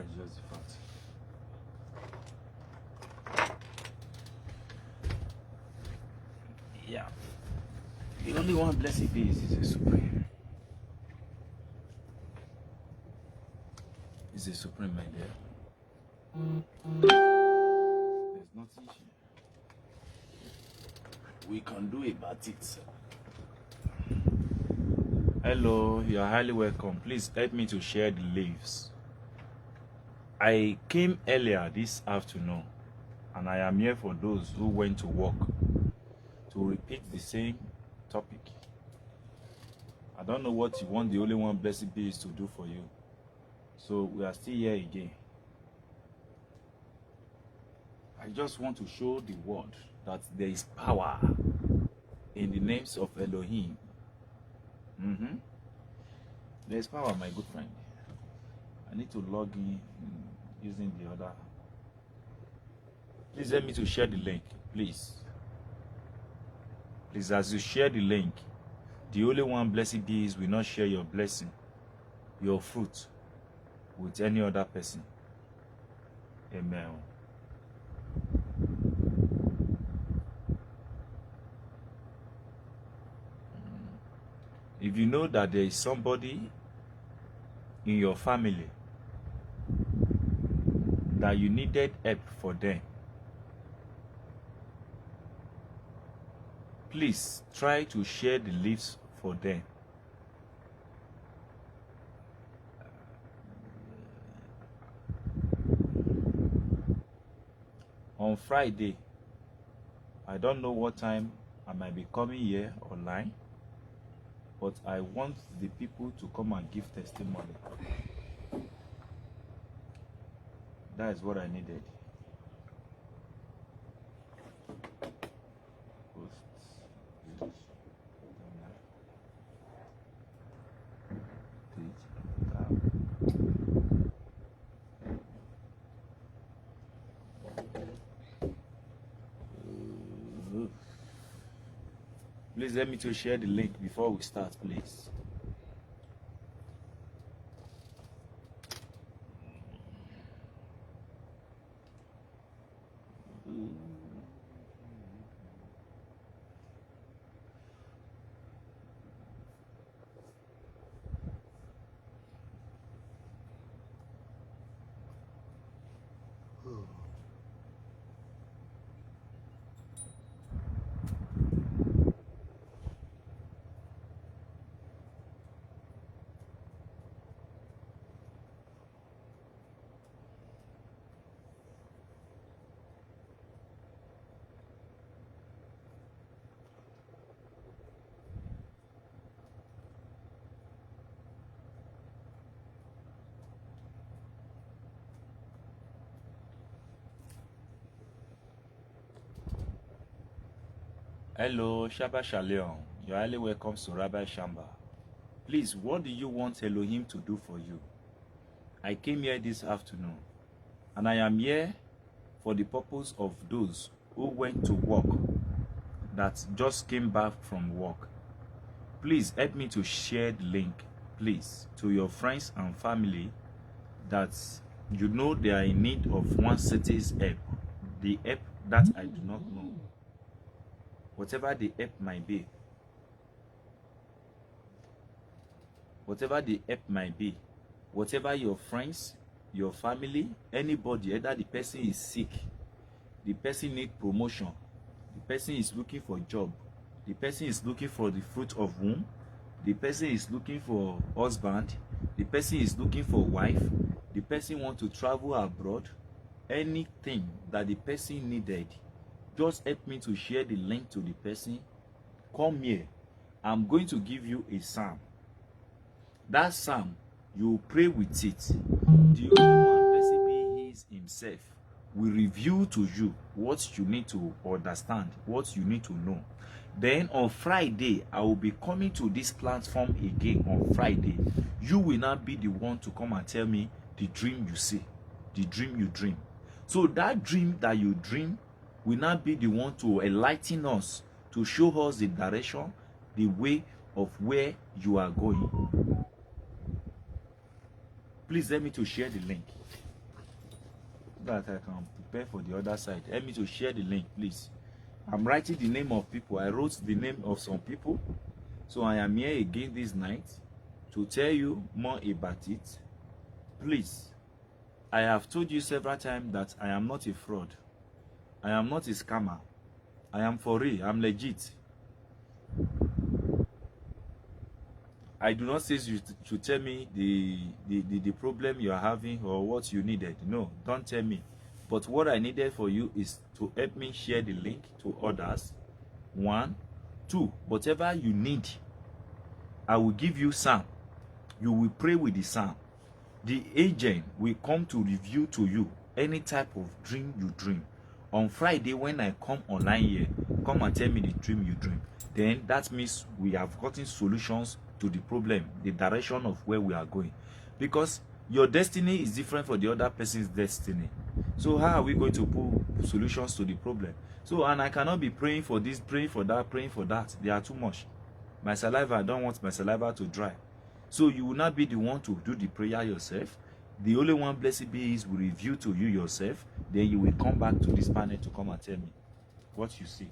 That's just the fact. Yeah. The only one blessed be is the Supreme. Is the Supreme, my dear. There's nothing we can do about it. Hello, you are highly welcome. Please help me to share the lives. I came earlier this afternoon, and I am here for those who went to work to repeat the same topic. I don't know what you want the only one blessed be is to do for you. So we are still here again. I just want to show the world that there is power in the names of Elohim. There is power, my good friend. I need to log in using the other. Please help me to share the link, please. Please, as you share the link, the only one blessed be is will not share your blessing, your fruit, with any other person. Amen. If you know that there is somebody in your family that you needed help for them, please try to share the leaves for them. On Friday, I don't know what time I might be coming here online, but I want the people to come and give testimony. That is what I needed. Please let me to share the link before we start, please. Hello, Shabbat Shalom. You're highly welcome to Rabbi Shamba. Please, what do you want Elohim to do for you? I came here this afternoon, and I am here for the purpose of those who went to work, that just came back from work. Please help me to share the link, please, to your friends and family that you know they are in need of one city's help, the help that I do not know. Whatever the help might be, whatever the help might be, whatever your friends, your family, anybody, either the person is sick, the person needs promotion, the person is looking for a job, the person is looking for the fruit of womb, the person is looking for husband, the person is looking for wife, the person wants to travel abroad, anything that the person needed, just help me to share the link to the person. Come here. I'm going to give you a psalm. That psalm, you pray with it. The only one, blessed be He himself, will reveal to you what you need to understand, what you need to know. Then on Friday, I will be coming to this platform again on Friday. You will not be the one to come and tell me the dream you see, the dream you dream. So that dream that you dream will not be the one to enlighten us, to show us the direction, the way of where you are going. Please let me to share the link. so that I can prepare for the other side. Help me to share the link, please. I'm writing the name of people. I wrote the name of some people. So I am here again this night to tell you more about it. Please, I have told you several times that I am not a fraud. I am not a scammer. I am for real. I'm legit. I do not say you to tell me the problem you are having or what you needed. No, don't tell me. But what I needed for you is to help me share the link to others. 1, 2, whatever you need, I will give you some. You will pray with the psalm. The agent will come to review to you any type of dream you dream. On Friday, when I come online here, come and tell me the dream you dream. Then that means we have gotten solutions to the problem, the direction of where we are going. Because your destiny is different from the other person's destiny. So how are we going to put solutions to the problem? So, and I cannot be praying for this, praying for that, praying for that. They are too much. My saliva, I don't want my saliva to dry. So you will not be the one to do the prayer yourself. The only one, blessed be, is will review to you yourself. Then you will come back to this panel to come and tell me what you see.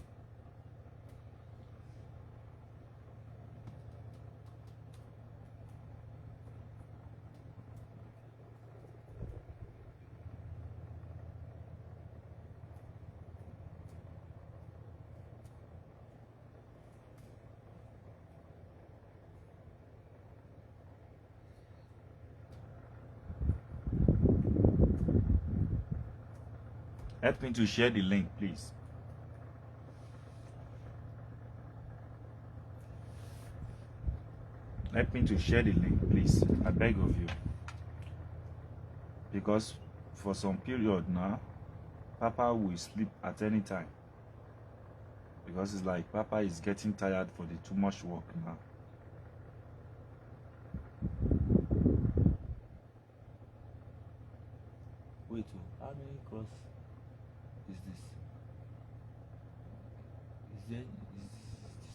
Help me to share the link, please. Help me to share the link, please. I beg of you. Because for some period now, Papa will sleep at any time. Because it's like Papa is getting tired for the too much work now. Wait, how many cross is this? Is this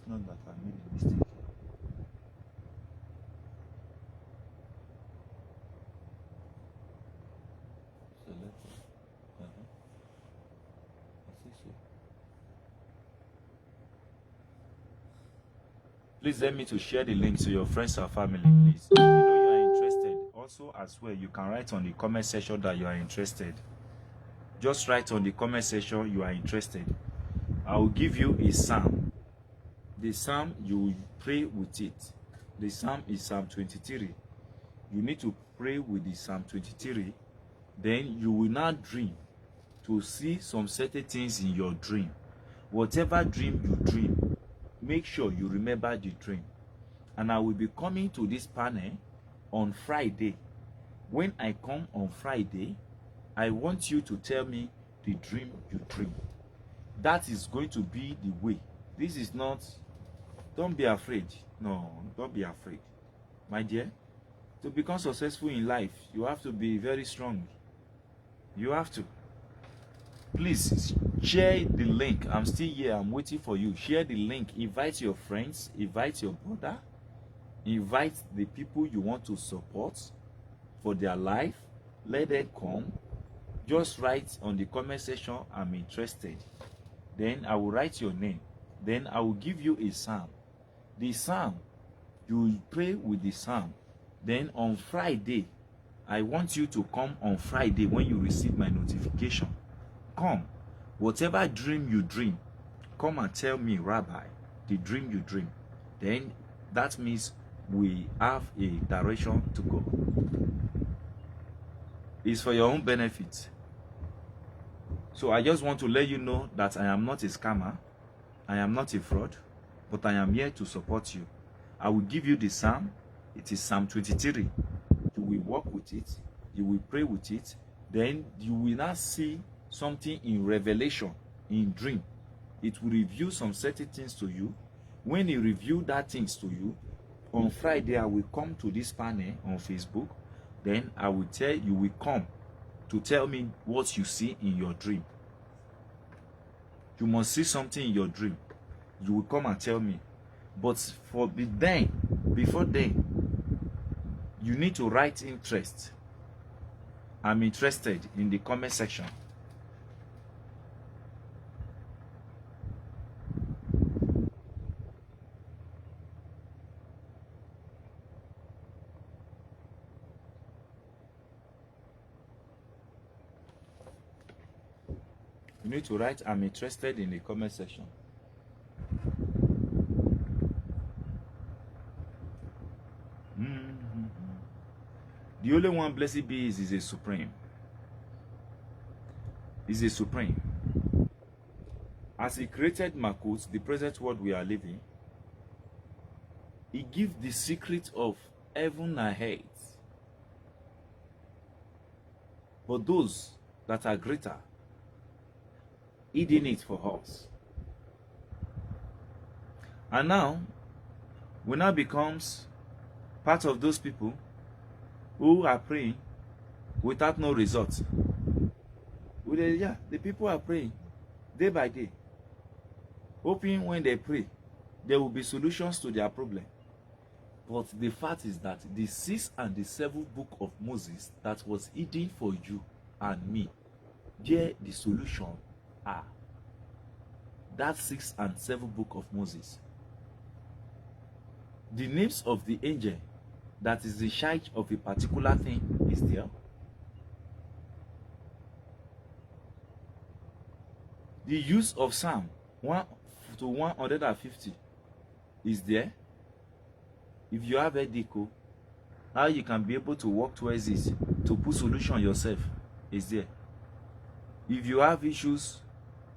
not that I made a mistake? Select. I see so. Please help me to share the link to your friends and family, please. If you know you are interested, also as well, you can write on the comment section that you are interested. Just write on the comment section you are interested. I will give you a psalm. The psalm, you will pray with it. The psalm is Psalm 23. You need to pray with the Psalm 23. Then you will now dream to see some certain things in your dream. Whatever dream you dream, make sure you remember the dream. And I will be coming to this panel on Friday. When I come on Friday, I want you to tell me the dream you dream. That is going to be the way. This is not, don't be afraid. No, don't be afraid. My dear, to become successful in life, you have to be very strong. You have to. Please share the link. I'm still here. I'm waiting for you. Share the link. Invite your friends. Invite your brother. Invite the people you want to support for their life. Let them come. Just write on the comment section, I'm interested. Then I will write your name. Then I will give you a psalm. The psalm, you will pray with the psalm. Then on Friday, I want you to come on Friday when you receive my notification. Come. Whatever dream you dream, come and tell me, Rabbi, the dream you dream. Then that means we have a direction to go. It's for your own benefit. So I just want to let you know that I am not a scammer. I am not a fraud. But I am here to support you. I will give you the psalm. It is Psalm 23. You will walk with it. You will pray with it. Then you will now see something in revelation, in dream. It will reveal some certain things to you. When it reveals that things to you, on Friday I will come to this panel on Facebook. Then I will tell you, will come to tell me what you see in your dream. You must see something in your dream. You will come and tell me. But before then, you need to write interest. I'm interested in the comment section. You need to write I'm interested in the comment section. The only one, blessed be, is a supreme. Is a supreme. As he created Makut, the present world we are living, he gives the secret of heaven and earth. But those that are greater, hidden it for us. And now, we now becomes part of those people who are praying without no results. The people are praying day by day, hoping when they pray, there will be solutions to their problem. But the fact is that the 6th and the 7th book of Moses that was hidden for you and me, there the solution are. That 6th and 7th book of Moses. The names of the angel that is the charge of a particular thing is there. The use of Psalm 1 to 150 is there. If you have a deco, how you can be able to work towards it to put solution yourself is there. If you have issues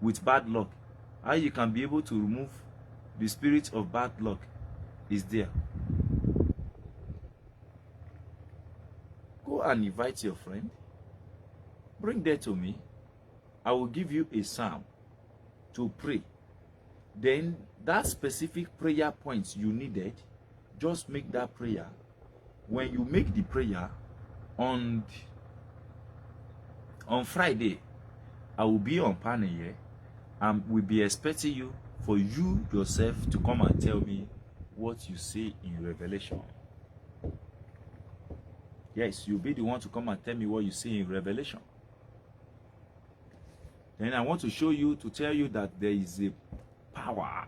with bad luck, how you can be able to remove the spirit of bad luck is there. Go and invite your friend. Bring that to me. I will give you a psalm to pray. Then that specific prayer points you needed, just make that prayer. When you make the prayer on Friday, I will be on panel here and will be expecting you for you yourself to come and tell me what you see in Revelation. Yes, you'll be the one to come and tell me what you see in Revelation. Then I want to show you, to tell you that there is a power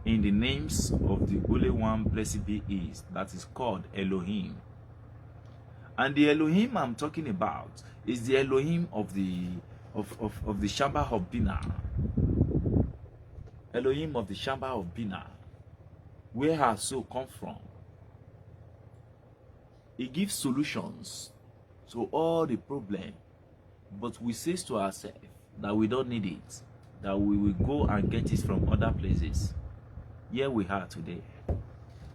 in the names of the Holy One, blessed be is, that is called Elohim. And the Elohim I'm talking about is the Elohim of the Shamba of Bina. Elohim of the Shamba of Bina. Where her soul come from. He gives solutions to all the problem, but we say to ourselves that we don't need it, that we will go and get it from other places. Here we are today.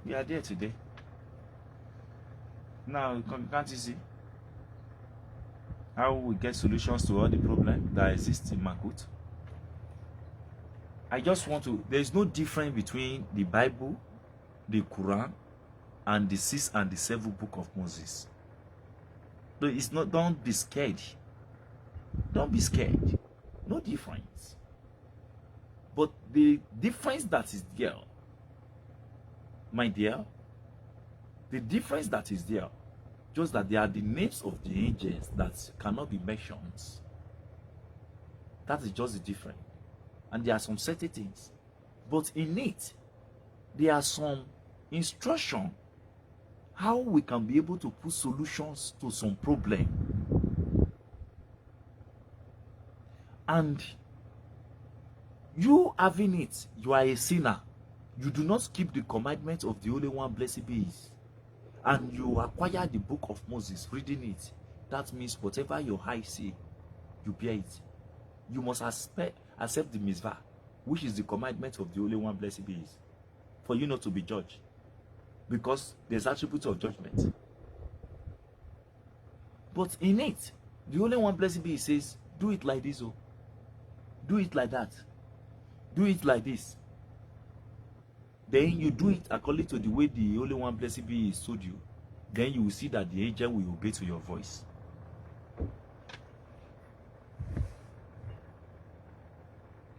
We are there today. Now, can't you see how we get solutions to all the problems that exist in Makut? I just want to, there's no difference between the Bible, the Quran, and the 6th and the 7th book of Moses. So it's not, don't be scared. Don't be scared. No difference. But the difference that is there, my dear, the difference that is there, just that they are the names of the angels that cannot be mentioned. That is just the difference. And there are some certain things. But in it, there are some instruction how we can be able to put solutions to some problem. And you having it, you are a sinner. You do not keep the commandments of the Holy One, blessed be He. And you acquire the book of Moses, reading it. That means whatever your eyes see, you bear it. You must accept the mitzvah, which is the commandment of the Holy One, blessed be He, for you not to be judged. Because there's attributes of judgment. But in it, the Holy One, blessed be He, says, do it like this, oh. Do it like that. Do it like this. Then you do it according to the way the Holy One, blessed be He, told you. Then you will see that the angel will obey to your voice.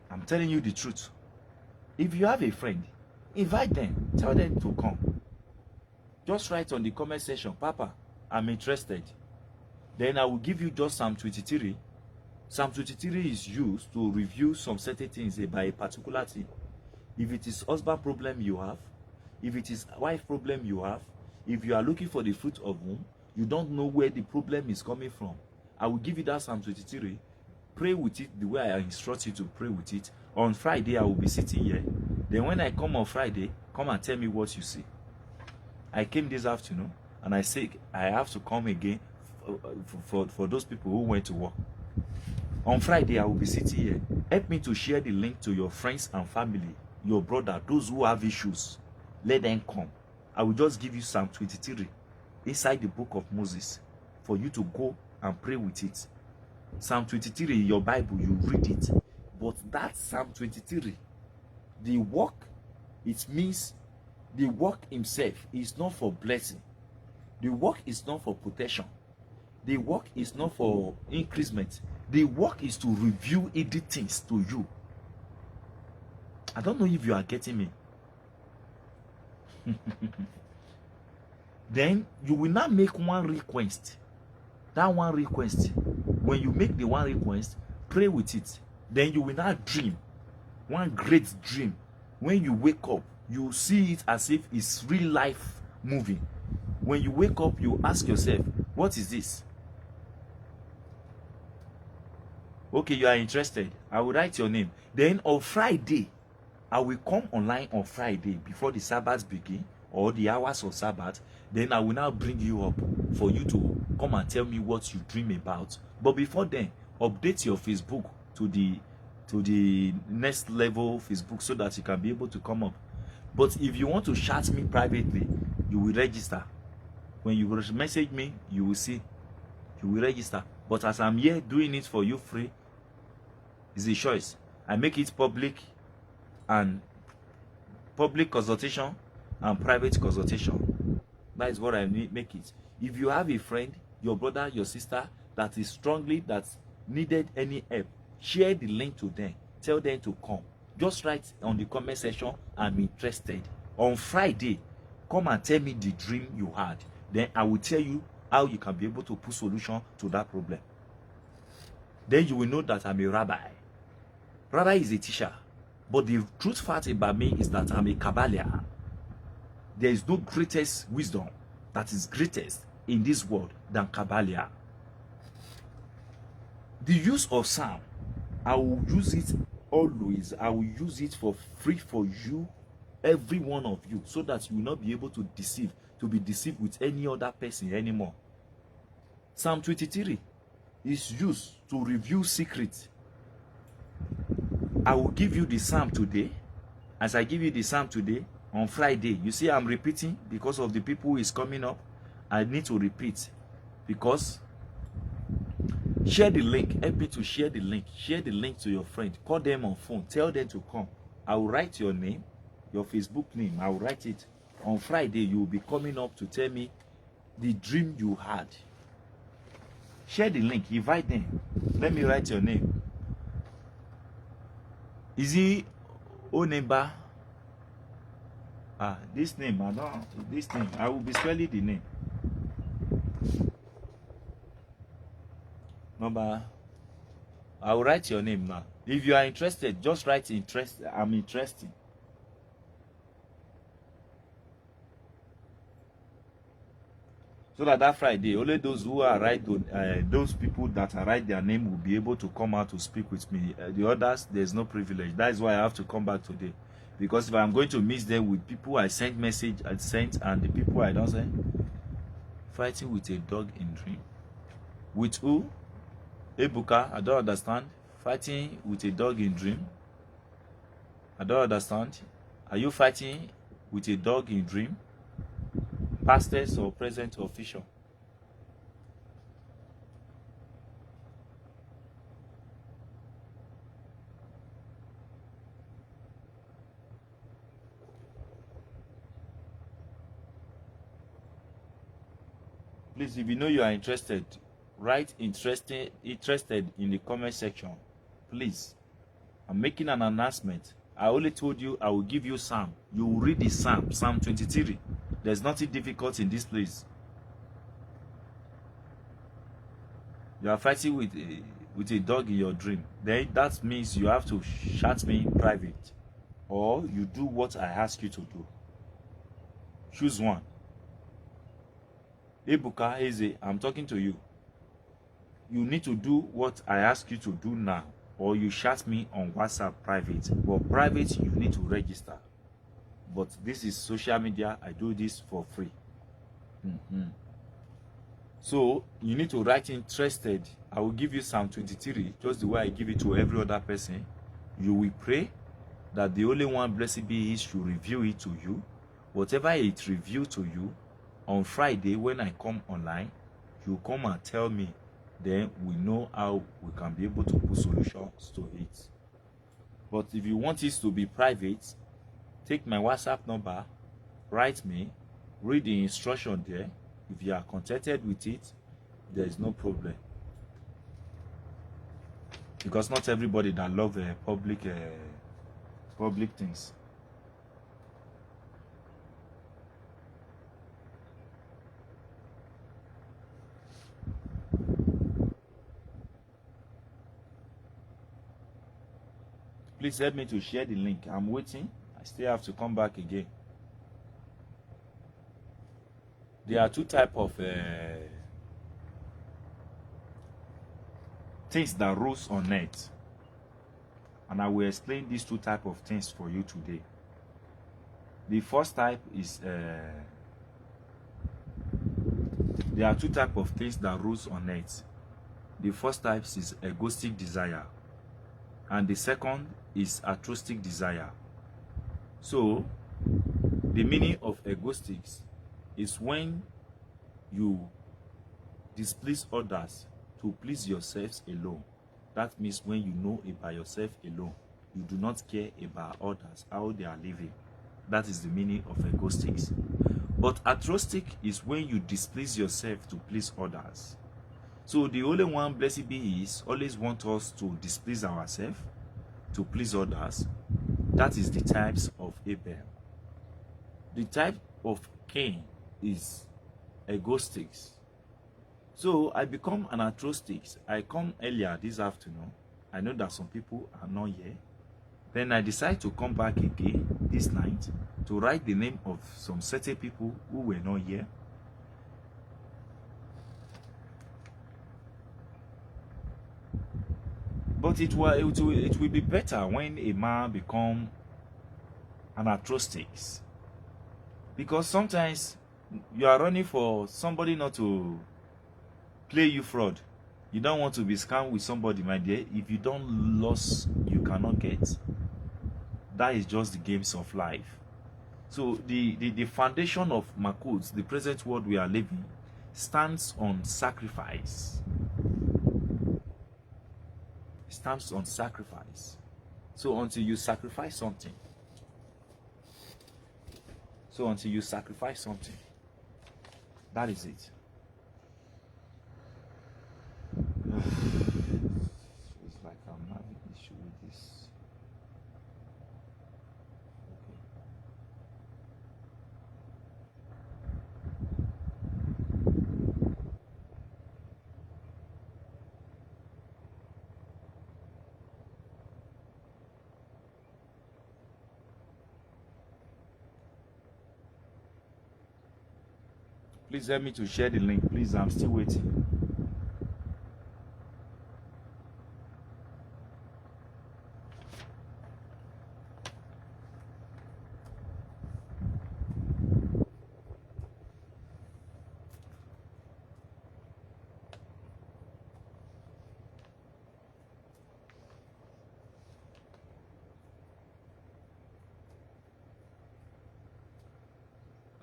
I'm telling you the truth. If you have a friend, invite them. Tell them to come. Just write on the comment section, Papa, I'm interested. Then I will give you just Psalm 23. Psalm 23 is used to review some certain things about a particular thing. If it is husband problem you have, if it is wife problem you have, if you are looking for the fruit of womb, you don't know where the problem is coming from, I will give you that Psalm 23. Pray with it the way I instruct you to pray with it. On Friday, I will be sitting here. Then when I come on Friday, come and tell me what you see. I came this afternoon, and I say I have to come again for those people who went to work. On Friday, I will be sitting here. Help me to share the link to your friends and family, your brother, those who have issues. Let them come. I will just give you Psalm 23 inside the book of Moses for you to go and pray with it. Psalm 23 in your Bible, you read it. But that Psalm 23, the work, it means the work himself is not for blessing. The work is not for protection. The work is not for increasement. The work is to reveal hidden things to you. I don't know if you are getting me. Then you will not make one request. That one request, when you make the one request, pray with it. Then you will not dream one great dream. When you wake up, you see it as if it's real life moving. When you wake up, you ask yourself, what is this? Okay, you are interested. I will write your name. Then on Friday, I will come online on Friday before the Sabbath begin or the hours of Sabbath. Then I will now bring you up for you to come and tell me what you dream about. But before then, update your Facebook to the next level Facebook so that you can be able to come up. But if you want to chat me privately, you will register. When you message me, you will see. You will register. But as I'm here doing it for you free, it's a choice. I make it public and public consultation and private consultation. That is what I make it. If you have a friend, your brother, your sister that is strongly that needed any help, share the link to them. Tell them to come. Just write on the comment section, I'm interested. On Friday, come and tell me the dream you had. Then I will tell you how you can be able to put solution to that problem. Then you will know that I'm a rabbi. Rabbi is a teacher. But the truth fact about me is that I'm a Kabbaliah. There is no greatest wisdom that is greatest in this world than Kabbaliah. The use of Psalm, I will use it always. I will use it for free for you, every one of you, so that you will not be able to be deceived with any other person anymore. Psalm 23 is used to reveal secrets. I will give you the Psalm today. As I give you the Psalm today, on Friday, you see I'm repeating because of the people who is coming up. I need to repeat because share the link. Help me to share the link. Share the link to your friend. Call them on phone. Tell them to come. I will write your name, your Facebook name. I will write it. On Friday, you will be coming up to tell me the dream you had. Share the link. Invite them. Let me write your name. Is he Onemba? This name, I don't. This name, I will be spelling the name. Number. I will write your name now. If you are interested, just write interest. I'm interested. So that Friday, only those who are right, those people that are right their name will be able to come out to speak with me. The others, there's no privilege. That is why I have to come back today. Because if I'm going to miss them with people I sent message, I sent, and the people I don't send. Fighting with a dog in dream. With who? Ebuka, I don't understand. Fighting with a dog in dream. I don't understand. Are you fighting with a dog in dream? Pastors or present official? Please, if you know you are interested, write interested in the comment section. Please, I'm making an announcement. I only told you I will give you Psalm. You will read the Psalm, Psalm 23. There's nothing difficult in this place. You are fighting with a dog in your dream. Then that means you have to chat me in private, or you do what I ask you to do. Choose one. Ebuka Eze, I'm talking to you. You need to do what I ask you to do now, or you chat me on WhatsApp private. But private, you need to register. But this is social media. I do this for free. So you need to write interested. I will give you Psalm 23, just the way I give it to every other person. You will pray that the only one, blessed be He, should reveal it to you. Whatever it reveals to you, on Friday when I come online, you come and tell me. Then we know how we can be able to put solutions to it. But if you want it to be private, take my WhatsApp number, write me, read the instruction there. If you are contented with it, there is no problem. Because not everybody that love public things. Please help me to share the link. I'm waiting. I still have to come back again. There are two types of things that rules on net. And I will explain these two types of things for you today. The first type is there are two types of things that rules on net. The first type is egoistic desire, and the second is altruistic desire. So the meaning of egoistics is when you displease others to please yourselves alone. That means when you know about yourself alone, you do not care about others, how they are living. That is the meaning of egoistics. But altruistic is when you displease yourself to please others. So the only one, blessed be He, is always want us to displease ourselves to please others. That is the types of Abel. The type of Cain is egoistics. So I become an altruistic. I come earlier this afternoon. I know that some people are not here. Then I decide to come back again this night to write the name of some certain people who were not here. But it will be better when a man become an altruistic. Because sometimes you are running for somebody not to play you fraud. You don't want to be scammed with somebody, my dear. If you don't lose, you cannot get. That is just the games of life. So the foundation of Makut, the present world we are living, stands on sacrifice. Stands on sacrifice. So until you sacrifice something, that is it. It's like I'm having an issue with this. Please help me to share the link. Please, I'm still waiting.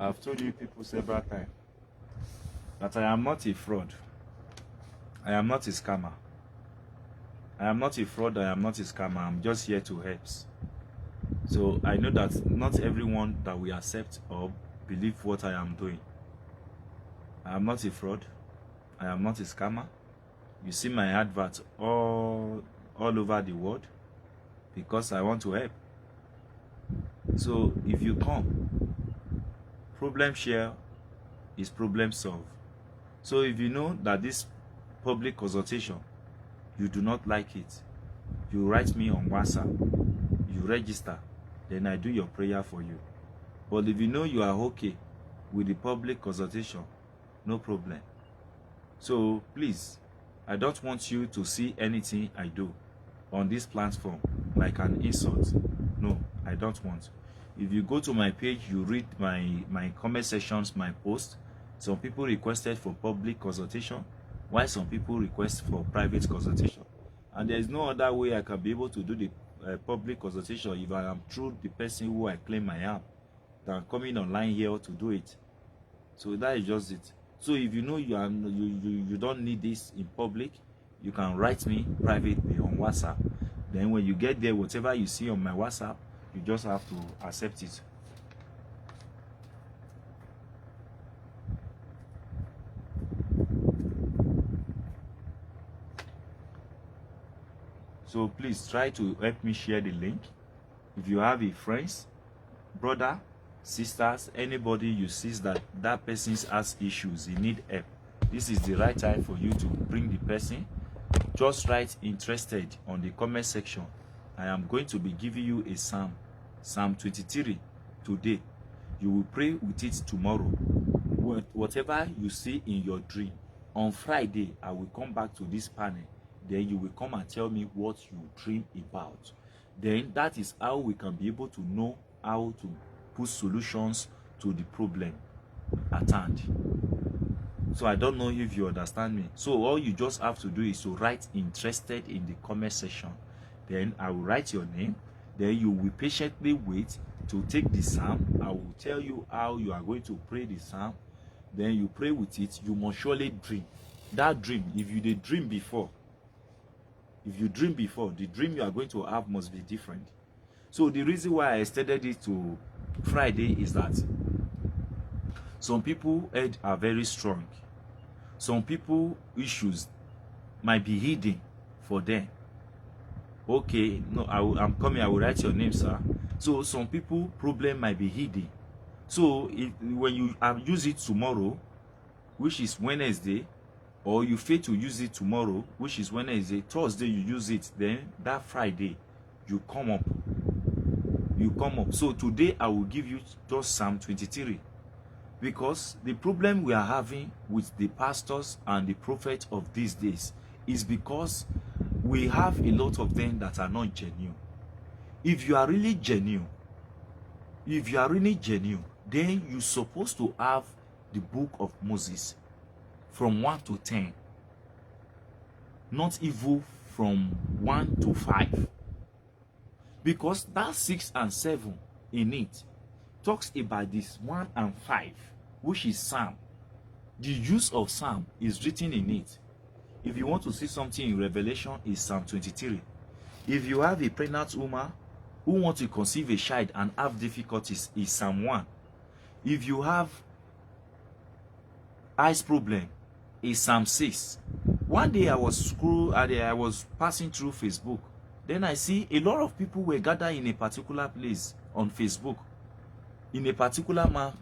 I've told you people several times that I am not a fraud. I am not a scammer. I am not a fraud. I am not a scammer. I'm just here to help. So I know that not everyone that will accept or believe what I am doing. I am not a fraud. I am not a scammer. You see my adverts all over the world because I want to help. So if you come, problem share is problem solve. So if you know that this public consultation, you do not like it, you write me on WhatsApp, you register, then I do your prayer for you. But if you know you are okay with the public consultation, no problem. So please, I don't want you to see anything I do on this platform like an insult. No, I don't want. If you go to my page, you read my comment sections, my post. Some people requested for public consultation, while some people request for private consultation. And there is no other way I can be able to do the public consultation if I am through the person who I claim I am, than coming online here to do it. So that is just it. So if you know you don't need this in public, you can write me privately on WhatsApp. Then when you get there, whatever you see on my WhatsApp, you just have to accept it. So please try to help me share the link. If you have a friends, brother, sisters, anybody you see that that person has issues, he need help, this is the right time for you to bring the person. Just write interested on the comment section. I am going to be giving you a Psalm 23 today. You will pray with it tomorrow. Whatever you see in your dream, on Friday I will come back to this panel. Then you will come and tell me what you dream about. Then that is how we can be able to know how to put solutions to the problem at hand. So I don't know if you understand me. So all you just have to do is to write interested in the comment section. Then I will write your name. Then you will patiently wait to take the psalm. I will tell you how you are going to pray the psalm. Then you pray with it. You must surely dream. That dream, if you did dream before, the dream you are going to have must be different. So the reason why I extended it to Friday is that some people head are very strong. Some people issues might be hidden for them. Okay, no, I'm coming, I will write your name, sir. So some people problem might be hidden. So when you use it tomorrow, which is Wednesday, or you fail to use it tomorrow, which is Wednesday, Thursday you use it, then that Friday you come up. So today I will give you just Psalm 23, because the problem we are having with the pastors and the prophets of these days is because we have a lot of them that are not genuine. If you are really genuine, then you're supposed to have the book of Moses from 1 to 10, not even from 1 to 5, because that 6 and 7 in it talks about this 1 and 5, which is Psalm. The use of Psalm is written in it. If you want to see something in Revelation, is Psalm 23. If you have a pregnant woman who wants to conceive a child and have difficulties, is Psalm 1. If you have eyes problem, is Psalm 6. One day I was passing through Facebook. Then I see a lot of people were gathered in a particular place on Facebook, in a particular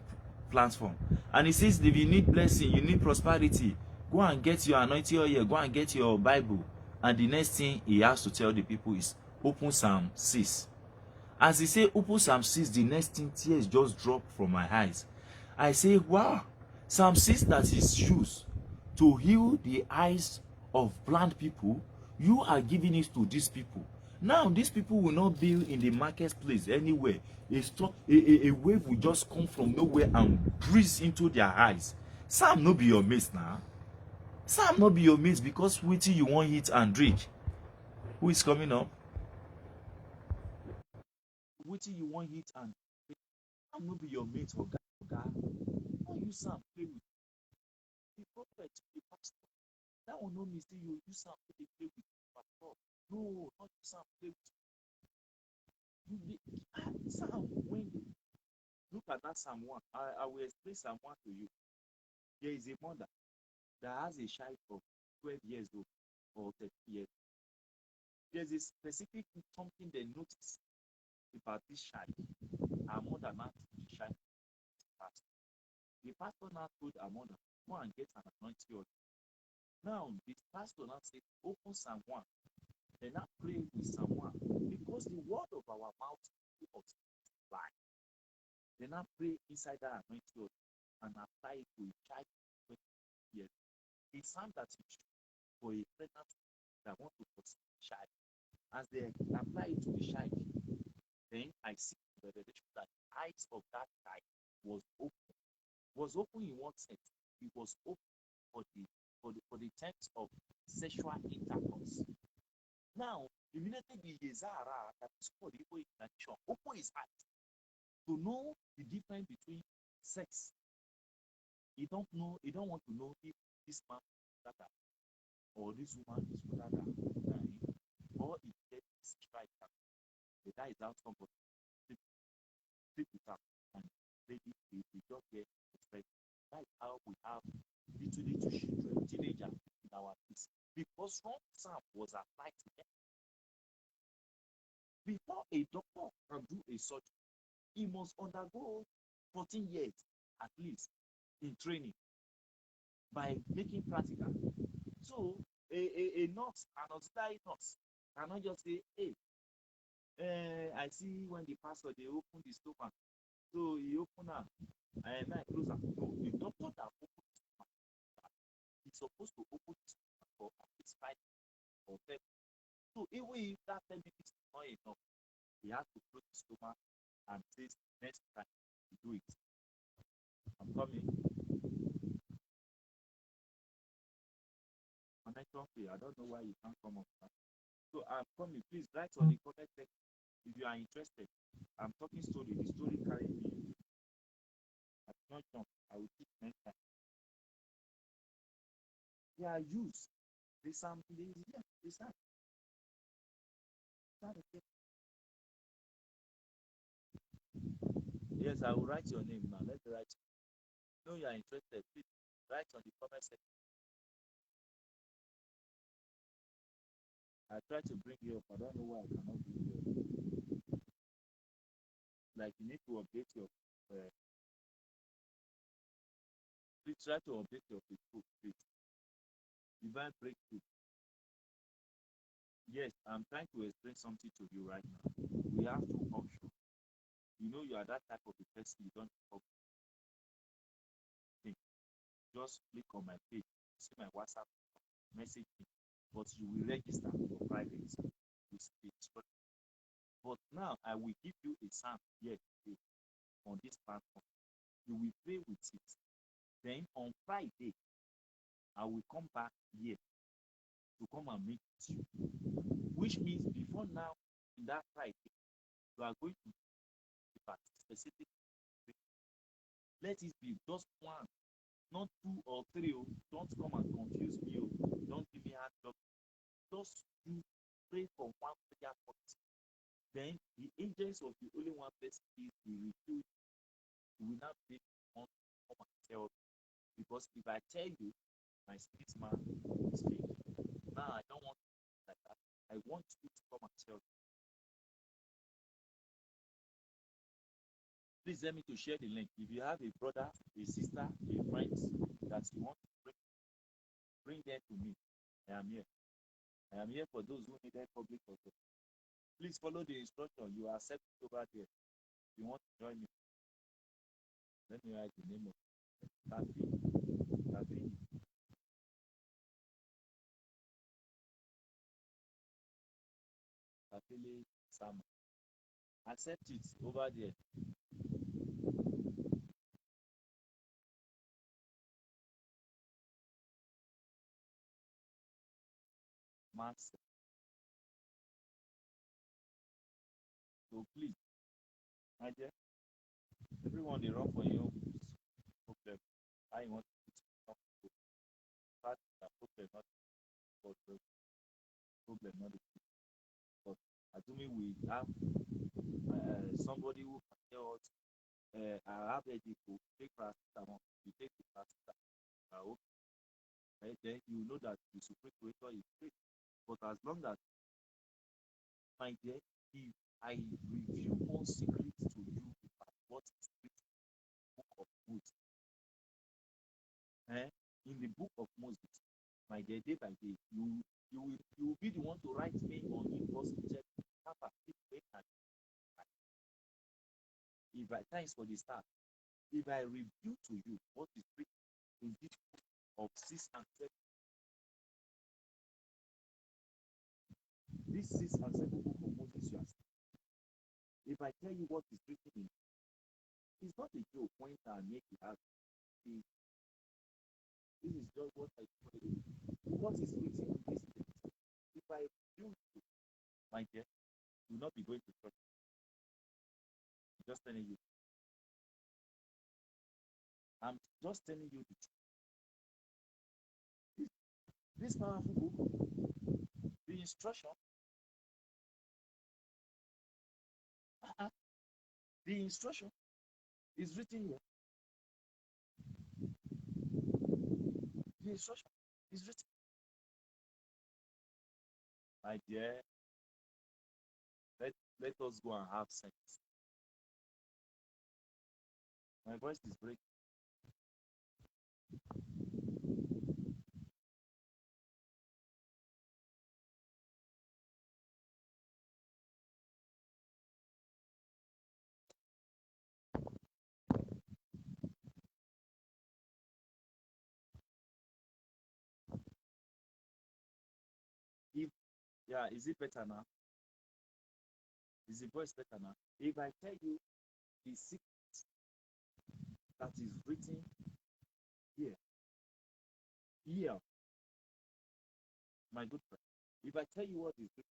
platform. And it says, if you need blessing, you need prosperity, go and get your anointing oil, go and get your Bible. And the next thing he has to tell the people is, open Psalm 6. As he say, open Psalm 6, the next thing, tears just drop from my eyes. I say, wow, Psalm 6 that is used to heal the eyes of blind people, you are giving it to these people. Now, these people will not be in the marketplace anywhere. A wave will just come from nowhere and breeze into their eyes. Psalm no be your mate now. Psalm no be your mate, because waiting you want eat and drink. Who is coming up? Waiting you want eat and drink. Psalm no be your mate, Oga. Don't use Psalm play with the prophet, the pastor. That will not mean you use Psalm to play with the pastor. No, not Psalm play with Psalm. When look at that Psalm 1, I will explain Psalm 1 to you. There is a mother that has a child of 12 years old or 30 years. There's a specific something they notice about this child. Her mother now told the child fast. The pastor now told her mother, go and get an anointing oil. Now, the pastor now said, open Psalm 1. Then now pray with Psalm 1. Because the word of our mouth is life. Then now pray inside that anointing and apply it to a child 20 years. A psalm that you choose for a pregnant that want to conceive a child. As they apply it to the child, then I see the revelation that the eyes of that child was open. Was open in what sense? It was open for the terms of sexual intercourse. Now, immediately the Yezara that is called the Igbo tradition open his eyes to know the difference between sex. He don't want to know if this man is that or this woman is that or if there is strike that is how somebody sleep with her and maybe they just get respect. That is how we have little children, teenagers in our midst. Because wrong psalm was applied to them. Before a doctor can do a surgery, he must undergo 14 years at least in training by making practical. So a nurse, an auxiliary nurse, cannot just say, hey, I see when the pastor they open the stomach, so he open am, and I close am. No, the doctor that open the stomach, he's supposed to open the stomach for at least 5 or 10. So even if that 10 minutes is not enough, he has to close the stomach and say next time you do it. I'm coming. I don't know why you can't come up. So I'm coming. Please write on the comment section if you are interested. I'm talking story. The story carried me. I not jump. I will teach next time. They are used. They sound lazy. Yeah, they sound. Yes, I will write your name now. Let's write. No, you are interested. Please write on the comment section. I try to bring you up. I don't know why I cannot bring you up. Like you need to update your. Please try to update your Facebook page. Divine breakthrough. Yes, I'm trying to explain something to you right now. We have two options. You know, you are that type of a person. You don't think. Just click on my page, see my WhatsApp, message me, but you will register for private with page. But now I will give you a psalm here today on this platform. You will pray with it. Then on Friday, I will come back here to come and meet you. Which means before now, in that Friday, you are going to give a specific. Let it be just one, not 2 or 3. Don't come and confuse me. Don't give me hard job. Just you pray for one prayer point. Then the agents of the only one person is the refuse. You will not be on come and tell me. Because if I tell you my spirit man is fake, now I don't want to like that. I want you to come and tell me. Please let me to share the link. If you have a brother, a sister, a friend that you want to bring them to me. I am here. I am here for those who needed public authority. Please follow the instruction. You are accepted over there. If you want to join me, let me write the name of Tafi. Tafili Sama. Accept it over there. Max. So please, my dear, everyone they run for your problem. I want to talk to start the problem, not for the problem, not the people. But assuming we have somebody who can tell us, I have a to take paracetamol, you take the paracetamol, then you know that the supreme creator is great. But as long as, my dear, if I reveal more secrets to you about what is written in the book of Moses, in the book of Moses, my dear, there day by day. You will be the one to write me on inbox check. If I thanks for the start, if I review to you what is written in this book of 6 and 7, this 6 and 7 book of Moses you are studying, if I tell you what is written in it, it's not a joke when I make it out. This is just what I told you. What is written in this text? If I review to, my dear, you will not be going to church. I'm just telling you. I'm just telling you the truth. This powerful book, the instruction, the instruction is written here. The instruction is written. My dear, let us go and have sex. My voice is breaking. If yeah, is it better now? Is the voice better now? If I tell you the secret that is written here, my good friend, if I tell you what is written,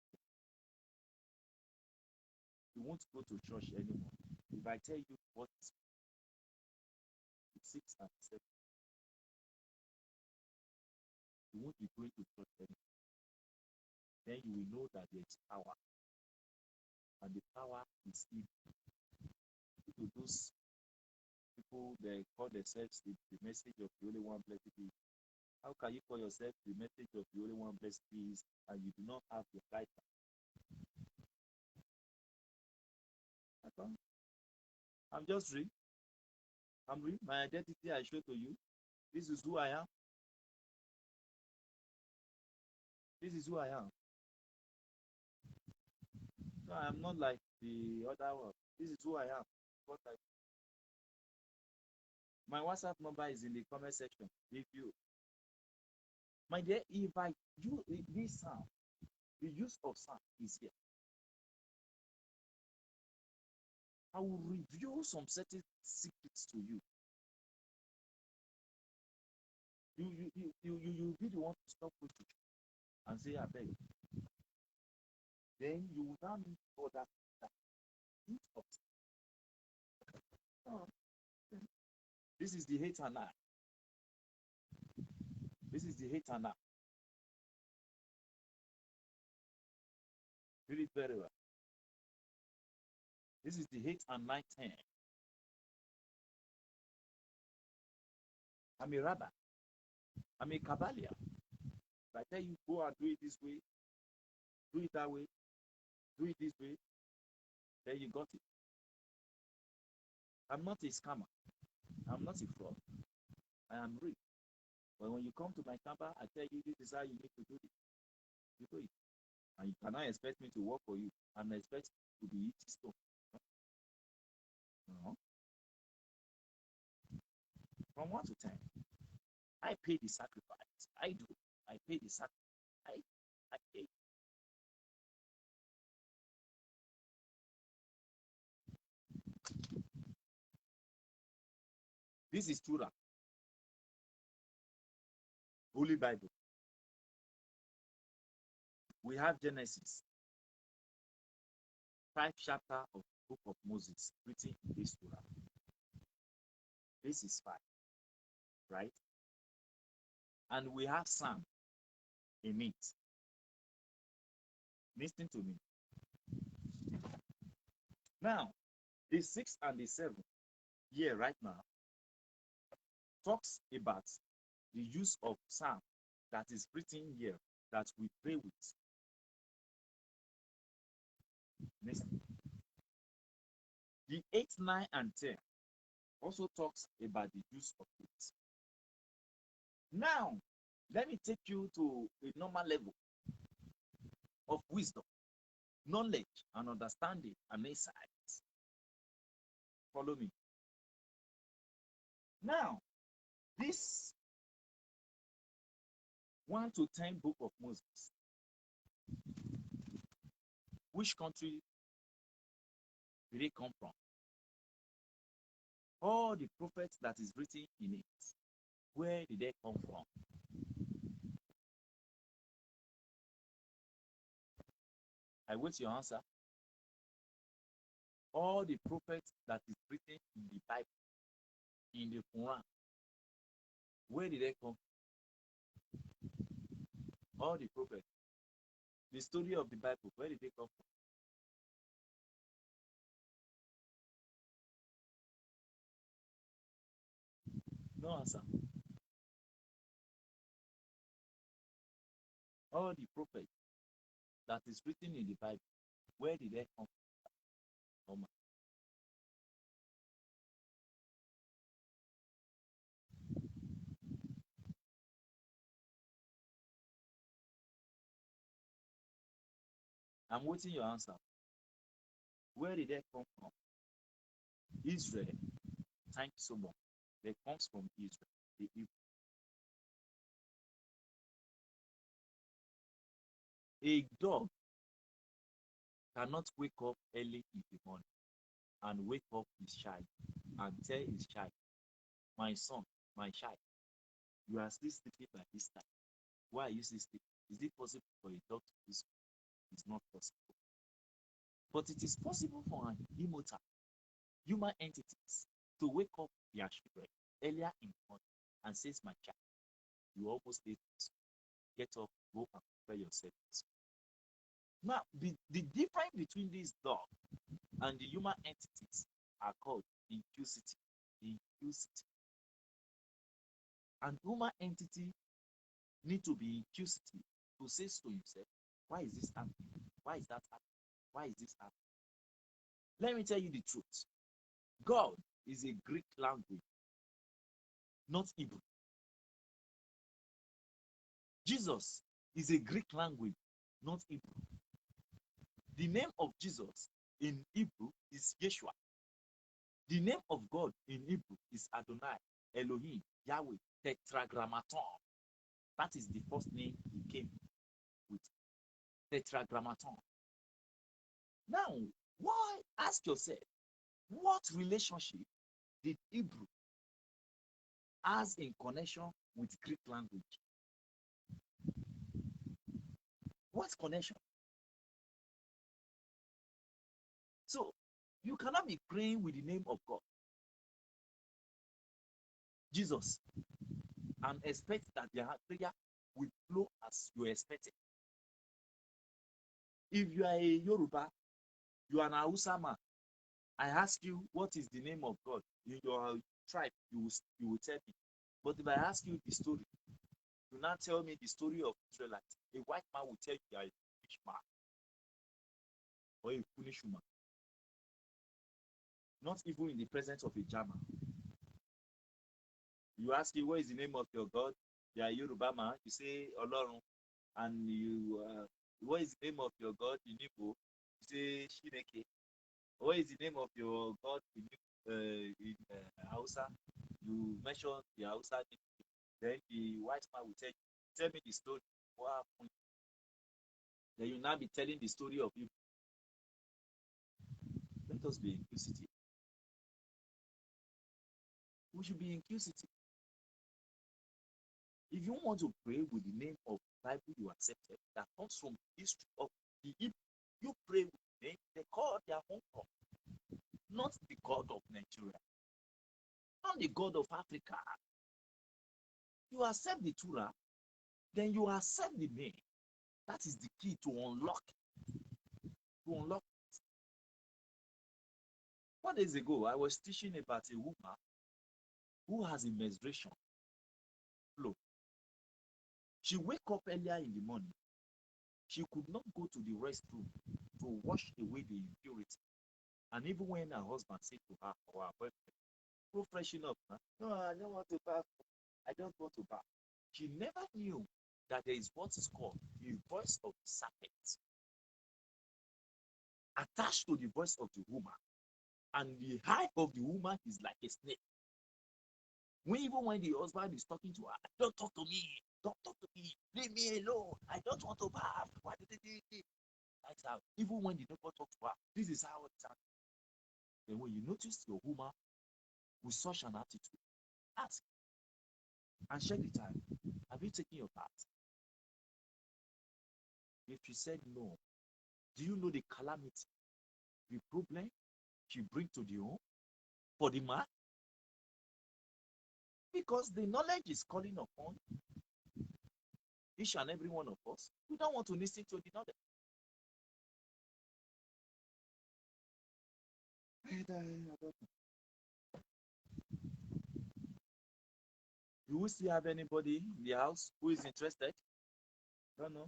you won't go to church anymore. If I tell you what is 6 and 7, you won't be going to church anymore. Then you will know that there is power, and the power is evil. To those people, they call themselves the message of the only one blessed is. How can you call yourself the message of the only one blessed is and you do not have the light? I'm just real. I'm real. My identity I show to you. This is who I am. This is who I am. No, I am not like the other one. This is who I am. My WhatsApp number is in the comment section. If you, my dear, if I use this sound, the use of sound is here. I will reveal some certain secrets to you. You be the one to stop with it and say, I beg. Then you will now need to understand that use of sound. This is the hate and I. This is the hate and I. Read it very well. This is the 8 and 9 10. I'm a rabbi. I'm a Kabbalion. If I tell you, go and do it this way, do it that way, do it this way, then you got it. I'm not a scammer. I'm not a fraud. I am real. But when you come to my camper, I tell you, this is how you need to do it. You do it. And you cannot expect me to work for you and expect to be eating stone. No. From 1 to 10, I pay the sacrifice. I do. I pay the sacrifice. I pay. This is Torah. Holy Bible. We have Genesis. 5 chapters of the book of Moses written in this Torah. This is 5. Right? And we have Psalm in it. Listen to me. Now, the 6th and the 7th year right now talks about the use of Psalm that is written here that we pray with. Listen. The 8, 9, and 10 also talks about the use of it. Now, Let me take you to a normal level of wisdom, knowledge, and understanding and insights. Follow me. Now, this 1 to 10 book of Moses, which country did it come from? All the prophets that is written in it, where did they come from? I wait your answer. All the prophets that is written in the Bible, in the Quran, where did they come from? All the prophets. The story of the Bible, where did they come from? No answer. All the prophets that is written in the Bible, where did they come from? I'm waiting your answer. Where did they come from? Israel. Thank you so much. They comes from Israel. The Hebrew. A dog cannot wake up early in the morning and wake up his child and tell his child, my son, my child, you are still sleeping by this time. Why are you still sleeping? Is it possible for a dog to do so? It's not possible. But it is possible for an immortal human entities to wake up their children earlier in the morning and says, my child, you almost late. Get up, go and prepare yourself. Now, the difference between this dog and the human entities are called inclusivity. Inclusivity. An human entity need to be inquisitive to say to himself, why is this happening? Why is that happening? Why is this happening? Let me tell you the truth. God is a Greek language, not Hebrew. Jesus is a Greek language, not Hebrew. The name of Jesus in Hebrew is Yeshua. The name of God in Hebrew is Adonai, Elohim, Yahweh, Tetragrammaton. That is the first name he came with. Tetragrammaton. Now, why? Ask yourself, what relationship did Hebrew has in connection with Greek language? What connection? So, you cannot be praying with the name of God, Jesus, and expect that their prayer will flow as you expect it. If you are a Yoruba, you are an Hausa man, I ask you, what is the name of God in your tribe? You will tell me. But if I ask you the story, you now tell me the story of Israelites. A white man will tell you are a foolish man or a foolish woman. Not even in the presence of a German. You ask you, what is the name of your God? You are a Yoruba man. You say Olorun, and you what is the name of your God in Igbo? You say Shineke. What is the name of your God in Hausa? You mention the Hausa name. Then the white man will tell me the story. What happened? Then you now be telling the story of you. Let us be inquisitive. We should be inquisitive. If you want to pray with the name of the Bible you accepted that comes from the history of the Hebrew, you pray with the name they call their own God, not the God of Nigeria, not the God of Africa. You accept the Torah, then you accept the name. That is the key to unlock. To unlock. 4 days ago, I was teaching about a woman who has a menstruation flow. She wake up earlier in the morning. She could not go to the restroom to wash away the impurity. And even when her husband said to her or her boyfriend, go freshen up. Huh? No, I don't want to bath. I don't want to bath. She never knew that there is what is called the voice of the serpent attached to the voice of the woman. And the height of the woman is like a snake. Even when the husband is talking to her, don't talk to me, don't talk to me, leave me alone, I don't want to bath. That's how, even when the neighbor talks to her, this is how it's happening. And when you notice your woman with such an attitude, ask and check the time. Have you taken your bath? If she said no, do you know the calamity, the problem she brings to the home for the man? Because the knowledge is calling upon each and every one of us. We don't want to listen to the knowledge. Do we still have anybody in the house who is interested? Don't know.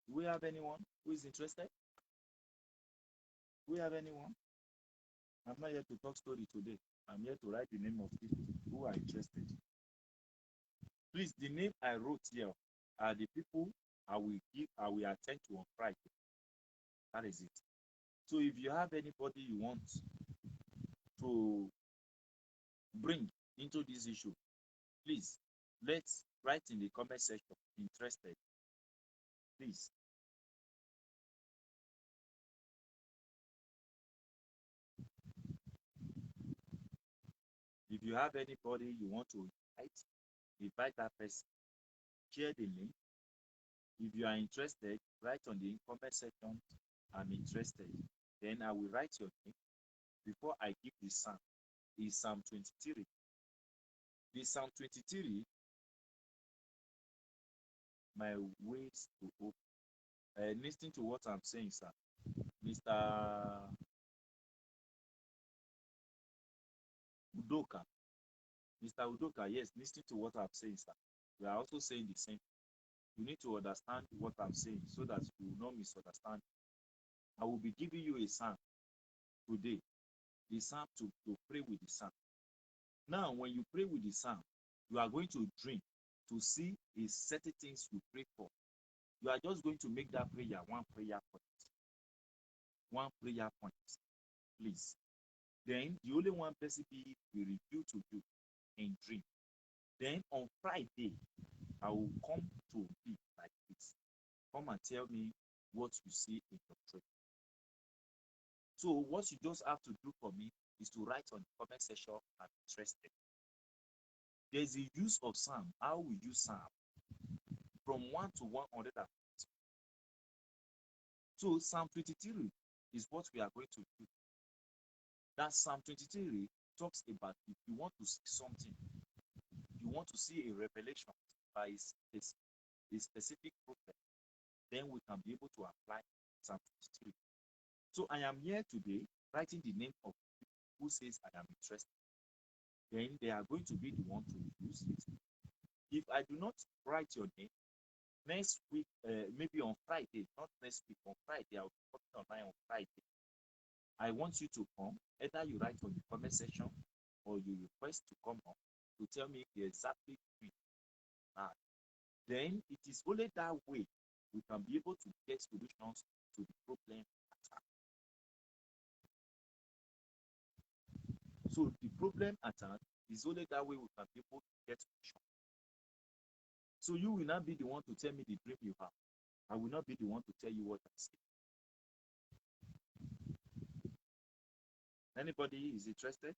Do we have anyone who is interested? Do we have anyone? I'm not here to talk story today. I'm here to write the name of people who are interested. Please, the name I wrote here are the people I will attend to on Friday. That is it. So if you have anybody you want to bring into this issue, please let's write in the comment section interested. Please. If you have anybody you want to invite that person, share the link. If you are interested, write on the comment section, I'm interested. Then I will write your name before I give the psalm. Is Psalm 23. The Psalm 23, my ways to open. Listen to what I'm saying, sir. Mr. Udoka. Mr. Udoka, yes, listen to what I'm saying, sir. We are also saying the same. You need to understand what I'm saying so that you will not misunderstand. I will be giving you a psalm today. The psalm to pray with the psalm. Now, when you pray with the psalm, you are going to dream to see a certain things you pray for. You are just going to make that prayer one prayer point. One prayer point, please. Then the only one person will reveal to you in dream. Then on Friday, I will come to be like this. Come and tell me what you see in your dream. So what you just have to do for me is to write on the comment section, I'm interested. There's a use of psalm. How we use psalm from 1 to 150. So Psalm 23 is what we are going to do. That Psalm 23 talks about if you want to see something, you want to see a revelation by a specific prophet, then we can be able to apply Psalm 23. So I am here today writing the name of people who says I am interested. Then they are going to be the one to use it. If I do not write your name, next week, maybe on Friday, not next week, on Friday, I'll be coming online on Friday. I want you to come. Either you write on the comment section or you request to come on to tell me exactly now. Then it is only that way we can be able to get solutions to the problem at hand. So the problem at hand is only that way we can be able to get solutions. So you will not be the one to tell me the dream you have. I will not be the one to tell you what I see. Anybody is interested?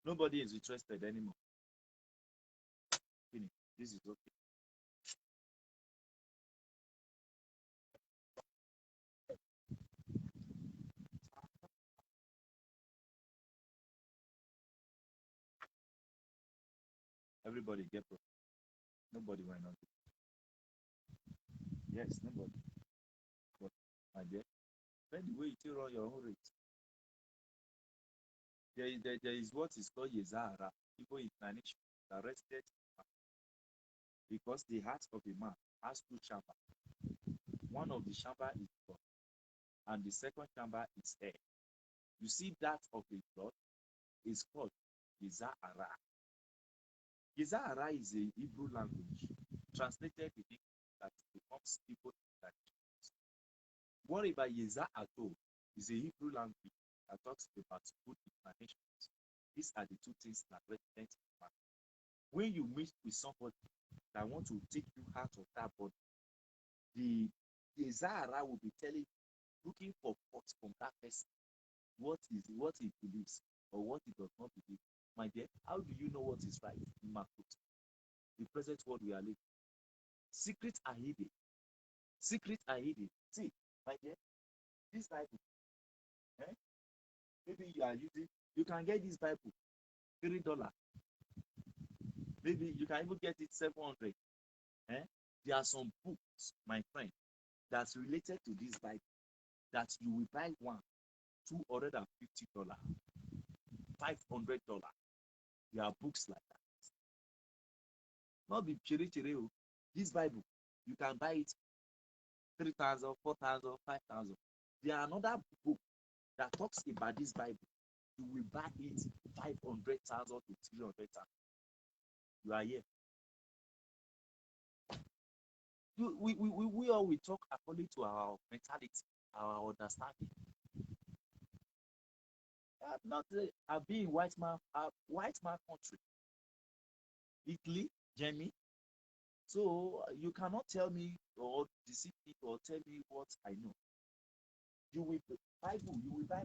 Nobody is interested anymore. Finish. This is okay. Everybody get profit. Nobody went on. Yes, nobody. But my dear, then the way you run your own rate. There is what is called Yezahara, people in nation arrested because the heart of a man has two chambers. One of the chamber is blood, and the second chamber is air. You see that of the blood is called Yezahara. Yezahara is a Hebrew language translated in English that becomes Igbo traditions. What about Yezahato is a Hebrew language that talks about good inclinations. These are the two things that represent man. When you meet with somebody that want to take you out of that body, the Yezahara will be telling you, looking for thoughts from that person, what he believes or what he does not believe. My dear, how do you know what is right in Makut? The present world we are living. Secrets are hidden. Secrets are hidden. See, my dear, this Bible, eh? Maybe you can get this Bible, $3. Maybe you can even get it 700. Eh? There are some books, my friend, that's related to this Bible that you will buy one, $250, $500. There are books like that. Not be chere. This Bible, you can buy it 3,000, 4,000, 5,000. There are another book that talks about this Bible. You will buy it 500,000 to 300,000. You are here. We all will talk according to our mentality, our understanding. Not I've been in white man country, Italy, Germany. So you cannot tell me or deceive me or tell me what I know. You will buy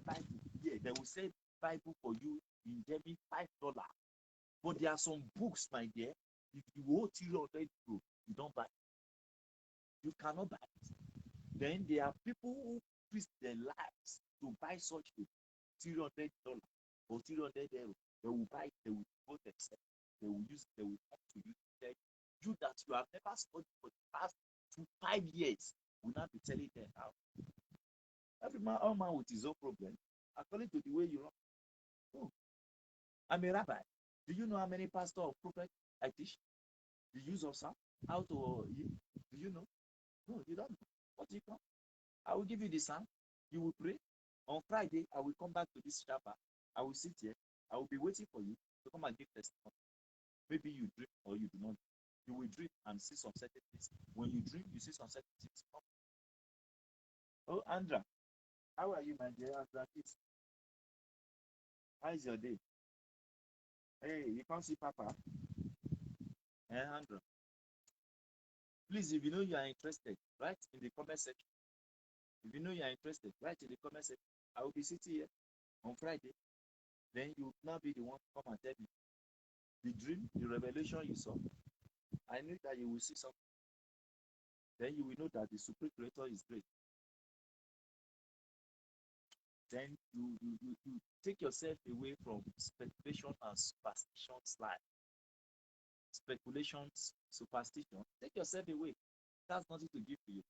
Bible. Yeah, they will say Bible for you in Germany $5. But there are some books, my dear. If you owe 300 €, you don't buy it. You cannot buy it. Then there are people who risk their lives to buy such a $300 or 300 €. They will buy it, they will vote themselves, they will use it, they will come to you, tell you that you have never studied for the past 5 years, will not be telling them how. Every man, all man with his own problem, according to the way you run. Oh, I'm a rabbi. Do you know how many pastors or prophets I teach? The use of psalm? How to do you know? No, you don't know. What do you come? I will give you the psalm. You will pray. On Friday, I will come back to this chapel. I will sit here. I will be waiting for you to come and give testimony. Maybe you dream or you do not. You will dream and see some certain things. When you dream, you see some certain things. Oh, Andra, how are you, my dear Andra? How is your day? Hey, you can't see Papa. Andra. Please, if you know you are interested, write in the comment section. If you know you are interested, write in the comment section. I will be sitting here on Friday. Then you will not be the one to come and tell me the dream, the revelation you saw. I know that you will see something. Then you will know that the Supreme Creator is great. Then you take yourself away from speculation and superstition slide. Speculations, superstition, take yourself away. That's nothing to give to you.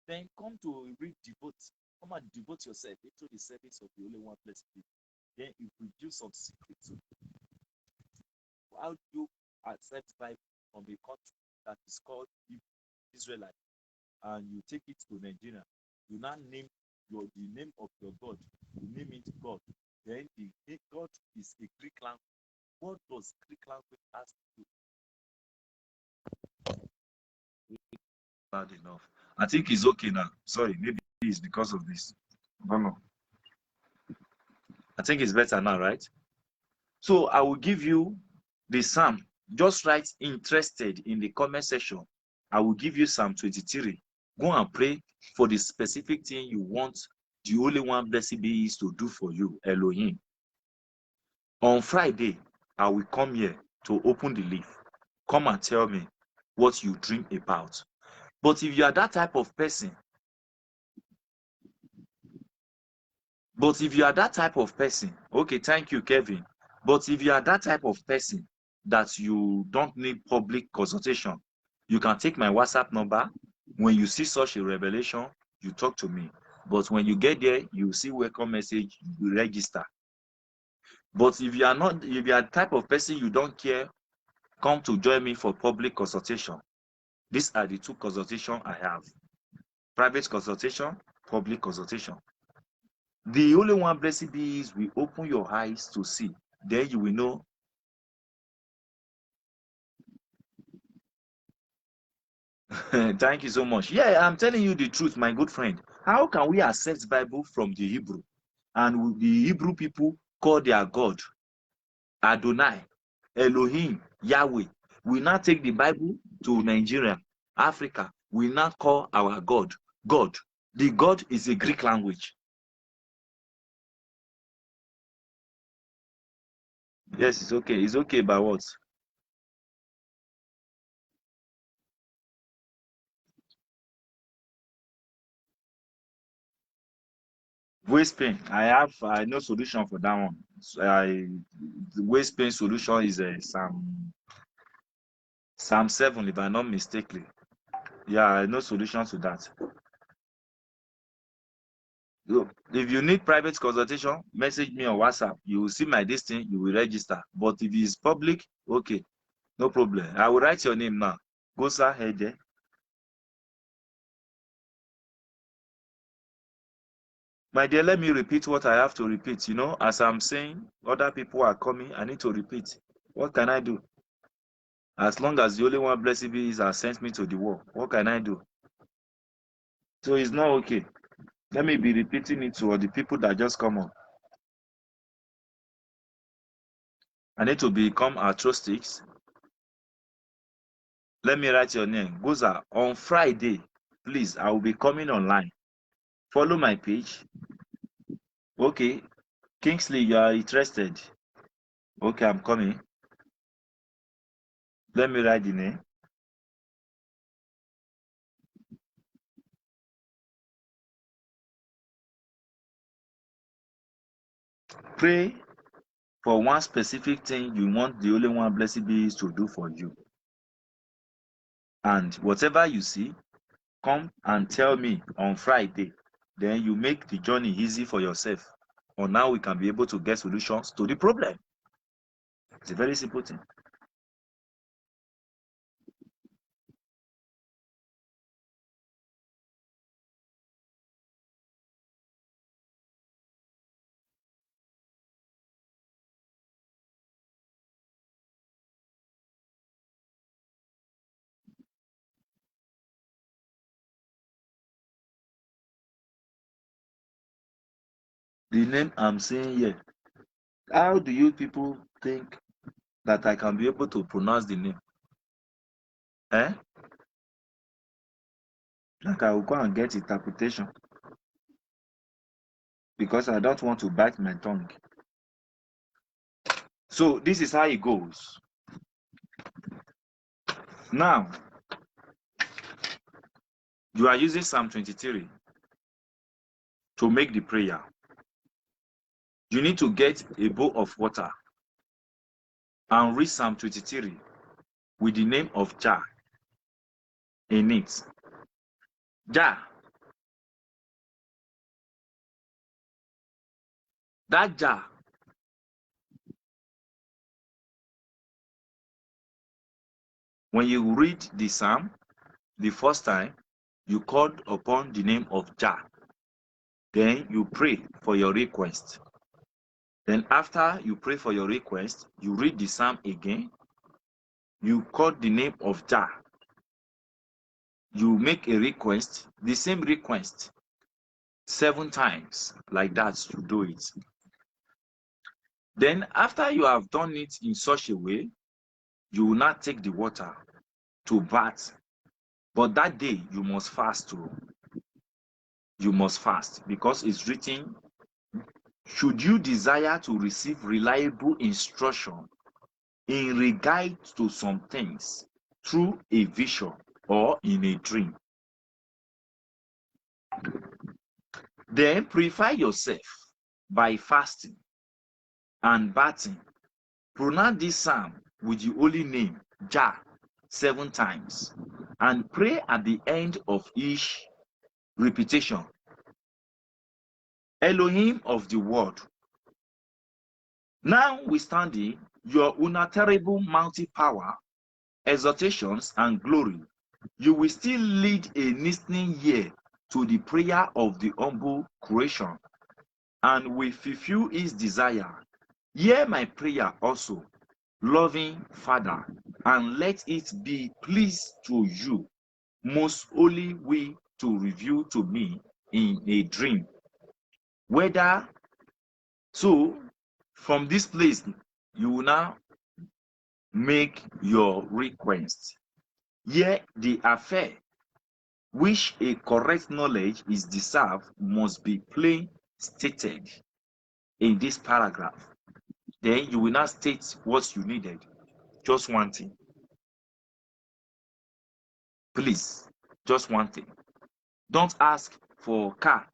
Then come to read devote. Come and devote yourself into the service of the only one blessed people. Then you produce some secrets. How do you accept Bible from a country that is called Israelite, and you take it to Nigeria? You now name the name of your God. You name it God. Then the God is a Greek language. What does Greek language ask to do? Bad enough. I think it's okay now. Sorry, maybe it's because of this. I don't know. I think it's better now, right? So I will give you the Psalm. Just write interested in the comment section. I will give you Psalm 23. Go and pray for the specific thing you want the only one blessed be is to do for you, Elohim. On Friday, I will come here to open the leaf. Come and tell me what you dream about. But if you are that type of person, okay, thank you, Kevin. But if you are that type of person that you don't need public consultation, you can take my WhatsApp number. When you see such a revelation, you talk to me. But when you get there, you see welcome message, you register. But if you are the type of person you don't care, come to join me for public consultation. These are the two consultations I have. Private consultation, public consultation. The only one blessed be is we open your eyes to see. Then you will know Thank you so much. Yeah, I'm telling you the truth, my good friend. How can we accept Bible from the Hebrew? And the Hebrew people call their God Adonai, Elohim, Yahweh. We now take the Bible to Nigeria, Africa. We now call our God God. The God is a Greek language. Yes, it's okay. It's okay, but what? Waist pain. I know solution for that one. The waist pain solution is Psalm 7, if I'm not mistaken. Yeah, I know solution to that. Look, if you need private consultation, message me on WhatsApp. You will see my destiny, you will register. But if it's public, okay, no problem. I will write your name now. Go sir, head there. My dear, let me repeat what I have to repeat. You know, as I'm saying, other people are coming. I need to repeat. What can I do? As long as the only one blessed be is has sent me to the world, what can I do? So it's not okay. Let me be repeating it to all the people that just come up. I need to become altruistic. Let me write your name. Goza, on Friday, please, I will be coming online. Follow my page. Okay. Kingsley, you are interested. Okay, I'm coming. Let me write the name. Pray for one specific thing you want the only one blessed be to do for you. And whatever you see, come and tell me on Friday. Then you make the journey easy for yourself. Or now we can be able to get solutions to the problem. It's a very simple thing. The name I'm saying here. How do you people think that I can be able to pronounce the name? Eh? Like I will go and get interpretation because I don't want to bite my tongue. So this is how it goes. Now, you are using Psalm 23 to make the prayer. You need to get a bowl of water and read Psalm 23 with the name of Jah in it. Jah, that Jah, when you read the Psalm the first time, you call upon the name of Jah. Then you pray for your request. Then after you pray for your request, you read the Psalm again. You call the name of Jah. You make a request, the same request, 7 times, like that you do it. Then after you have done it in such a way, you will not take the water to bath. But that day you must fast too. You must fast because it's written, should you desire to receive reliable instruction in regard to some things through a vision or in a dream, then purify yourself by fasting and bathing. Pronounce this psalm with the holy name Jah 7 times and pray at the end of each repetition. Elohim of the world, now withstanding your unalterable mighty power, exaltations, and glory, you will still lead a listening ear to the prayer of the humble creation and will fulfill his desire. Hear my prayer also, loving Father, and let it be pleased to you most holy will to reveal to me in a dream. Whether so, from this place, you will now make your request. Here, the affair which a correct knowledge is deserved must be plain stated in this paragraph. Then you will now state what you needed. Just one thing. Please, just one thing. Don't ask for car.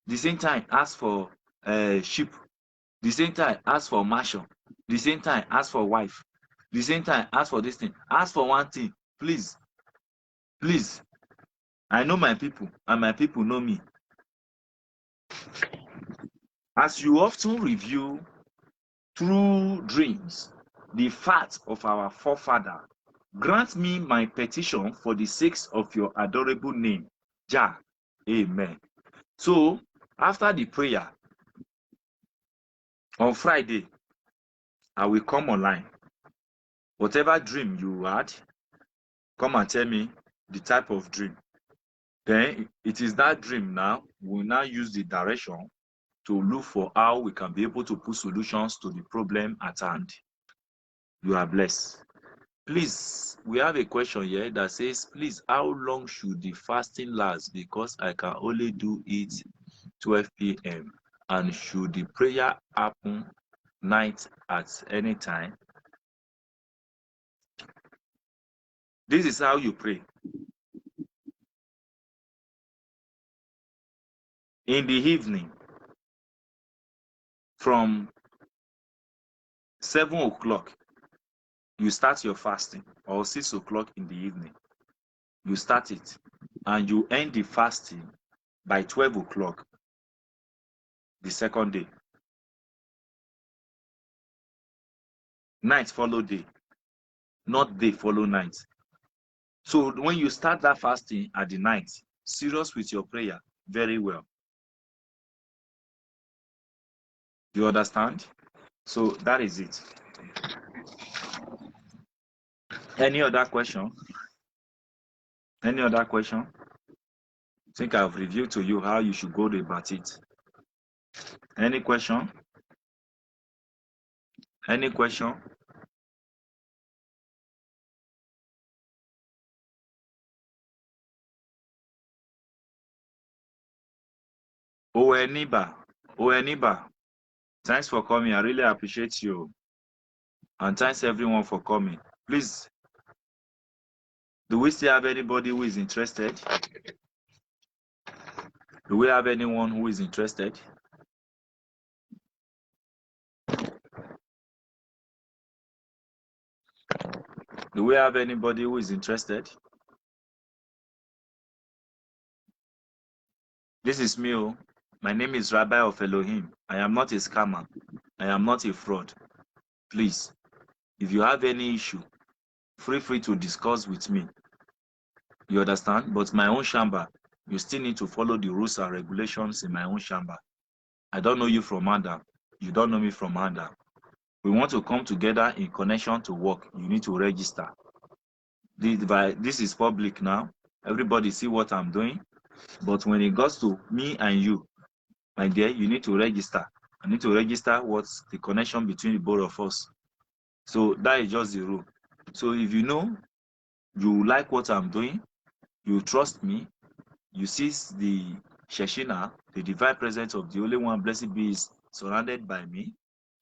The same time, ask for sheep. The same time, ask for mansion. The same time, ask for wife. The same time, ask for this thing. Ask for one thing. Please, please. I know my people, and my people know me. As you often review through dreams the facts of our forefather, grant me my petition for the sakes of your adorable name, Jah. Amen. So, after the prayer on Friday, I will come online. Whatever dream you had, come and tell me the type of dream. Then it is that dream now, we'll now use the direction to look for how we can be able to put solutions to the problem at hand. You are blessed. Please, we have a question here that says, please, how long should the fasting last? Because I can only do it 12 p.m. And should the prayer happen night at any time? This is how you pray. In the evening, from 7 o'clock, you start your fasting, or 6 o'clock in the evening. You start it, and you end the fasting by 12 o'clock the second day. Night follow day, not day follow night. So when you start that fasting at the night, serious with your prayer very well. You understand? So that is it. Any other question? Any other question? I think I've revealed to you how you should go about it. Any question? Any question? Oeniba, thanks for coming. I really appreciate you. And thanks everyone for coming. Please, do we still have anybody who is interested? Do we have anyone who is interested? Do we have anybody who is interested? This is me. My name is Rabbi of Elohim. I am not a scammer. I am not a fraud. Please, if you have any issue, feel free to discuss with me. You understand? But my own chamber, you still need to follow the rules and regulations in my own chamber. I don't know you from Adam. You don't know me from Adam. We want to come together in connection to work. You need to register. This is public now. Everybody see what I'm doing. But when it goes to me and you, my dear, you need to register. I need to register what's the connection between the both of us. So that is just the rule. So if you know you like what I'm doing, you trust me, you see the Sheshina, the divine presence of the Holy One, blessed be, is surrounded by me,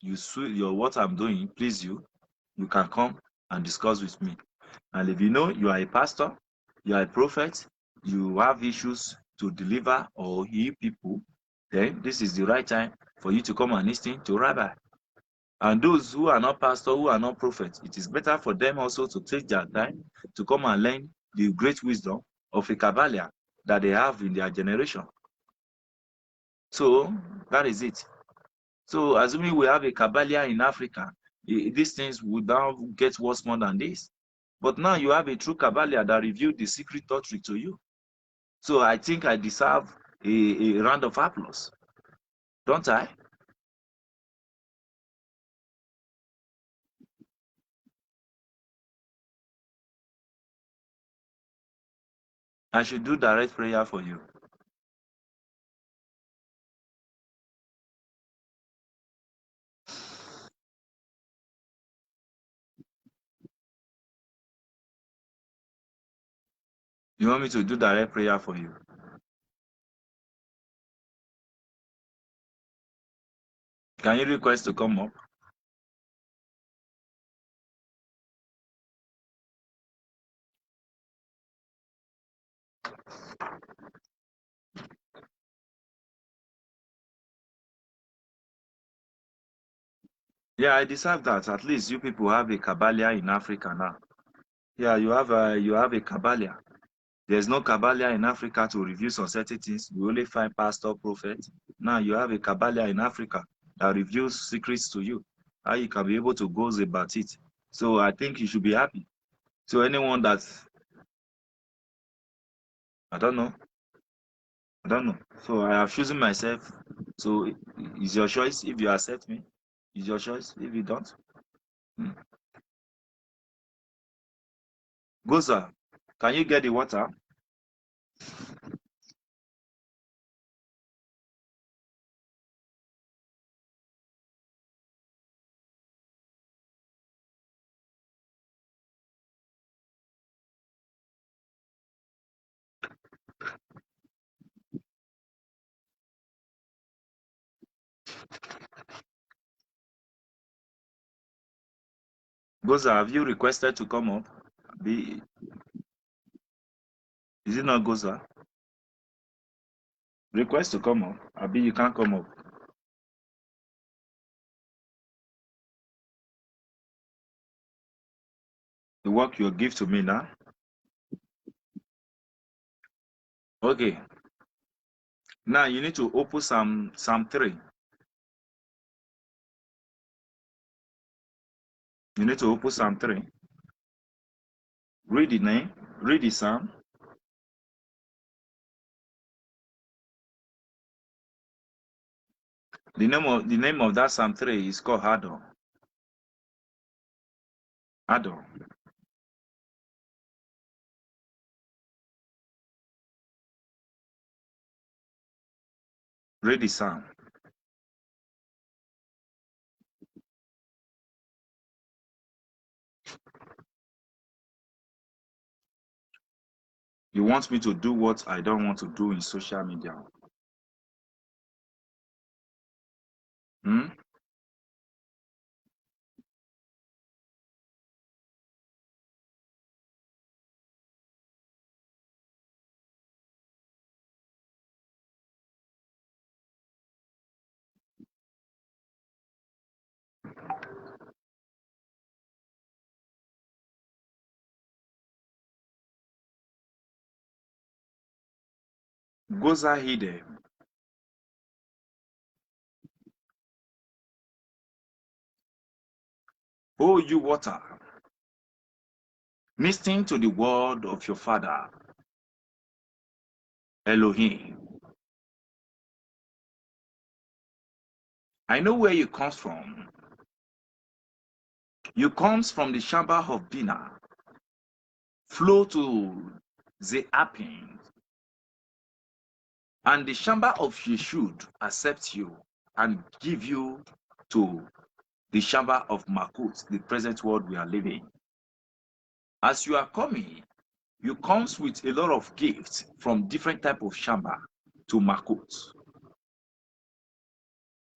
you see what I'm doing please you, you can come and discuss with me. And if you know you are a pastor, you are a prophet, you have issues to deliver or heal people, then this is the right time for you to come and listen to Rabbi. And those who are not pastors, who are not prophets, it is better for them also to take their time to come and learn the great wisdom of a Kabbalah that they have in their generation. So that is it. So assuming we have a Kabbalah in Africa, these things would now get worse more than this. But now you have a true Kabbalah that revealed the secret doctrine to you. So I think I deserve a round of applause. Don't I? I should do direct prayer for you. You want me to do direct prayer for you? Can you request to come up? Yeah, I deserve that. At least you people have a Kabbalah in Africa now. Yeah, you have a Kabbalah. There's no Kabbalah in Africa to review some certain things. We only find pastor, prophet. Now you have a Kabbalah in Africa that reveals secrets to you. How you can be able to go about it. So I think you should be happy. So anyone that I don't know, I don't know. So I have chosen myself. So it's your choice if you accept me. It's your choice if you don't. Hmm. Goza, can you get the water? Goza, have you requested to come up? Be, is it not Goza? Request to come up. Abi, you can't come up. The work you give to me now. Okay. Now you need to open Psalm 3. You need to open Psalm 3. Read the name. Read the Psalm. The name of that Psalm 3 is called Adon. Adon. Read the Psalm. You want me to do what I don't want to do in social media. Hmm? Goza hidden. Oh, you water, listen to the word of your father, Elohim. I know where you come from. You comes from the chamber of Bina, flow to the Apin, and the chamber of Yeshud accept you and give you to the chamber of Makut, the present world we are living. As you are coming, you comes with a lot of gifts from different type of chamber to Makut.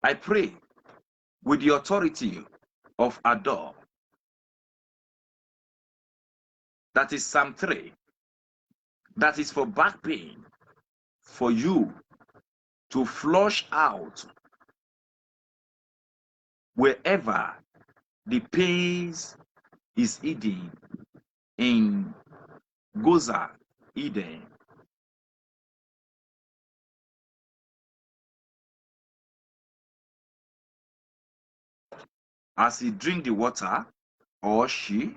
I pray with the authority of Ador, that is Psalm 3, that is for back pain, for you to flush out wherever the pains is hidden in Goza, Eden. As he drink the water, or she,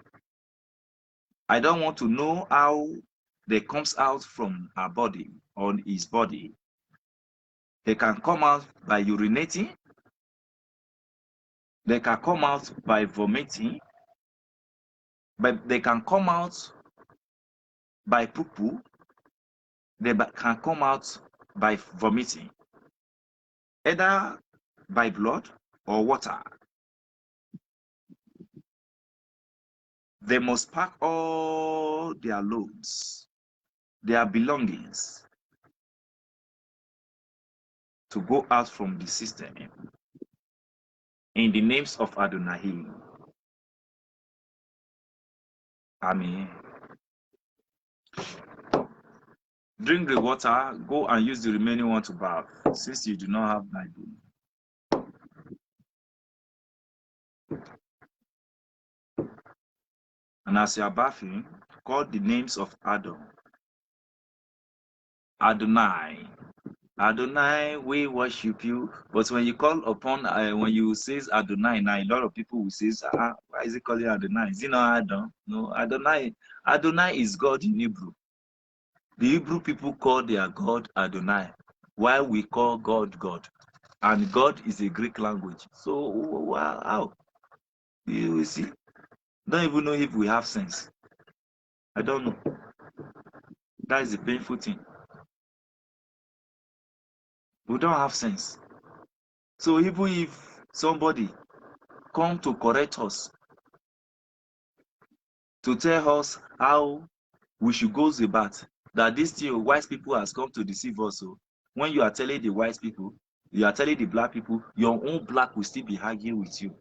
I don't want to know how they comes out from her body, on his body. They can come out by urinating, they can come out by vomiting, but they can come out by poo-poo, they can come out by vomiting, either by blood or water. They must pack all their loads, their belongings, to go out from the system in the names of Adonai. Amen. Drink the water, go and use the remaining one to bath, since you do not have Bible. And as you are bathing, call the names of Adonai. Adonai, we worship you. But when you call upon, when you say Adonai, now a lot of people will say, why is he calling Adonai? Is he not Adon? No, Adonai. Adonai is God in Hebrew. The Hebrew people call their God Adonai, while we call God God. And God is a Greek language. So, how? You see? Don't even know if we have sense. I don't know. That is a painful thing. We don't have sense. So even if somebody come to correct us, to tell us how we should go about, that this thing wise people has come to deceive us. So when you are telling the wise people, you are telling the black people, your own black will still be arguing with you.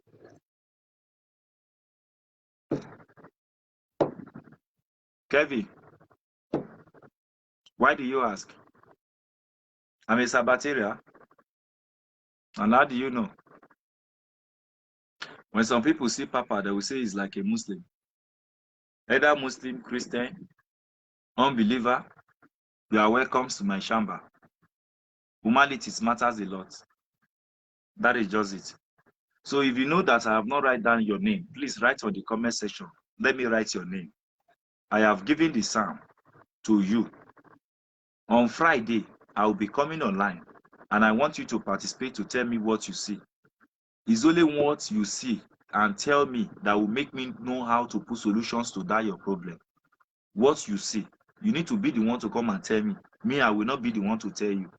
Kevin, why do you ask? I'm a Sabbatarian. And how do you know? When some people see Papa, they will say he's like a Muslim. Either Muslim, Christian, unbeliever, you are welcome to my chamber. Humanity matters a lot. That is just it. So if you know that I have not write down your name, please write on the comment section. Let me write your name. I have given the psalm to you. On Friday, I will be coming online, and I want you to participate to tell me what you see. It's only what you see and tell me that will make me know how to put solutions to that your problem. What you see, you need to be the one to come and tell me. Me, I will not be the one to tell you.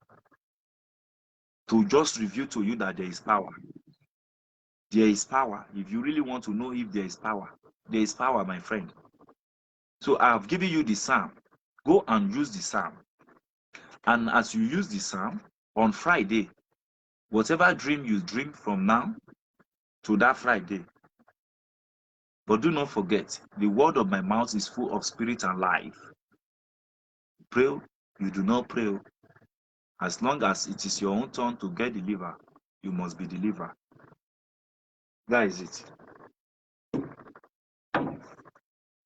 To just reveal to you that there is power. There is power. If you really want to know if there is power, my friend. So I have given you the psalm. Go and use the psalm. And as you use the psalm, on Friday, whatever dream you dream from now to that Friday, but do not forget, the word of my mouth is full of spirit and life. Pray, you do not pray. As long as it is your own turn to get delivered, you must be delivered. That is it.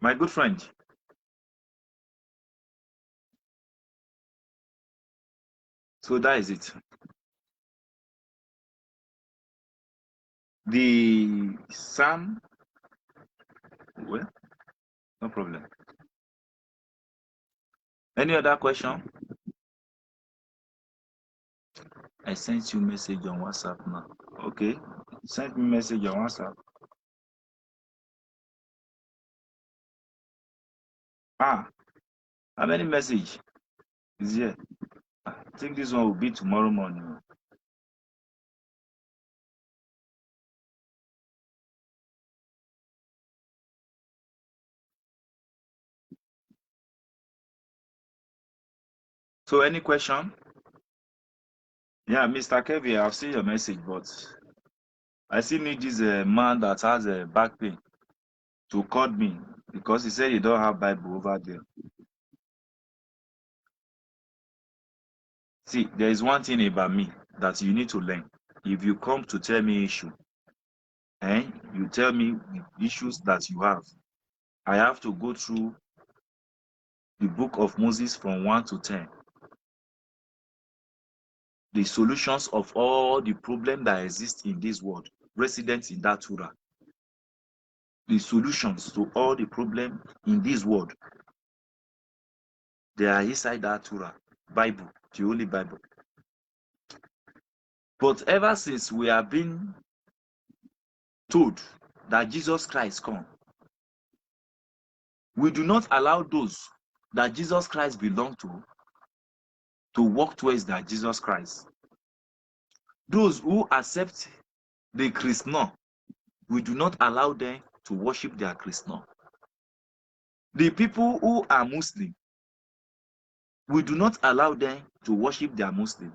My good friend, so that is it. The psalm, well, no problem. Any other question? I sent you message on WhatsApp now. Okay, send me message on WhatsApp. How many message is here? I think this one will be tomorrow morning. So any question? Yeah, Mr. Kevin, I've seen your message, but I still need this man that has a back pain to call me because he said he don't have Bible over there. See, there is one thing about me that you need to learn. If you come to tell me issue, you tell me the issues that you have, I have to go through the book of Moses from 1 to 10. The solutions of all the problems that exist in this world, resident in that Torah. The solutions to all the problems in this world, they are inside that Torah, Bible, the Holy Bible. But ever since we have been told that Jesus Christ come, we do not allow those that Jesus Christ belonged to to walk towards that Jesus Christ. Those who accept the Christian, we do not allow them to worship their Christian. The people who are Muslim, we do not allow them to worship their Muslim.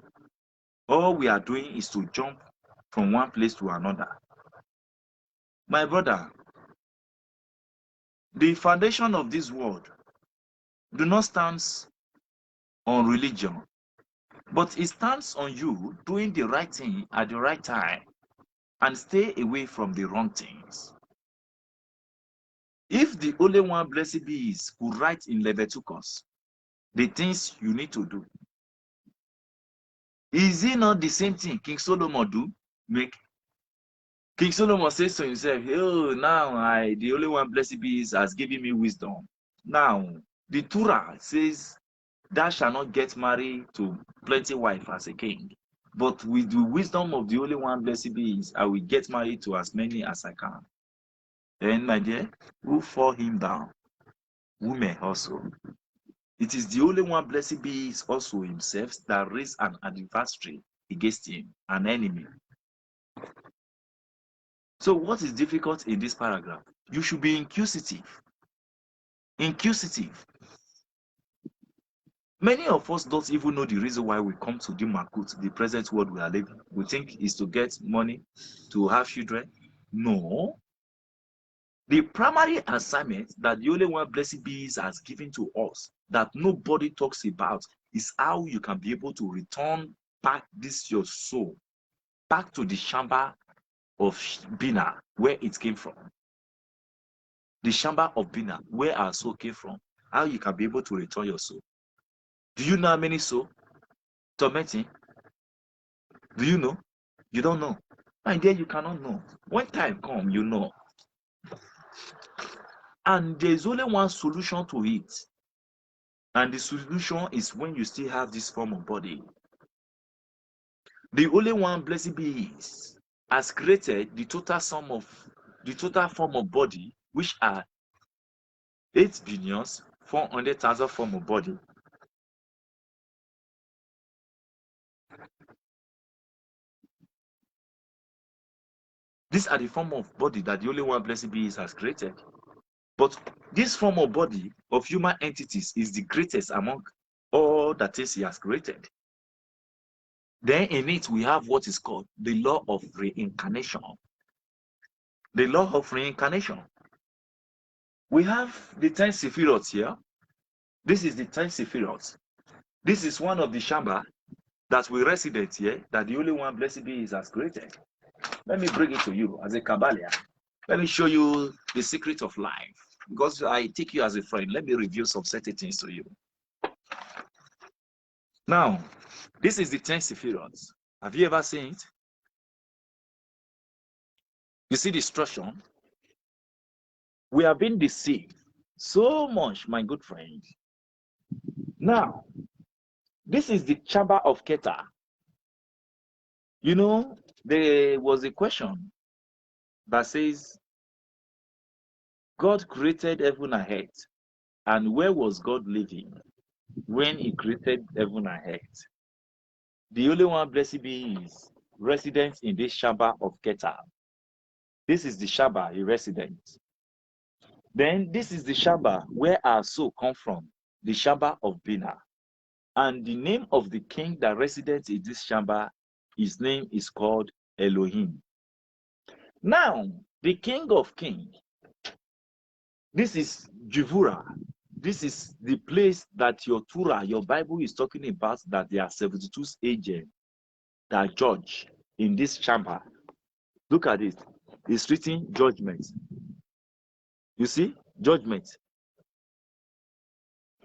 All we are doing is to jump from one place to another. My brother, the foundation of this world do not stand on religion, but it stands on you doing the right thing at the right time and stay away from the wrong things. If the only one, blessed be is, could write in Leviticus the things you need to do, is it not the same thing King Solomon do? Make King Solomon says to himself, oh, now the only one, blessed be is, has given me wisdom. Now, the Torah says, thou shalt not get married to plenty wife as a king. But with the wisdom of the only one, blessed be is, I will get married to as many as I can. Then, my dear, who fall him down? Women also. It is the only one, blessed be is, also himself, that raised an adversary against him, an enemy. So what is difficult in this paragraph? You should be inquisitive. Inquisitive. Many of us don't even know the reason why we come to the Makut, the present world we are living. We think is to get money, to have children. No. The primary assignment that the only one, blessed be is, has given to us, that nobody talks about, is how you can be able to return back this your soul back to the chamber of Bina, where it came from. The chamber of Bina, where our soul came from. How you can be able to return your soul. Do you know how many souls tormenting? Do you know? You don't know. And then you cannot know. When time comes, you know. And there's only one solution to it. And the solution is when you still have this form of body. The only one, blessed be is, has created the total form of body, which are 8,400,000 form of body. These are the form of body that the only one, blessed be is, has created. But this form of body of human entities is the greatest among all the things he has created. Then in it, we have what is called the law of reincarnation. The law of reincarnation. We have the 10 Sephiroth here. This is the 10 Sephiroth. This is one of the chamber that we resident here, that the only one, blessed be is, has created. Let me bring it to you as a Kabbalion. Let me show you the secret of life. Because I take you as a friend, let me reveal some certain things to you. Now, this is the 10 Sephiroth. Have you ever seen it? You see the instruction? We have been deceived so much, my good friend. Now, this is the chamber of Keter. You know, there was a question that says, God created heaven and earth, and where was God living when he created heaven and earth? The only one, blessed be is, resident in this chamber of Keter. This is the chamber he resident. Then this is the chamber where our soul come from, the chamber of Bina. And the name of the king that residents in this chamber, his name is called Elohim. Now, the king of kings, this is Jivura. This is the place that your Torah, your Bible is talking about, that there are 72 agents that judge in this chamber. Look at it. It's written judgment. You see? Judgment.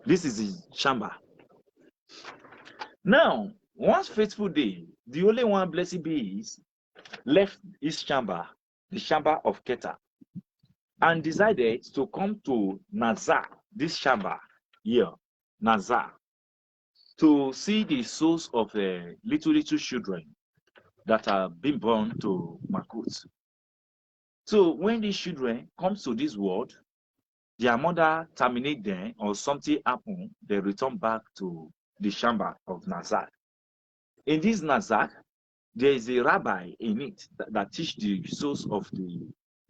This is the chamber. Now, one fateful day, the only one, blessed be is, left his chamber, the chamber of Keter, and decided to come to Nazar, this chamber here, Nazar, to see the souls of little children that are being born to Makut. So when these children come to this world, their mother terminate them or something happen, they return back to the Shamba of Nazak. In this Nazak, there is a rabbi in it that teach the souls of the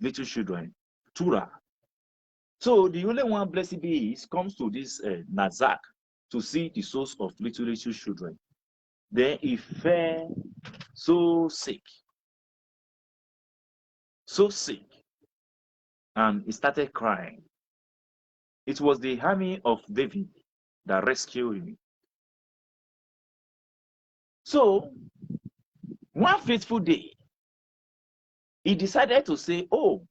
little children, Torah. So the only one, blessed be He, comes to this Nazak to see the souls of little children. Then he fell so sick, and he started crying. It was the army of David that rescued him. So one fateful day, he decided to say, oh,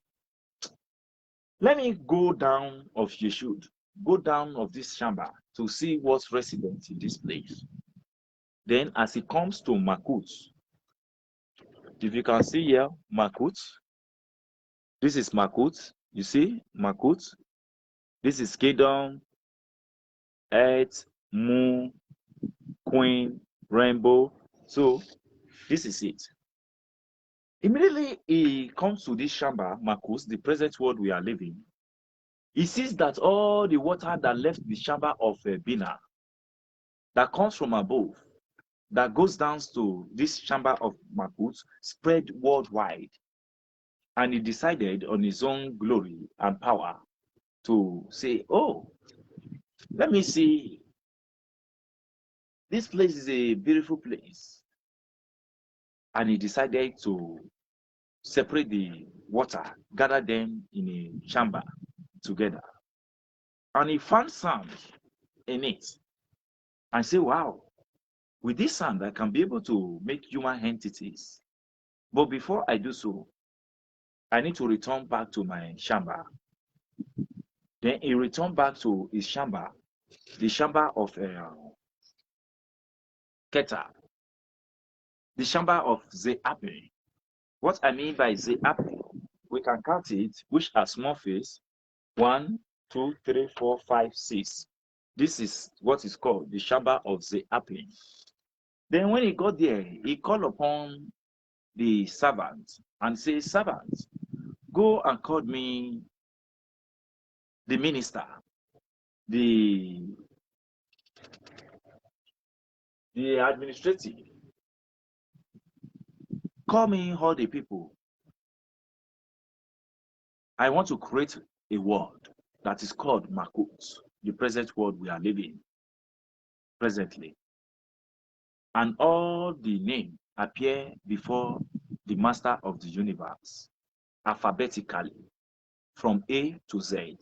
let me go down of Yeshud, go down of this Shamba to see what's resident in this place. Then as he comes to Makut, if you can see here, Makut, this is Makut, you see, Makut, this is Kedon, Earth, Moon, Queen, Rainbow. So this is it. Immediately he comes to this Shamba, Makut, the present world we are living. He sees that all the water that left the Shamba of Bina, that comes from above, that goes down to this Shamba of Makut, spread worldwide. And he decided on his own glory and power to say, oh, let me see. This place is a beautiful place. And he decided to separate the water, gather them in a chamber together. And he found sand in it. And say, wow, with this sand, I can be able to make human entities. But before I do so, I need to return back to my Shamba. Then he returned back to his Shamba, the Shamba of Keta, the Shamba of Zeapi. What I mean by Zeapi, we can count it, which are small face, 1, 2, 3, 4, 5, 6. This is what is called the Shamba of Zeapi. Then when he got there, he called upon the servant and said, servant, go and call me the minister, the administrative. Call me all the people. I want to create a world that is called Makut, the present world we are living presently. And all the names appear before the master of the universe, alphabetically, from A to Z.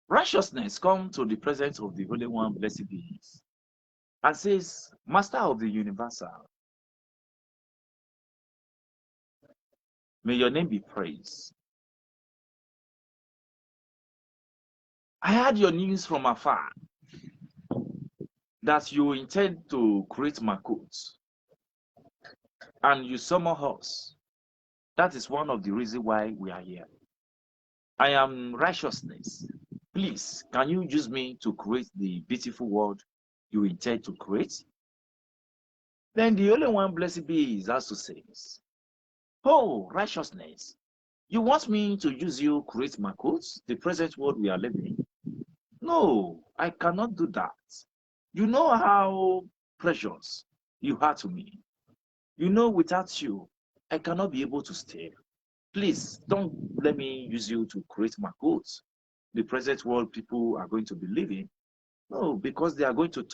Righteousness comes to the presence of the Holy One, blessed be He, and says, Master of the universal, may your name be praised. I heard your news from afar that you intend to create Makut, and you summon us. That is one of the reasons why we are here. I am righteousness. Please, can you use me to create the beautiful world you intend to create? Then the only one, blessed be, is also says, oh, righteousness, you want me to use you create Makut, the present world we are living? No, I cannot do that. You know how precious you are to me. You know without you, I cannot be able to stay. Please, don't let me use you to create Makut, the present world people are going to be living. No, because they are going to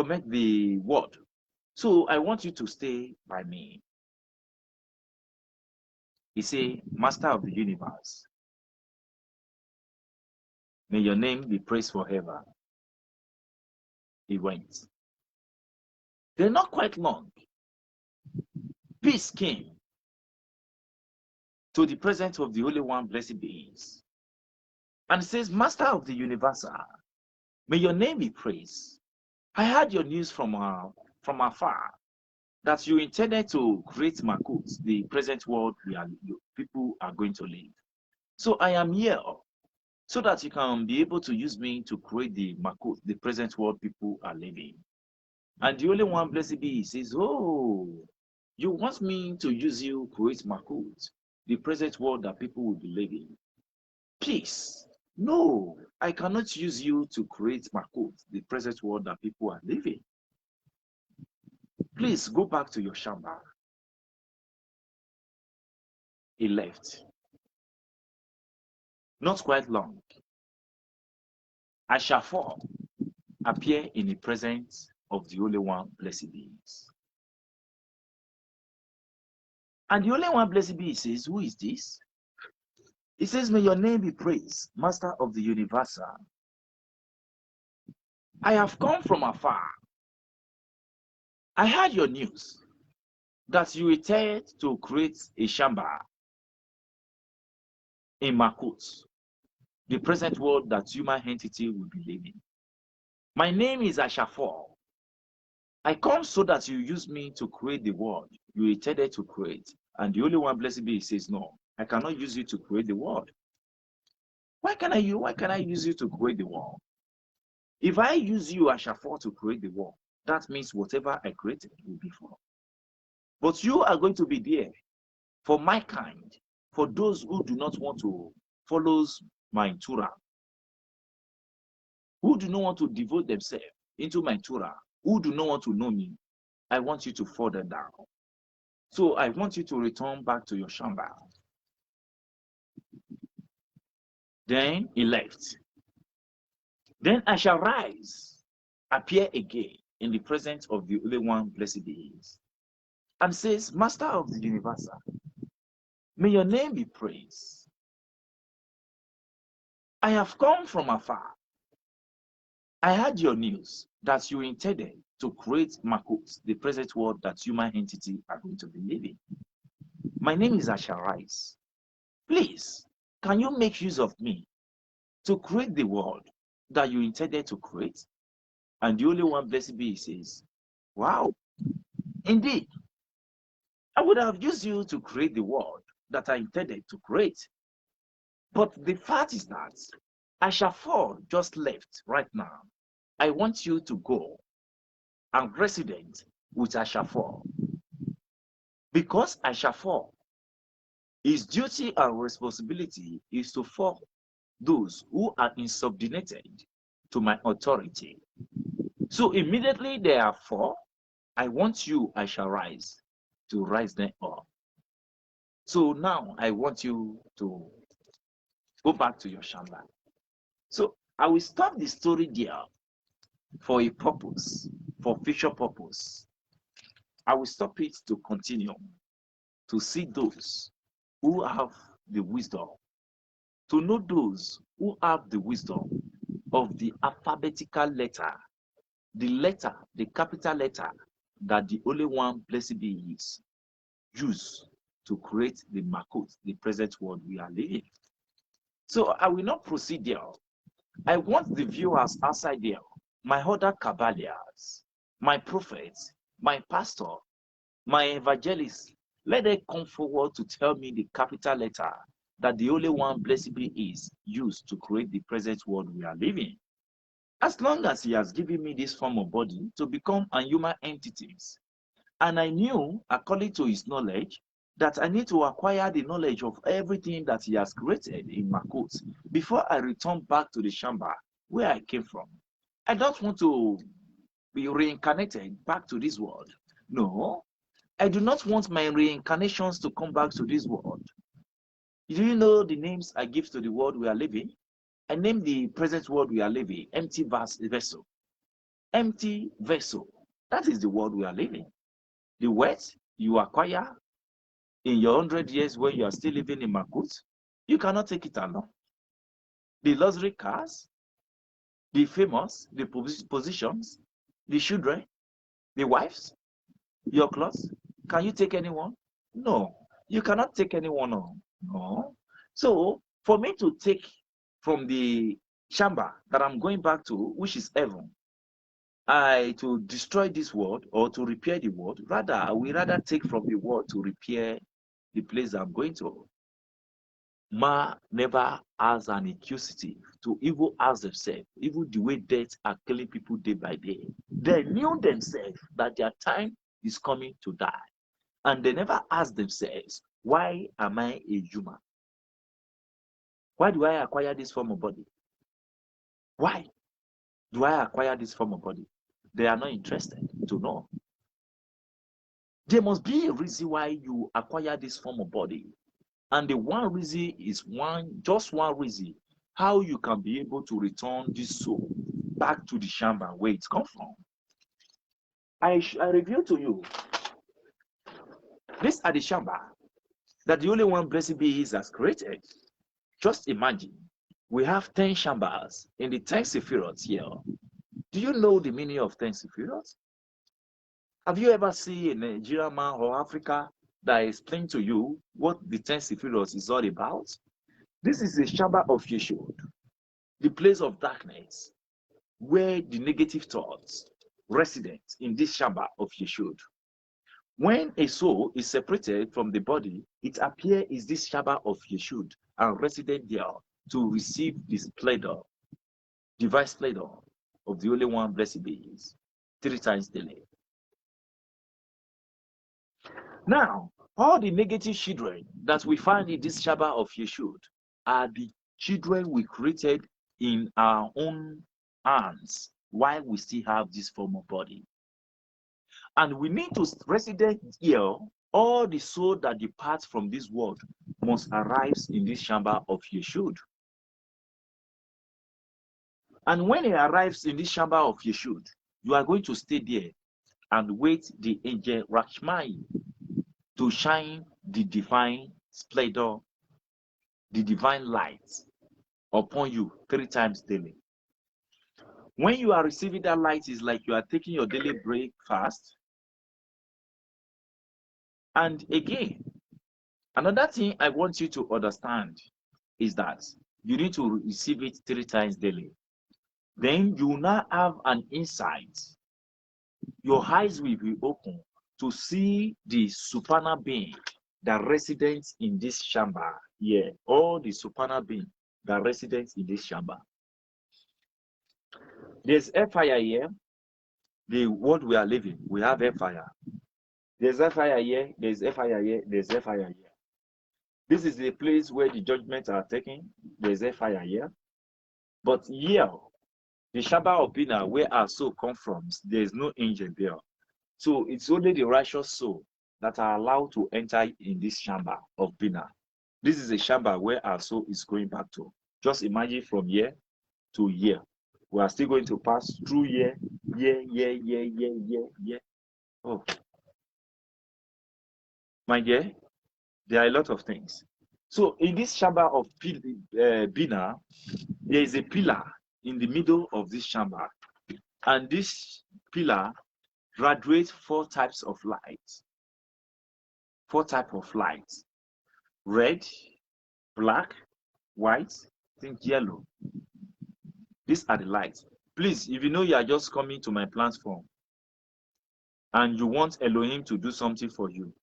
make the world. So I want you to stay by me. He said, Master of the universe, may your name be praised forever. He went. They're not quite long. Peace came to the presence of the Holy One, blessed be He. And it says, Master of the universal, may your name be praised. I heard your news from afar that you intended to create Makut, the present world people are going to live. So I am here so that you can be able to use me to create the Makut, the present world people are living. And the only one, blessed be, says, oh, you want me to use you create Makut, the present world that people will be living. Please, No, I cannot use you to create Makut, the present world that people are living. Please go back to your shamba. He left. Not quite long. I shall fall, appear in the presence of the Holy One, blessed be He. And the Holy One, blessed be He, says, who is this? He says, may your name be praised, Master of the universal. I have come from afar. I heard your news that you intend to create a shamba in Makut, the present world that human entity will be living. My name is Ashafor. I come so that you use me to create the world you intended to create. And the Holy One, blessed be He, says, no, I cannot use you to create the world. Why can I use you to create the world? If I use you, Ashafor, to create the world, that means whatever I created will be for. But you are going to be there for my kind, for those who do not want to follow my Torah, who do not want to devote themselves into my Torah, who do not want to know me. I want you to fall them down. So I want you to return back to your shamba. Then he left. Then I shall rise, appear again in the presence of the Holy One, blessed be He, and says, Master of the universal, may your name be praised. I have come from afar. I heard your news that you intended to create Makut, the present world that human entity are going to be living. My name is Asharais. Please, can you make use of me to create the world that you intended to create? And the Holy One, blessed be He, says, wow, indeed, I would have used you to create the world that I intended to create. But the fact is that Ashafor just left right now. I want you to go and resident with Ashafor. Because Ashafor, his duty and responsibility is to follow those who are insubordinated to my authority. So immediately therefore, I want you, I shall rise, to rise them up. So now I want you to go back to your shamba. So I will stop the story there for a purpose, for future purpose. I will stop it to continue to see those who have the wisdom, to know those who have the wisdom of the alphabetical letter, the capital letter that the Holy One, blessed be He, use to create the Makut, the present world we are living. So I will not proceed there. I want the viewers outside there, my other Kabbalians, my prophets, my pastor, my evangelists, let them come forward to tell me the capital letter that the Holy One, blessed be He, used to create the present world we are living. As long as He has given me this form of body to become human entities, and I knew, according to His knowledge, that I need to acquire the knowledge of everything that He has created in Makut before I return back to the Shamba where I came from. I don't want to be reincarnated back to this world. No, I do not want my reincarnations to come back to this world. Do you know the names I give to the world we are living? I name the present world we are living empty vessel. Empty vessel. That is the world we are living. The wealth you acquire in your 100 years when you are still living in Makut, you cannot take it alone. The luxury cars, the famous, the positions, the children, the wives, your clothes, can you take anyone? No, you cannot take anyone on. No. So for me to take from the chamber that I'm going back to, which is heaven, to destroy this world or to repair the world, I will rather take from the world to repair the place I'm going to. Ma never has an inquisitive to even ask themselves, even the way death are killing people day by day. They knew themselves that their time is coming to die. And they never asked themselves, why am I a human? Why do I acquire this form of body? Why do I acquire this form of body? They are not interested to know. There must be a reason why you acquire this form of body. And the one reason is just one reason, how you can be able to return this soul back to the chamber where it comes from. I reveal to you, these are the chamber that the only one blessed be is has created. Just imagine, we have 10 chambers in the 10 Sephiroth here. Do you know the meaning of 10 Sephiroth? Have you ever seen a Nigerian man or Africa that explain to you what the 10 Sephiroth is all about? This is the chamber of Yeshua, the place of darkness, where the negative thoughts resident in this chamber of Yeshua. When a soul is separated from the body, it appears in this chamber of Yeshua and resident there to receive this splendor, divine splendor of the only one blessed beings, 3 times daily. Now, all the negative children that we find in this chamber of Yeshua are the children we created in our own hands while we still have this form of body. And we need to resident here. All the soul that departs from this world must arrive in this chamber of Yeshua. And when it arrives in this chamber of Yeshua, you are going to stay there and wait the angel Rachmai to shine the divine splendor, the divine light upon you 3 times daily. When you are receiving that light, it's like you are taking your daily breakfast. And again, another thing I want you to understand is that you need to receive it 3 times daily. Then you will now have an insight. Your eyes will be open to see the supernal being that residents in this chamber here. All the supernal being that residents in this chamber. There's a fire here. The world we are living, we have a fire. There's a fire here. There's a fire here. There's a fire here. This is the place where the judgments are taken. There's a fire here. But here, the chamber of Bina, where our soul comes from, there's no angel there. So it's only the righteous soul that are allowed to enter in this chamber of Bina. This is a chamber where our soul is going back to. Just imagine from here to here. We are still going to pass through here. Oh, my dear, there are a lot of things. So in this chamber of Bina, there is a pillar in the middle of this chamber. And this pillar radiates 4 types of light. 4 types of light. Red, black, white, I think yellow. These are the lights. Please, if you know you are just coming to my platform and you want Elohim to do something for you,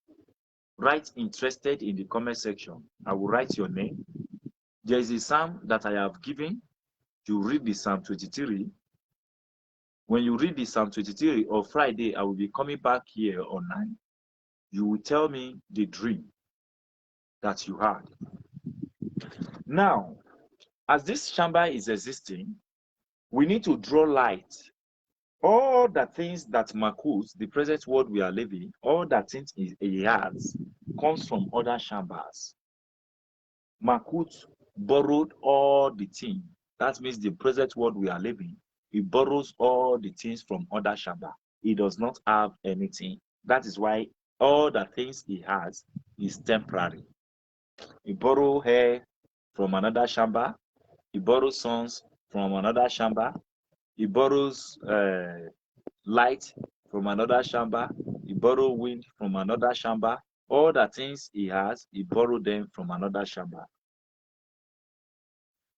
write interested in the comment section. I will write your name. There is a psalm that I have given. You read the Psalm 23. When you read the Psalm 23 on Friday, I will be coming back here online. You will tell me the dream that you had. Now, as this chamber is existing, we need to draw light. All the things that Makut, the present world we are living, all the things he has, comes from other chambers. Makut borrowed all the things. That means the present world we are living, he borrows all the things from other chamber. He does not have anything. That is why all the things he has is temporary. He borrows hair from another chamber. He borrows sons from another chamber. He borrows light from another chamber. He borrows wind from another chamber. All the things he has, he borrowed them from another chamber.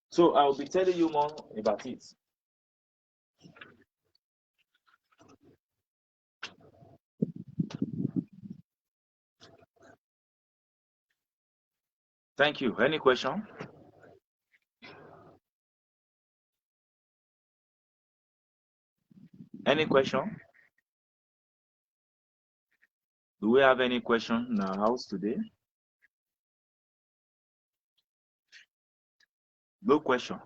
So I'll be telling you more about it. Thank you. Any question? Any question? Do we have any question in our house today? No question.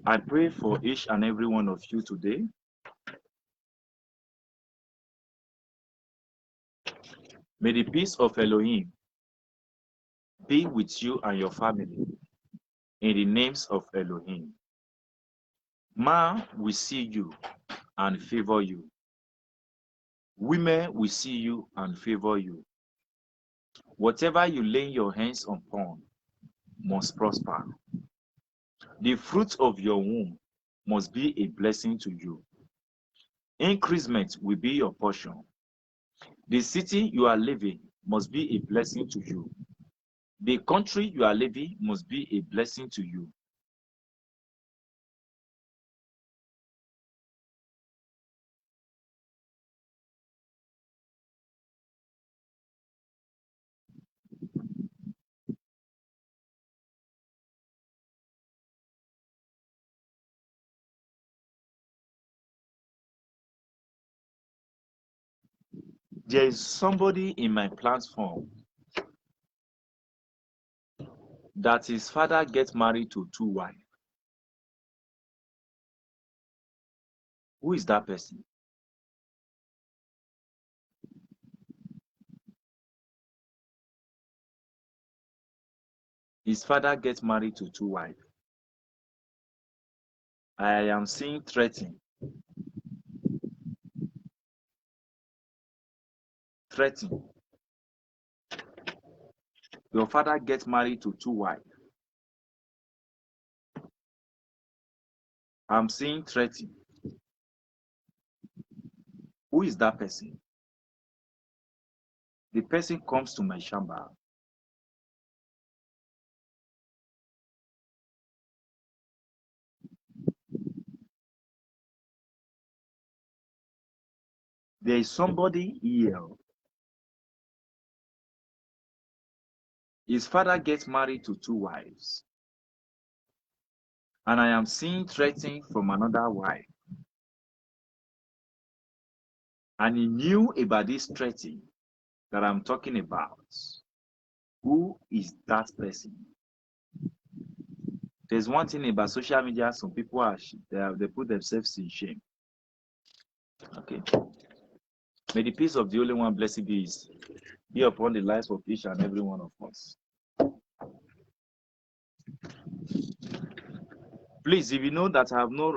I pray for each and every one of you today. May the peace of Elohim be with you and your family in the names of Elohim. Man will see you and favor you. Women will see you and favor you. Whatever you lay your hands upon must prosper. The fruit of your womb must be a blessing to you. Increasement will be your portion. The city you are living must be a blessing to you. The country you are living must be a blessing to you. There is somebody in my platform that his father gets married to two wives. Who is that person? His father gets married to two wives. I am seeing threatening. Threatening. Your father gets married to two wives. I'm seeing threatening. Who is that person? The person comes to my chamber. There is somebody here. His father gets married to two wives. And I am seeing threatening from another wife. And he knew about this threatening that I'm talking about. Who is that person? There's one thing about social media, some people are they put themselves in shame. Okay. May the peace of the Holy One, blessed be upon the lives of each and every one of us. Please, if you know that I have not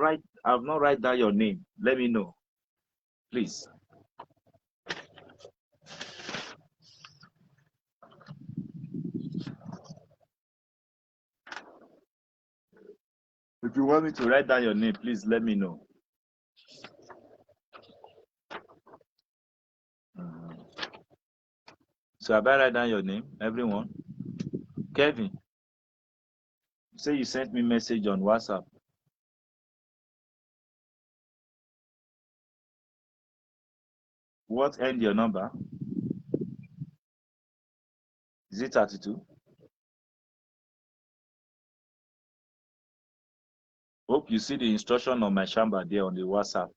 write down your name, let me know. Please. If you want me to write down your name, please let me know. So have I write down your name, everyone? Kevin, say you sent me message on WhatsApp. What end your number? Is it 32? Hope you see the instruction on my chamber there on the WhatsApp.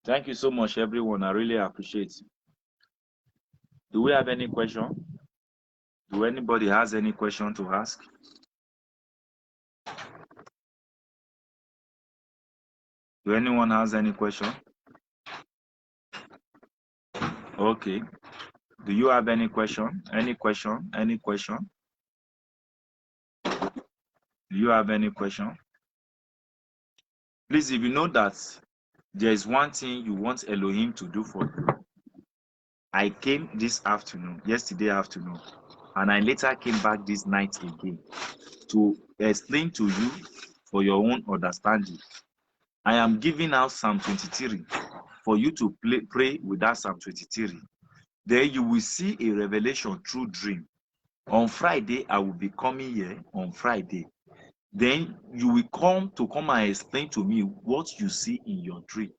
Thank you so much, everyone. I really appreciate it. Do we have any question? Do anybody has any question to ask? Do anyone has any question? Okay. Do you have any question? Any question? Any question? Do you have any question? Please, if you know that there is one thing you want Elohim to do for you, I came this afternoon, yesterday afternoon, and I later came back this night again to explain to you for your own understanding. I am giving out Psalm 23 for you to pray with that Psalm 23. Then you will see a revelation through dream. On Friday, I will be coming here on Friday. Then you will come and explain to me what you see in your dream.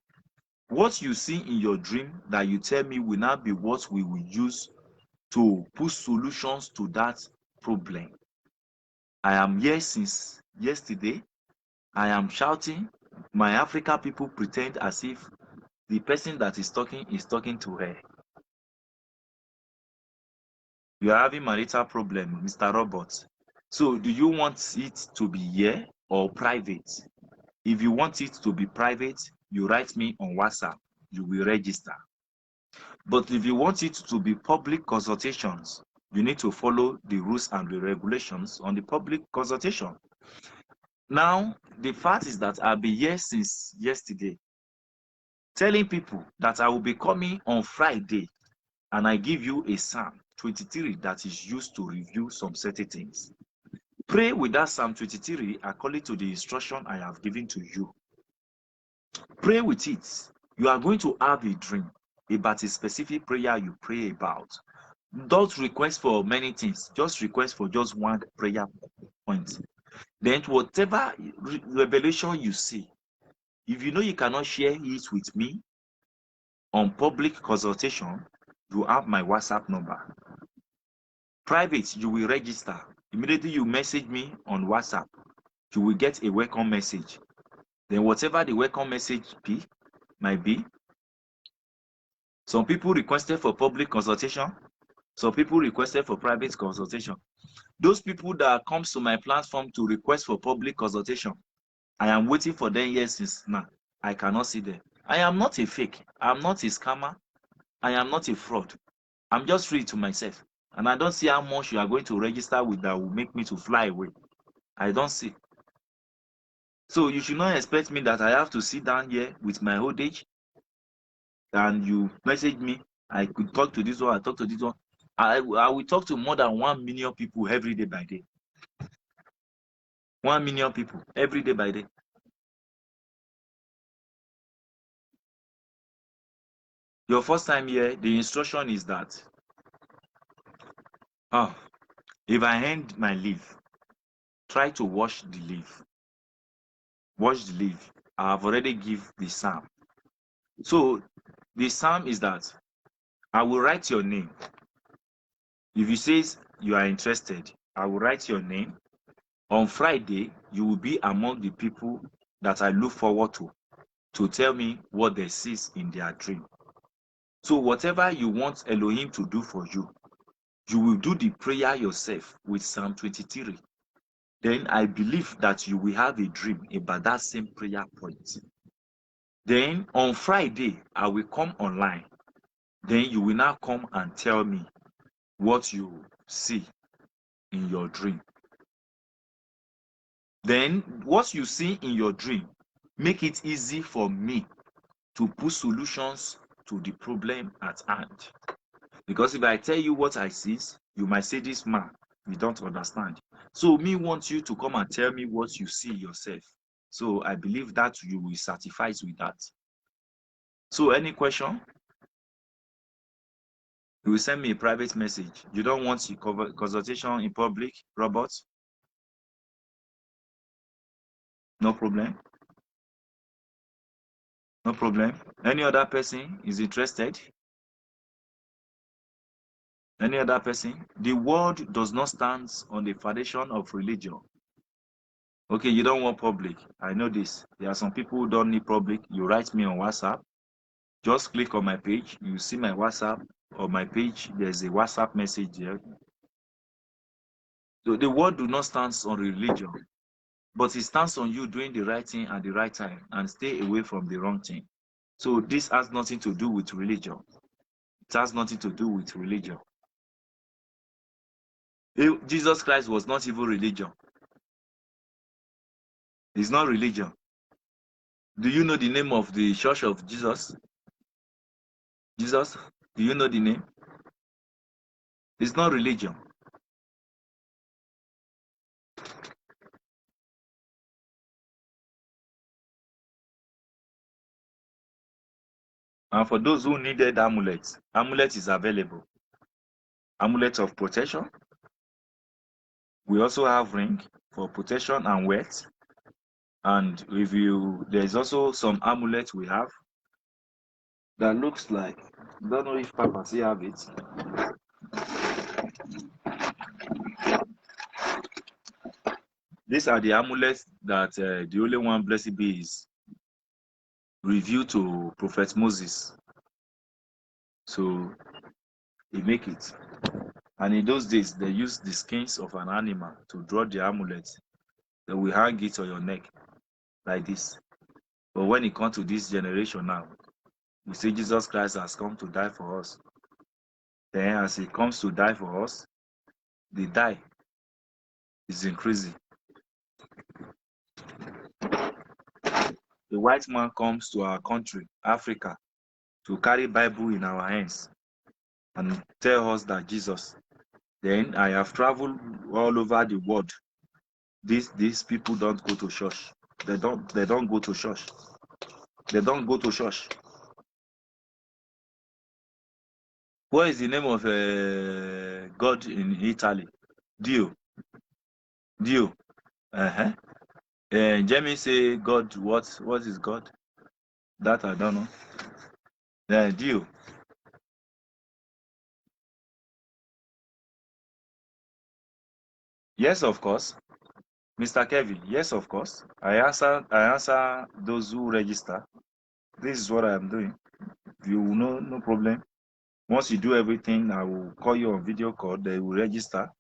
What you see in your dream that you tell me will not be what we will use to put solutions to that problem. I am here since yesterday. I am shouting. My African people pretend as if the person that is talking to her. You are having marital problem, Mr. Robert. So do you want it to be here or private? If you want it to be private, you write me on WhatsApp. You will register. But if you want it to be public consultations, you need to follow the rules and the regulations on the public consultation. Now, the fact is that I've been here since yesterday, telling people that I will be coming on Friday, and I give you a Psalm 23 that is used to review some certain things. Pray with that Psalm 23 according to the instruction I have given to you. Pray with it. You are going to have a dream about a specific prayer you pray about. Don't request for many things. Just request for just one prayer point. Then whatever revelation you see, if you know you cannot share it with me on public consultation, you have my WhatsApp number. Private, you will register. Immediately you message me on WhatsApp, you will get a welcome message. Then whatever the welcome message might be, some people requested for public consultation, some people requested for private consultation. Those people that comes to my platform to request for public consultation, I am waiting for them years since now. I cannot see them. I am not a fake. I am not a scammer. I am not a fraud. I'm just free to myself. And I don't see how much you are going to register with that will make me to fly away. I don't see. So you should not expect me that I have to sit down here with my old age and you message me. I could talk to this one, I talk to this one. I will talk to more than 1 million people every day by day. 1 million people every day by day. Your first time here, the instruction is that if I end my leave, try to wash the leaf. Wash the leaf. I have already give the psalm. So the psalm is that I will write your name. If you say you are interested, I will write your name. On Friday, you will be among the people that I look forward to tell me what they see in their dream. So whatever you want Elohim to do for you, you will do the prayer yourself with Psalm 23. Then I believe that you will have a dream about that same prayer point. Then on Friday, I will come online. Then you will now come and tell me what you see in your dream. Then what you see in your dream, make it easy for me to put solutions to the problem at hand. Because if I tell you what I see, you might say, this man, you don't understand. So me want you to come and tell me what you see yourself. So I believe that you will satisfy with that. So any question? You will send me a private message. You don't want consultation in public, Robert? No problem. No problem. Any other person is interested? Any other person? The world does not stand on the foundation of religion. Okay, you don't want public. I know this. There are some people who don't need public. You write me on WhatsApp. Just click on my page. You see my WhatsApp. On my page, there's a WhatsApp message there. So the world do not stand on religion, but it stands on you doing the right thing at the right time and stay away from the wrong thing. So this has nothing to do with religion. It has nothing to do with religion. Jesus Christ was not even religion. It's not religion. Do you know the name of the church of Jesus? Jesus? Do you know the name? It's not religion. And for those who needed amulets, amulet is available. Amulet of protection. We also have ring for protection and wealth. And there's also some amulet we have that looks like, don't know if Papa still have it. These are the amulets that the Holy One, blessed be, is revealed to Prophet Moses. So he make it. And in those days, they used the skins of an animal to draw the amulet. They will hang it on your neck like this. But when it comes to this generation now, we see Jesus Christ has come to die for us. Then as he comes to die for us, the die is increasing. The white man comes to our country, Africa, to carry Bible in our hands and tell us that Jesus. Then I have traveled all over the world. These people don't go to church. They don't go to church. They don't go to church. What is the name of God in Italy? Dio. Dio. Uh-huh. Jamie say God, what is God? That I don't know. Dio. Yes, of course. Mr. Kevin, yes, of course. I answer those who register. This is what I am doing. You know, no problem. Once you do everything, I will call you on video call. They will register.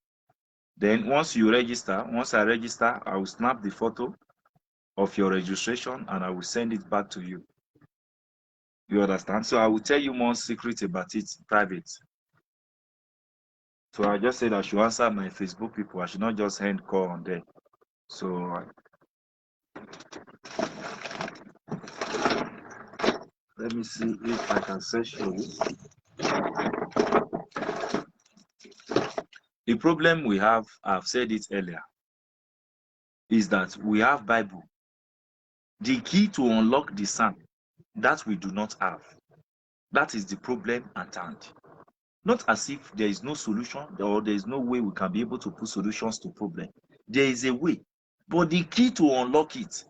Then once I register, I will snap the photo of your registration and I will send it back to you. You understand? So I will tell you more secret about it private. So I just said I should answer my Facebook people. I should not just hand call on there. So let me see if I can search for it. The problem we have, I've said it earlier, is that we have Bible. The key to unlock the psalm that we do not have. That is the problem at hand. Not as if there is no solution or there is no way we can be able to put solutions to problem. There is a way. But the key to unlock it,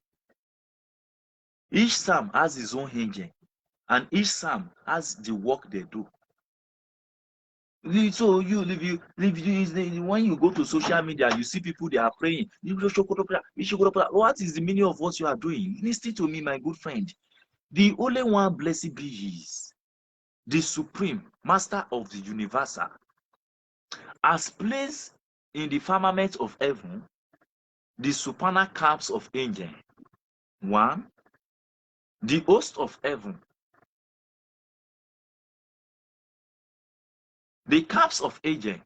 each psalm has its own engine, and each psalm has the work they do. So when you go to social media, you see people, they are praying. What is the meaning of what you are doing? Listen to me, my good friend. The only one, blessed be is the supreme master of the universal, has placed in the firmament of heaven the supernal camps of angels. One, the host of heaven, the camps of angels,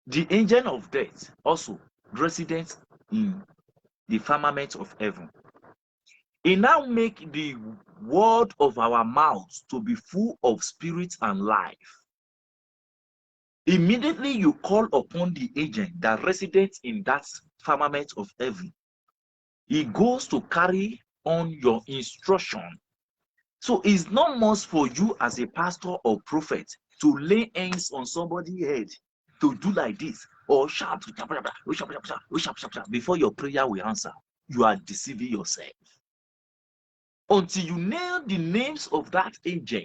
the angel of death, also resident in the firmament of heaven. He now make the word of our mouths to be full of spirit and life. Immediately you call upon the agent that residents in that firmament of heaven, he goes to carry on your instruction. So it's not much for you as a pastor or prophet to lay hands on somebody's head to do like this or shout before your prayer will answer. You are deceiving yourself. Until you nail the names of that angel,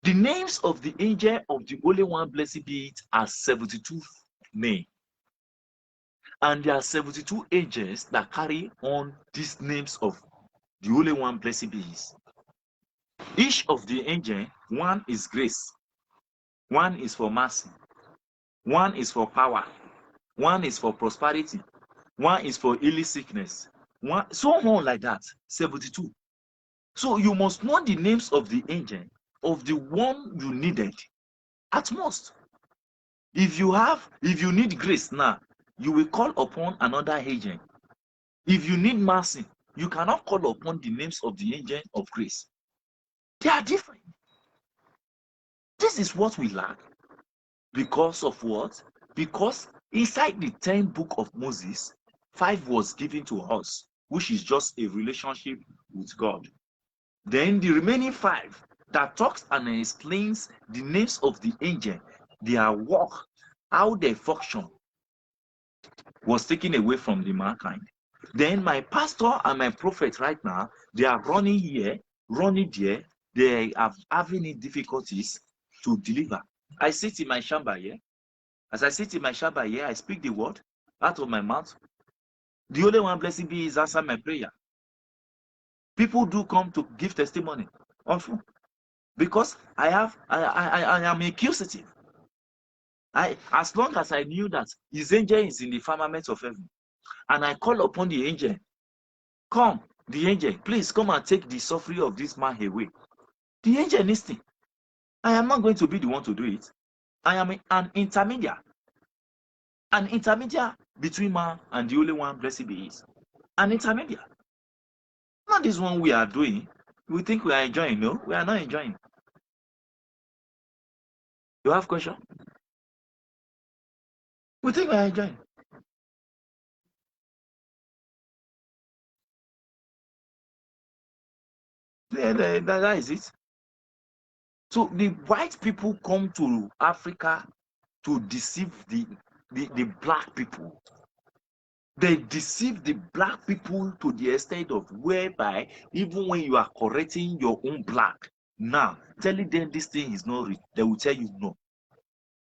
the names of the angel of the Holy One, blessed be it, are 72 names. And there are 72 angels that carry on these names of the Holy One, blessed be it. Each of the angels, one is grace, one is for mercy, one is for power, one is for prosperity, one is for healing sickness, one so on like that. 72. So you must know the names of the angel of the one you needed at most. If you need grace now, you will call upon another agent. If you need mercy, you cannot call upon the names of the agent of grace. They are different. This is what we lack. Because of what? Because inside the 10 book of Moses, 5 was given to us, which is just a relationship with God. Then the remaining 5 that talks and explains the names of the angel, their work, how they function, was taken away from the mankind. Then my pastor and my prophet right now, they are running here, running there. They are having difficulties to deliver. I sit in my chamber here. As I sit in my Shabbat here, I speak the word out of my mouth. The only one, blessed be, is answer my prayer. People do come to give testimony often because I am inquisitive. As long as I knew that his angel is in the firmament of heaven, and I call upon the angel, come, the angel, please come and take the suffering of this man away. The angel listens. I am not going to be the one to do it. I am an intermediate between man and the only one, blessed be is. An intermediate. Not this one we are doing. We think we are enjoying. No, we are not enjoying. You have question? We think we are enjoying. That is it. So the white people come to Africa to deceive the black people. They deceive the black people to the extent of whereby even when you are correcting your own black, now telling them this thing is not real, they will tell you no.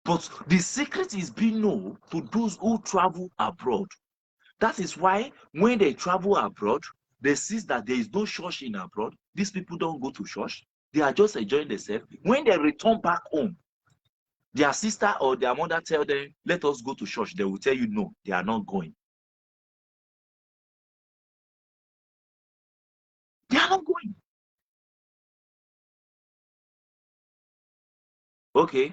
But the secret is being known to those who travel abroad. That is why when they travel abroad, they see that there is no church in abroad. These people don't go to church. They are just enjoying themselves. When they return back home, their sister or their mother tell them, let us go to church. They will tell you no, they are not going. They are not going. Okay.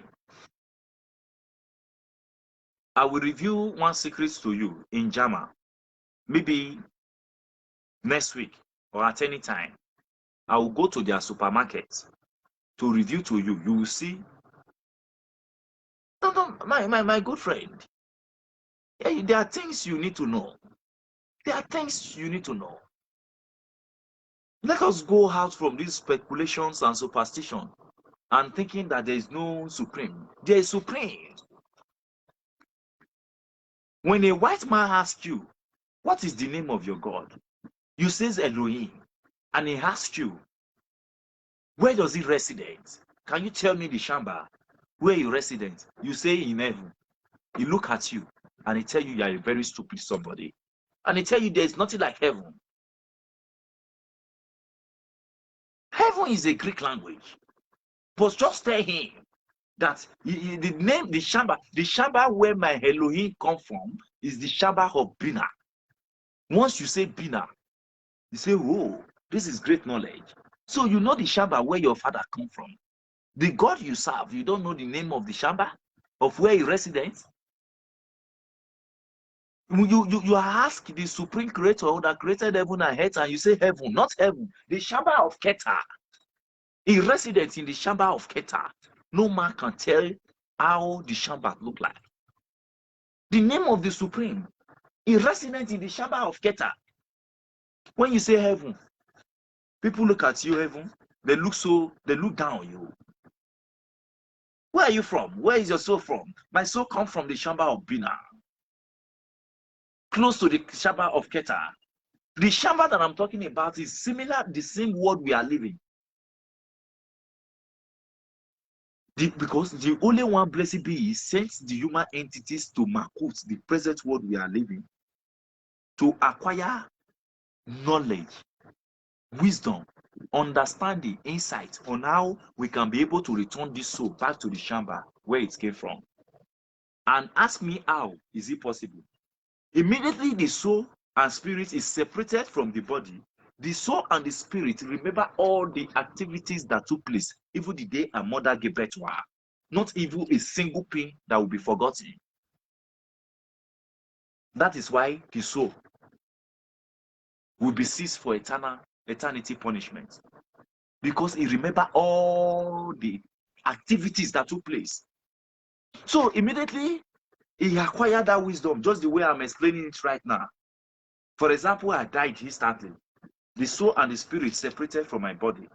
I will reveal one secret to you in Jama. Maybe next week or at any time. I will go to their supermarket to review to you. You will see. No, my good friend. There are things you need to know. There are things you need to know. Let us go out from these speculations and superstition and thinking that there is no supreme. There is supreme. When a white man asks you, what is the name of your God? You say Elohim. And he asks you, where does he resident? Can you tell me the Shamba? Where he resident? You say in heaven. He look at you and he tell you are a very stupid somebody. And he tell you there is nothing like heaven. Heaven is a Greek language. But just tell him that the name, the Shamba where my Elohim come from is the Shamba of Bina. Once you say Bina, you say, oh, this is great knowledge. So you know the Shamba where your father come from. The God you serve, you don't know the name of the Shamba, of where he residents. You ask the supreme creator that created heaven and earth, and you say heaven, not heaven. The Shamba of Keter. He residents in the Shamba of Keter. No man can tell how the Shamba look like. The name of the supreme. He residents in the Shamba of Keter. When you say heaven, people look at you, heaven. They look down on you. Where are you from? Where is your soul from? My soul comes from the Shamba of Bina. Close to the Shamba of Keter. The Shamba that I'm talking about is similar, the same world we are living. Because the only one, blessed be, sends the human entities to Makut, the present world we are living, to acquire knowledge, wisdom, understanding, insight on how we can be able to return this soul back to the Shamba where it came from. And ask me how is it possible? Immediately the soul and spirit is separated from the body. The soul and the spirit remember all the activities that took place, even the day a mother gave birth to her. Not even a single thing that will be forgotten. That is why the soul will be seized for eternity punishment. Because he remember all the activities that took place. So immediately he acquired that wisdom, just the way I'm explaining it right now. For example, I died instantly. The soul and the spirit separated from my body.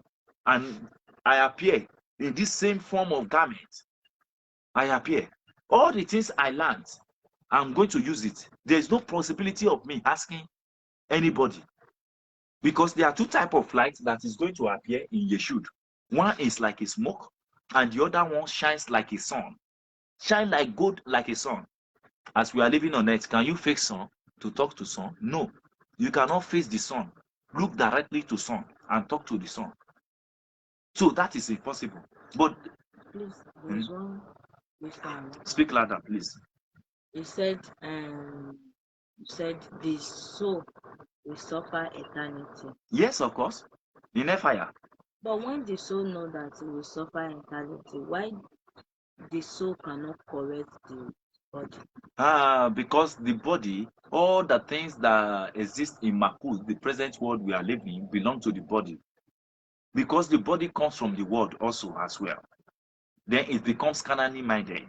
And I appear in this same form of garment. I appear. All the things I learned, I'm going to use it. There's no possibility of me asking anybody. Because there are two types of light that is going to appear in Yeshud. One is like a smoke, and the other one shines like a sun. Shine like gold, like a sun. As we are living on earth, can you fake sun to talk to sun? No. You cannot face the sun. Look directly to sun and talk to the sun. So that is impossible. But Please, there's one question. speak louder, please. You said the soul will suffer eternity. Yes, of course. In a fire. But when the soul know that it will suffer eternity, why the soul cannot correct the body? Because the body, all the things that exist in Makut, the present world we are living, belong to the body. Because the body comes from the world also as well. Then it becomes carnally minded.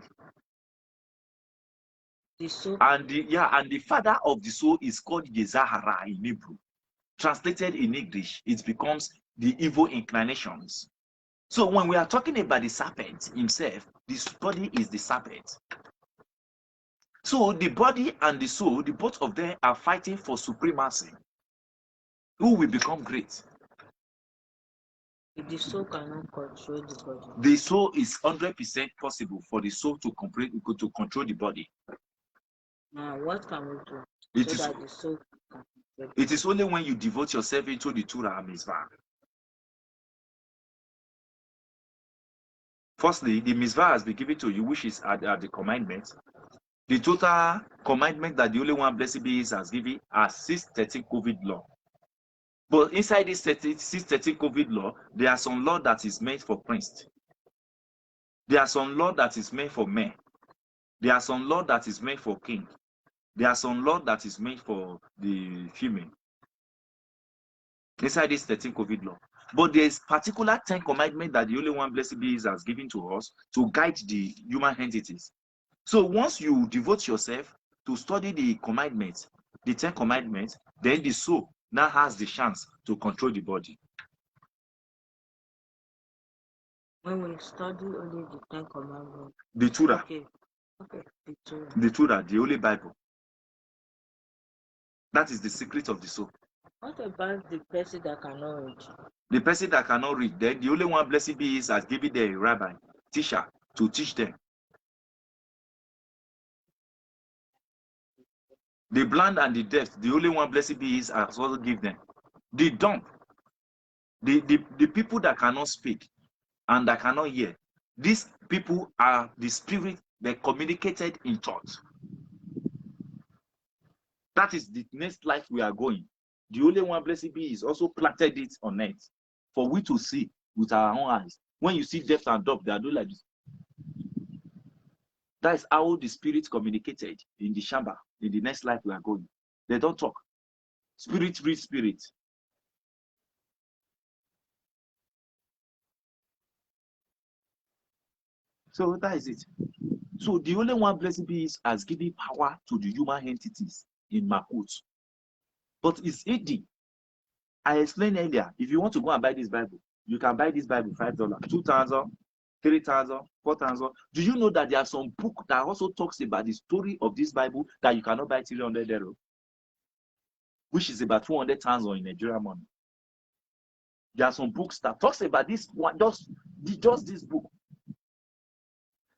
The soul And the father of the soul is called Yezahara in Hebrew. Translated in English, it becomes the evil inclinations. So when we are talking about the serpent himself, this body is the serpent. So the body and the soul, the both of them are fighting for supremacy. Who will become great? the soul cannot control the body. The soul is 100% possible for the soul to control the body. Now, what can we do that the soul can control? It is only when you devote yourself into the Torah and Mitzvah. Firstly, the Mitzvah has been given to you, which is at the commandment. The total commandment that the only one blessed be is has given are 613 COVID law. But inside this 613 COVID law, there are some law that is meant for priests. There are some law that is meant for men. There are some law that is meant for king. There are some law that is meant for the female. Inside this 13 COVID law. But there is particular 10 commandments that the only one blessed be is has given to us to guide the human entities. So once you devote yourself to study the commandments, the 10 commandments, then the soul now has the chance to control the body. When we study only the 10 commandments. The Torah. Okay, the Torah. The Torah, the Holy Bible. That is the secret of the soul. What about the person that cannot read? The person that cannot read, then the only one blessed be is has given them a rabbi, teacher, to teach them. The blind and the deaf, the only one blessed be is has also given them. The dumb, the people that cannot speak and that cannot hear, these people are the spirit that communicated in thought. That is the next life we are going. The only one blessed be is also planted it on earth for we to see with our own eyes. When you see deaf and dumb, they are doing like this. That is how the spirit communicated in the Shamba, in the next life we are going. They don't talk. Spirit reads spirit. So that is it. So the only one blessed be is has given power to the human entities in Makut. But it's hidden. I explained earlier, if you want to go and buy this Bible, you can buy this Bible $5, $2,000, $3,000, $4,000. Do you know that there are some books that also talks about the story of this Bible that you cannot buy €300, which is about 200,000 in Nigerian money? There are some books that talks about this one, just this book.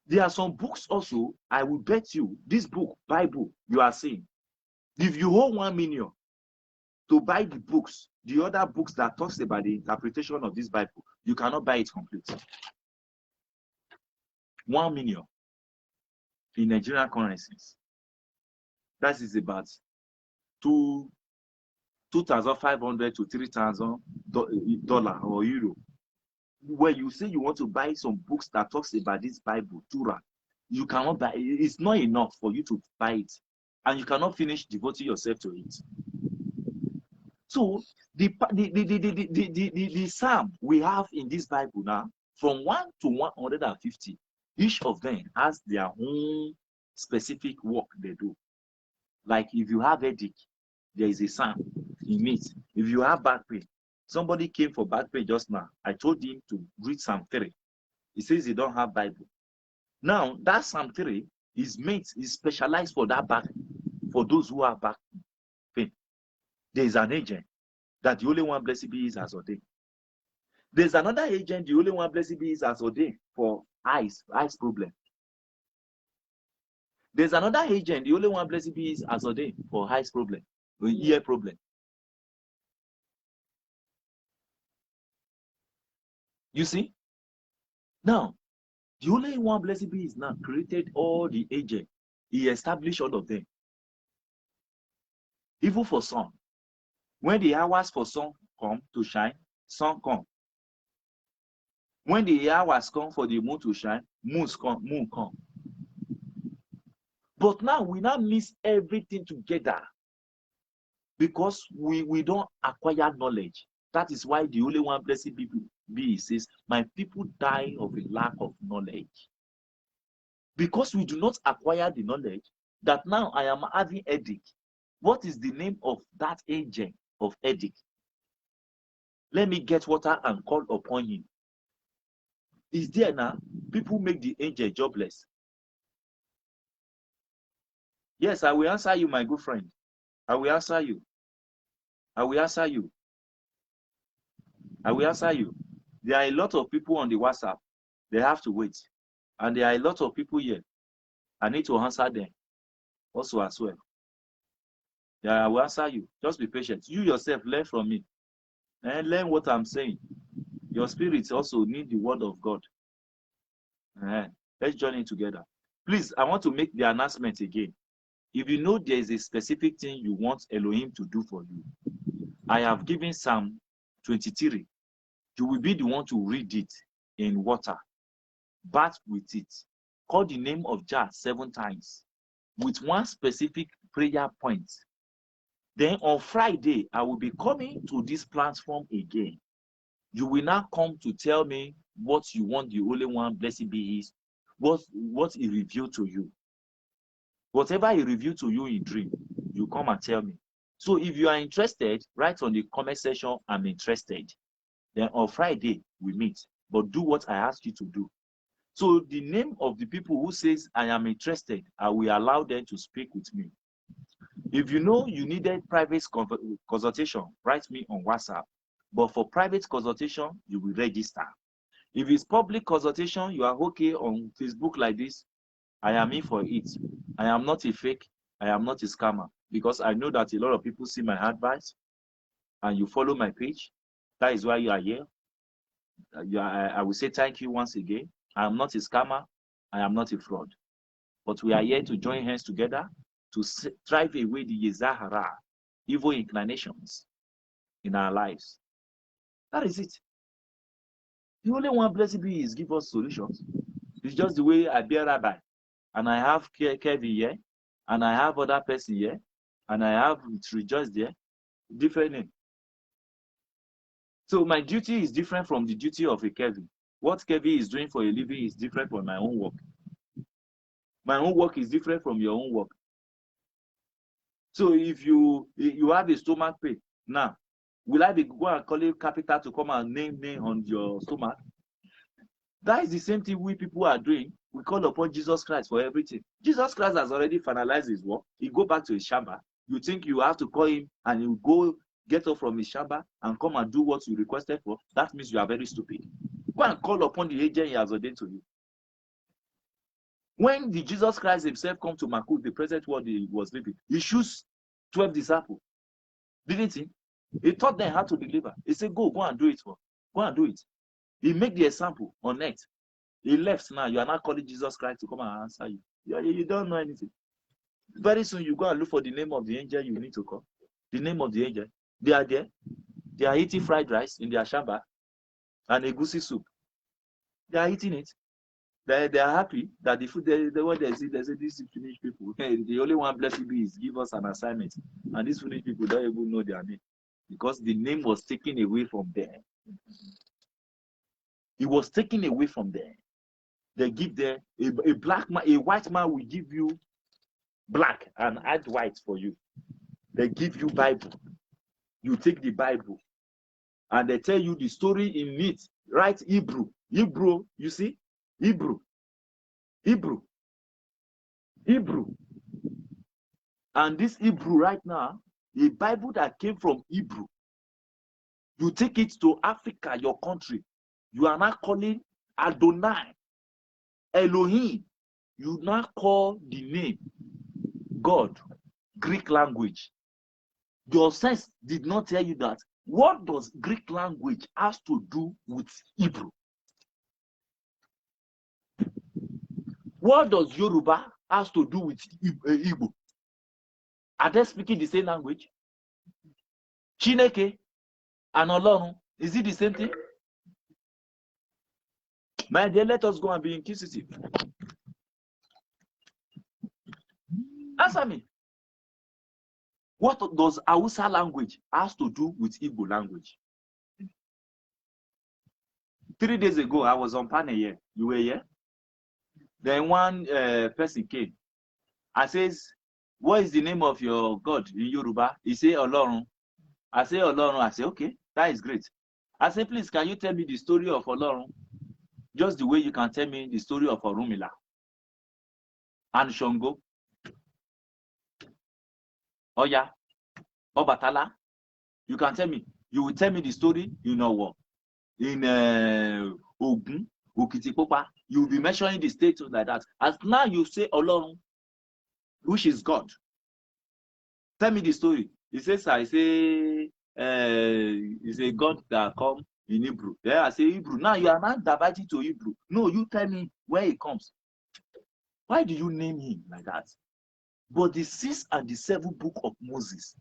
There are some books also, I will bet you, this book, Bible, you are seeing, if you hold 1 million to buy the books, the other books that talks about the interpretation of this Bible, you cannot buy it complete. 1 million in Nigerian currencies. That is about $2,500 to $3,000 or euro. When you say you want to buy some books that talks about this Bible, Torah, you cannot buy it. It's not enough for you to buy it, and you cannot finish devoting yourself to it. So the psalm we have in this Bible now, from 1 to 150, each of them has their own specific work they do. Like if you have headache, there is a psalm in it. If you have back pain, somebody came for back pain just now. I told him to read Psalm 3. He says he don't have Bible. Now that Psalm 3 is specialized for that back, for those who have back pain. There is an agent that the only one blessed be is has ordained. There's another agent, the only one blessed be is has ordained for eyes problem. There's another agent, the only one blessed be is as ordained for eyes problem, or ear problem. You see? Now, the only one blessed be is now created all the agent. He established all of them. Even for sun. When the hours for sun come to shine, sun come. When the hours come for the moon to shine, moon come. But now we now mix everything together because we don't acquire knowledge. That is why the only one blessed be says, my people die of a lack of knowledge. Because we do not acquire the knowledge that now I am having headache. What is the name of that agent of headache? Let me get water and call upon him. Is there now? People make the angel jobless. Yes, I will answer you, my good friend. I will answer you. I will answer you. I will answer you. There are a lot of people on the WhatsApp. They have to wait. And there are a lot of people here. I need to answer them also as well. Yeah, I will answer you. Just be patient. You yourself learn from me. And learn what I'm saying. Your spirits also need the word of God. Let's join in together. Please, I want to make the announcement again. If you know there is a specific thing you want Elohim to do for you, I have given Psalm 23. You will be the one to read it in water. Bath with it. Call the name of Jah 7 times with one specific prayer point. Then on Friday, I will be coming to this platform again. You will now come to tell me what you want the Holy One, blessed be His, what He revealed to you. Whatever He revealed to you in dream, you come and tell me. So if you are interested, write on the comment section, I'm interested. Then on Friday, we meet. But do what I ask you to do. So the name of the people who says, I am interested, I will allow them to speak with me. If you know you needed private consultation, write me on WhatsApp. But for private consultation, you will register. If it's public consultation, you are okay on Facebook like this, I am in for it. I am not a fake. I am not a scammer. Because I know that a lot of people see my advice and you follow my page. That is why you are here. I will say thank you once again. I am not a scammer. I am not a fraud. But we are here to join hands together to drive away the Yezahara, evil inclinations in our lives. That is it. The only one blessed be is give us solutions. It's just the way I bear Rabbi. And I have Kevin here. And I have other person here. And I have Rejoice there. Different name. So my duty is different from the duty of a Kevin. What Kevin is doing for a living is different from my own work. My own work is different from your own work. So if you have a stomach pain, now, will I be going and calling capital to come and name on your stomach? That is the same thing we people are doing. We call upon Jesus Christ for everything. Jesus Christ has already finalized his work. He go back to his shamba. You think you have to call him and he will go get up from his shamba and come and do what you requested for? That means you are very stupid. Go and call upon the agent he has ordained to you. When the Jesus Christ himself come to Makut, the present world he was living, he chose 12 disciples. Didn't he? He taught them how to deliver. He said, go and do it. Go and do it. He made the example on earth. He left now. You are not calling Jesus Christ to come and answer you. You don't know anything. Very soon you go and look for the name of the angel you need to call. The name of the angel. They are there. They are eating fried rice in their shamba and egusi soup. They are eating it. They are happy that the food what they say these Finnish people. The only one blessed be is give us an assignment. And these Finnish people don't even know their name. Because the name was taken away from them. It was taken away from them. They give them a black man, a white man will give you black and add white for you. They give you Bible. You take the Bible and they tell you the story in it. Write Hebrew. Hebrew, you see? Hebrew. And this Hebrew right now, a Bible that came from Hebrew. You take it to Africa, your country. You are not calling Adonai, Elohim. you now call the name God Greek language. Your sense did not tell you that. What does Greek language has to do with Hebrew? What does Yoruba has to do with Igbo? Are they speaking the same language? Chineke and Olorun, is it the same thing? My dear, let us go and be inquisitive. Answer me. What does Hausa language has to do with Igbo language? 3 days ago, I was on panel here. You were here? Then one person came and says, what is the name of your God in Yoruba? He said, Olorun. I say, Olorun. I say, okay, that is great. I say, please, can you tell me the story of Olorun? Just the way you can tell me the story of Orunmila and Shango. Oya, Obatala. You can tell me. You will tell me the story in Owo, in Ogun, Okitipopa. You will be mentioning the status like that. As now you say Olorun, which is God. Tell me the story. He says, I say, it's a God that come in Hebrew. Yeah, I say Hebrew. Now you are not diverting to Hebrew. No, you tell me where he comes. Why do you name him like that? But the 6th and the 7th book of Moses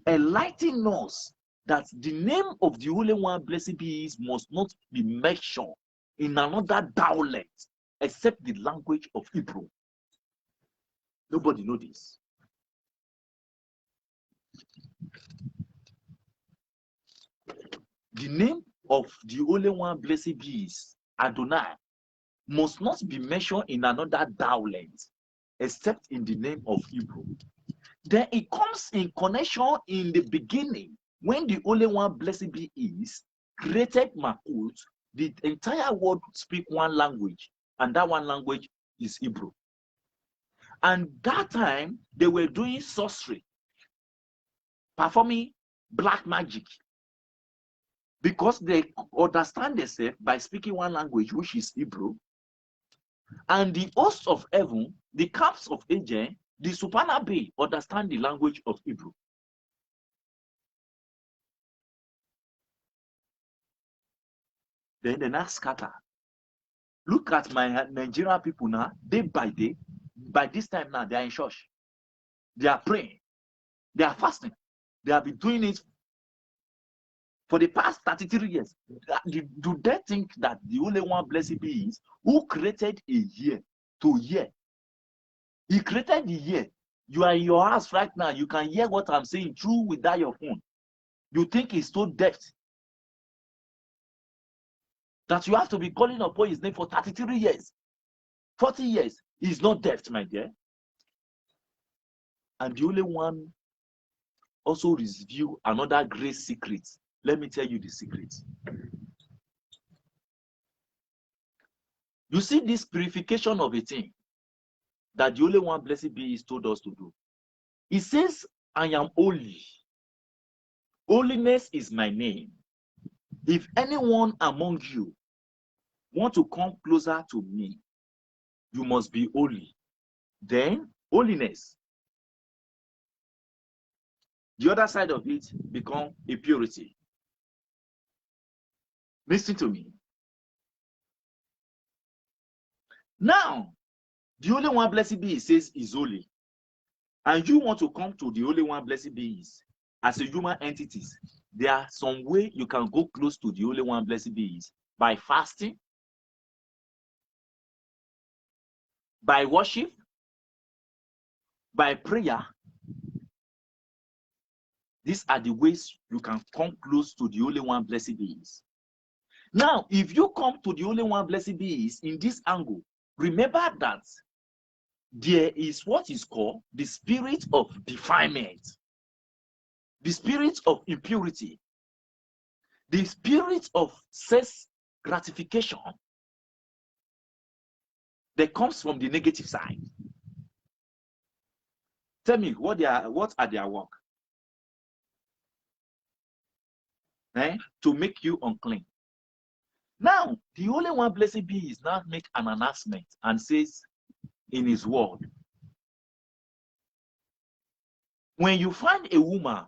enlighten us that the name of the Holy One, blessed be He, must not be mentioned in another dialect except the language of Hebrew. Nobody knows this. The name of the Holy One, blessed be His, Adonai, must not be mentioned in another dialect except in the name of Hebrew. Then it comes in connection in the beginning when the Holy One, blessed be His, created Makut. The entire world speak one language, and that one language is Hebrew. And that time they were doing sorcery, performing black magic, because they understand themselves by speaking one language, which is Hebrew. And the hosts of heaven, the camps of angels, the supernal being understand the language of Hebrew. Then they now scatter. Look at my Nigerian people now, day by day. By this time now, they are in church. They are praying. They are fasting. They have been doing it for the past 33 years. Do they think that the only one, blessed be His, who created a year to year? He created the year. You are in your house right now. You can hear what I'm saying through without your phone. You think He's so deaf that you have to be calling upon His name for 33 years, 40 years. He's not deaf, my dear. And the only one also reveal another great secret. Let me tell you the secret. You see this purification of a thing that the only one, blessed be His, told us to do. He says, I am holy. Holiness is my name. If anyone among you want to come closer to me, you must be holy. Then holiness. The other side of it become a purity. Listen to me. Now, the only one, blessed be He, says is holy. And you want to come to the only one, blessed be He, as a human entities. There are some way you can go close to the only one, blessed be He, by fasting, by worship, by prayer. These are the ways you can come close to the only one, blessed be He. Now, if you come to the only one, blessed be He, in this angle, remember that there is what is called the spirit of defilement, the spirit of impurity, the spirit of sense gratification that comes from the negative side. Tell me, what are their work? To make you unclean. Now, the only one, blessed be He, now make an announcement and says, in his word. When you find a woman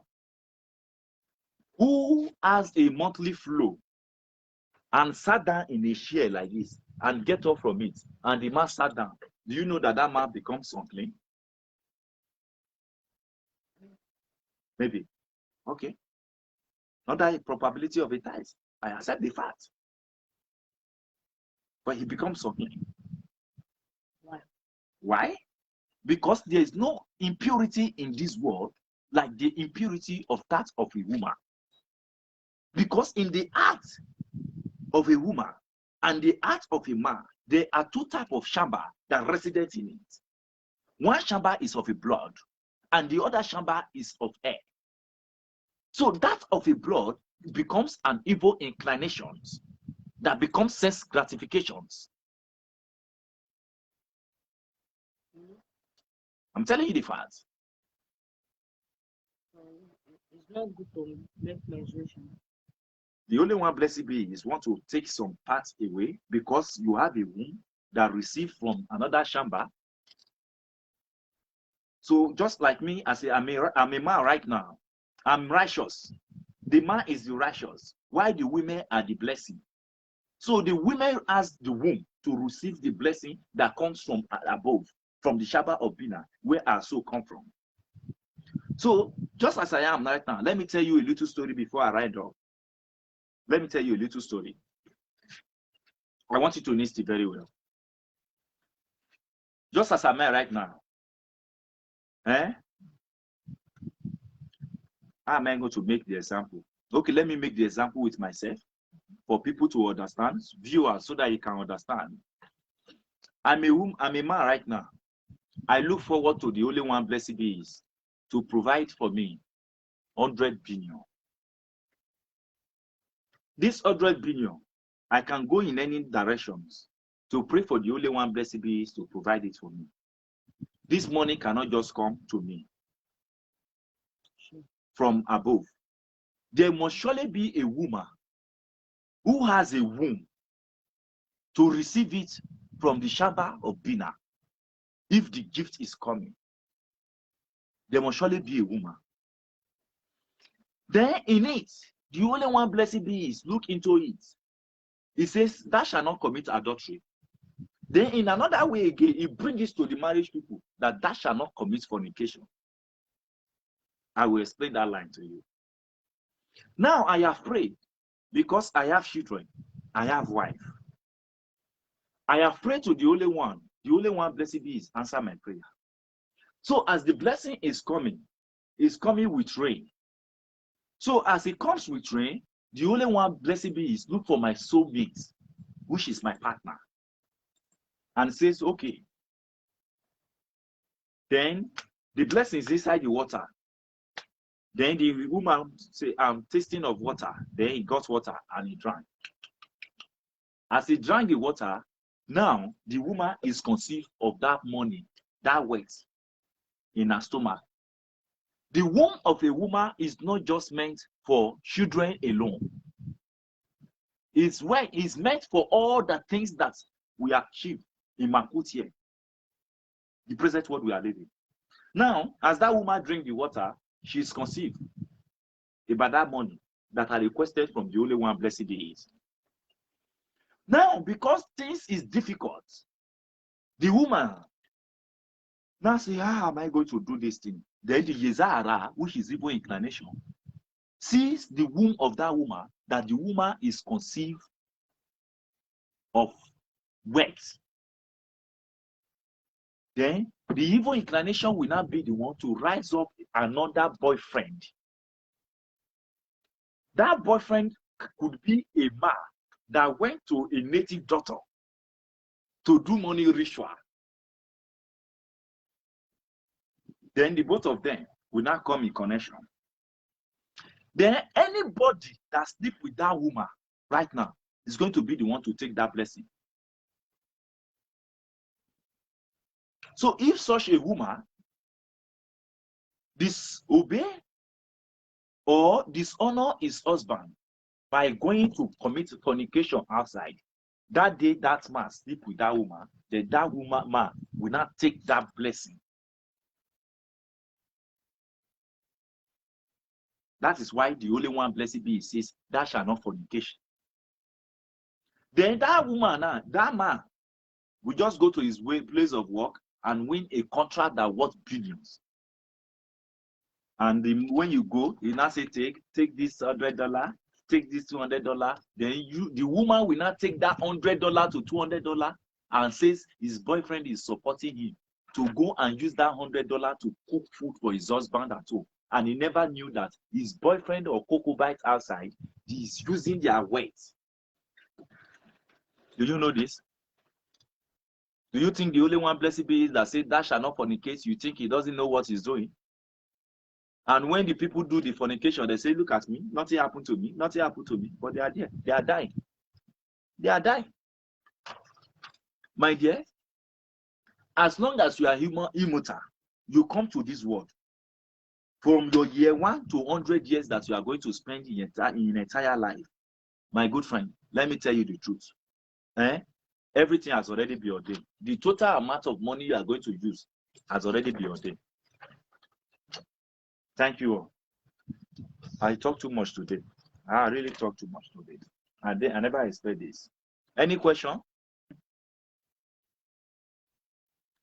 who has a monthly flow and sat down in a chair like this and get up from it, and the man sat down, do you know that that man becomes unclean? Maybe. Okay. Not that a probability of a tithe. I accept the fact. But he becomes unclean. Why? Why? Because there is no impurity in this world like the impurity of that of a woman. Because in the act of a woman and the act of a man, there are two types of shamba that resident in it. One shamba is of a blood, and the other shamba is of air. So that of a blood becomes an evil inclinations that becomes sense gratifications. I'm telling you the facts. It's not good to make menstruation. The only one, blessed be, is want to take some parts away because you have a womb that received from another shamba. So just like me, I say I'm a man right now. I'm righteous. The man is the righteous. Why the women are the blessing? So the women has the womb to receive the blessing that comes from above, from the shamba of Bina, where our soul come from. So just as I am right now, let me tell you a little story before I ride off. Let me tell you a little story. I want you to listen very well. Just as I'm right now, how am I going to make the example? Okay, let me make the example with myself for people to understand, viewers, so that you can understand. I'm a man right now. I look forward to the only one, blessed be, is to provide for me 100 billion. This 100 billion, I can go in any directions to pray for the only one, blessed be, is to provide it for me. This money cannot just come to me from above. There must surely be a woman who has a womb to receive it from the shamba of Bina. If the gift is coming, there must surely be a woman. Then in it, the only one, blessed be, is look into it. It says, thou shalt not commit adultery. Then in another way again, he brings it to the marriage people that thou shalt not commit fornication. I will explain that line to you. Now I have prayed because I have children, I have wife. I have prayed to the only one, blessed be, is answer my prayer. So as the blessing is coming with rain. So as it comes with rain, the only one, blessed be, is look for my soulmate, which is my partner, and says, okay. Then the blessing is inside the water. Then the woman say, I'm tasting of water. Then he got water and he drank. As he drank the water, now the woman is conceived of that money, that weight in her stomach. The womb of a woman is not just meant for children alone. It's meant for all the things that we achieve in Makut here, the present world we are living. Now, as that woman drink the water, she is conceived about that money that I requested from the only one, blessed be is. Now, because things is difficult, the woman now say, how am I going to do this thing? Then the Yezara, which is evil inclination, sees the womb of that woman, that the woman is conceived of wet. Then the evil inclination will not be the one to rise up another boyfriend. That boyfriend could be a man that went to a native daughter to do money ritual. Then the both of them will not come in connection. Then anybody that sleep with that woman right now is going to be the one to take that blessing. So if such a woman disobey or dishonor his husband by going to commit fornication outside, That day that man sleep with that woman, then that woman man will not take that blessing. That is why the only one blessed be says, "Thou shalt not fornication." Then that woman now, that man will just go to his place of work and win a contract that worth billions. And when you go, you now say, take this $100, take this $200. Then the woman will not take that $100 to $200 and says his boyfriend is supporting him to go and use that $100 to cook food for his husband at home. And he never knew that his boyfriend or Cocobite outside is using their weight. Do you know this? Do you think the only one blessed be that said, "Thou shalt not fornicate"? You think he doesn't know what he's doing? And when the people do the fornication, they say, "Look at me, nothing happened to me, nothing happened to me." But they are there, they are dying. They are dying. My dear, as long as you are immortal, you come to this world. From your year 1 to 100 years that you are going to spend in your entire life, my good friend, let me tell you the truth. Everything has already been ordained. The total amount of money you are going to use has already been ordained. Thank you all. I talk too much today. I really talk too much today. I never expect this. Any question?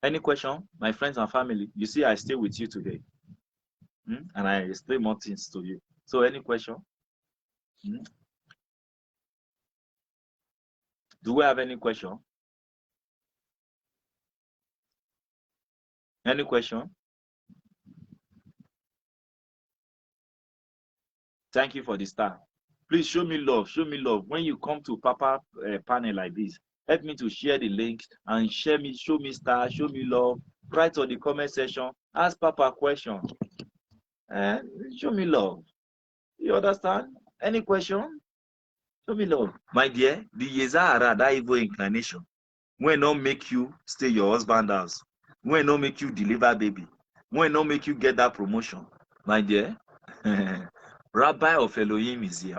Any question? My friends and family, you see, I stay with you today. And I explain more things to you. So any question? Do we have any question? Any question? Thank you for the star. Please show me love. Show me love. When you come to Papa panel like this, help me to share the link and show me star, show me love. Write on the comment section. Ask Papa a question. Show me love. You understand? Any question? Show me love. My dear, the Yezahara, that evil inclination, when not make you stay your husband's house, when not make you deliver baby, when not make you get that promotion, my dear, Rabbi of Elohim is here.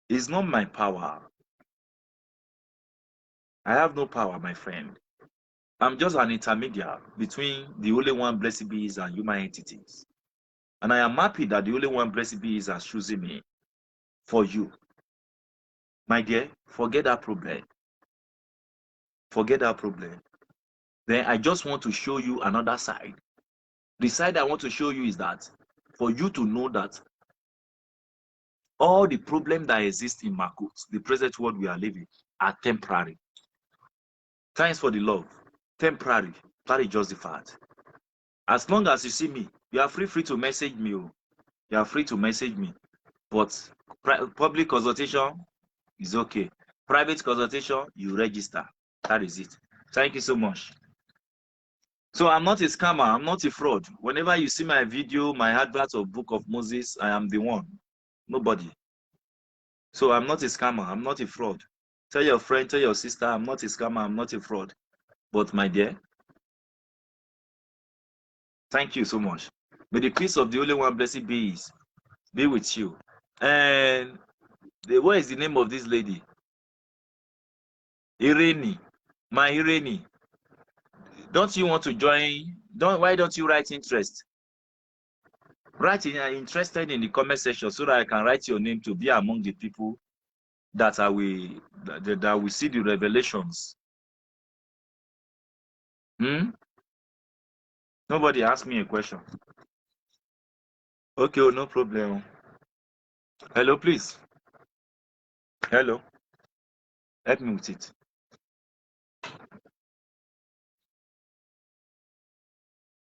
It's not my power. I have no power, my friend. I'm just an intermediary between the only one blessed be and human entities. And I am happy that the only one blessed be has chosen me for you. My dear, forget that problem. Forget that problem. Then I just want to show you another side. The side I want to show you is that for you to know that all the problems that exist in Makut, the present world we are living, are temporary. Thanks for the love. Temporary. That is just the fact. As long as you see me, you are free to message me. You are free to message me. But public consultation is okay. Private consultation, you register. That is it. Thank you so much. So I'm not a scammer. I'm not a fraud. Whenever you see my video, my advert of Book of Moses, I am the one. Nobody. So I'm not a scammer. I'm not a fraud. Tell your friend, tell your sister, I'm not a scammer. I'm not a fraud. But my dear, thank you so much. May the peace of the only one blessed be with you. And what is the name of this lady? Irene. My Irene. Don't you want to join? Why don't you write interest? Write interested in the comment section so that I can write your name to be among the people that will see the revelations. Nobody asked me a question. Okay, no problem. Hello, please. Hello. Help me with it.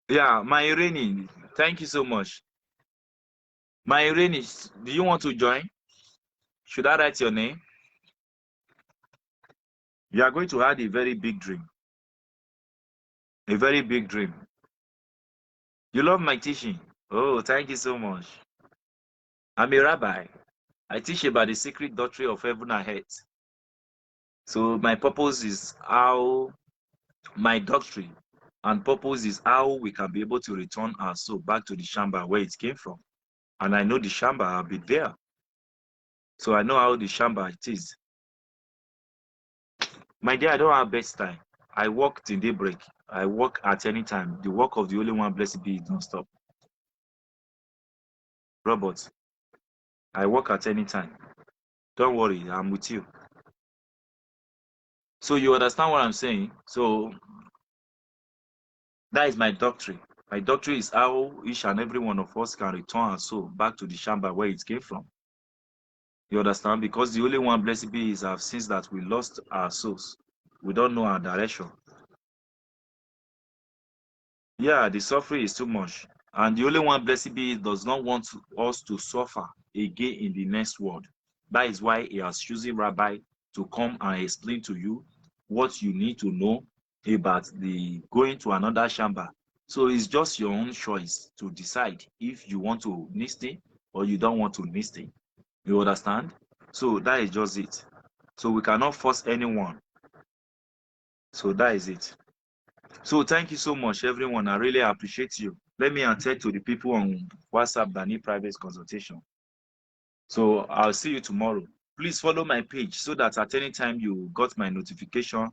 Yeah, my Irene, thank you so much. My Irene, do you want to join? Should I write your name? You are going to have a very big dream. A very big dream. You love my teaching. Oh, thank you so much. I'm a rabbi. I teach about the secret doctrine of heaven and earth. So my purpose is my doctrine and purpose is how we can be able to return our soul back to the Shamba where it came from. And I know the Shamba, I'll be there. So I know how the Shamba it is. My dear, I don't have best time. I work till daybreak. I work at any time. The work of the Holy One, blessed be, don't stop. Robert, I work at any time. Don't worry, I'm with you. So you understand what I'm saying? So that is my doctrine. My doctrine is how each and every one of us can return our soul back to the chamber where it came from. You understand? Because the Holy One, blessed be, is have since that we lost our souls. We don't know our direction. Yeah, the suffering is too much. And the Holy One, blessed be, does not want us to suffer again in the next world. That is why he has chosen Rabbi to come and explain to you what you need to know about the going to another chamber. So it's just your own choice to decide if you want to listen or you don't want to listen. You understand? So that is just it. So we cannot force anyone. So that is it. So thank you so much, everyone. I really appreciate you. Let me attend to the people on WhatsApp that need private consultation. So I'll see you tomorrow. Please follow my page so that at any time you got my notification,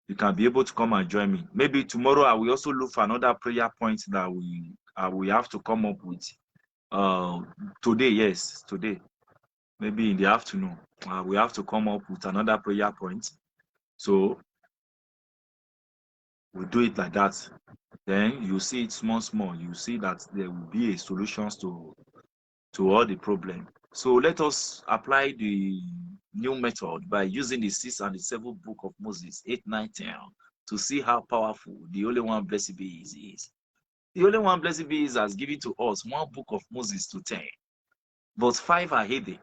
you can be able to come and join me. Maybe tomorrow I will also look for another prayer point that we have to come up with. Today, yes, today. Maybe in the afternoon, we have to come up with another prayer point. So we do it like that. Then you see it small. You see that there will be a solutions to all the problem. So let us apply the new method by using the 6th and the 7th book of Moses, 8, 9, 10, to see how powerful the Holy One, blessed be, is. The Holy One, blessed be, has given to us 1 book of Moses to 10, but 5 are hidden.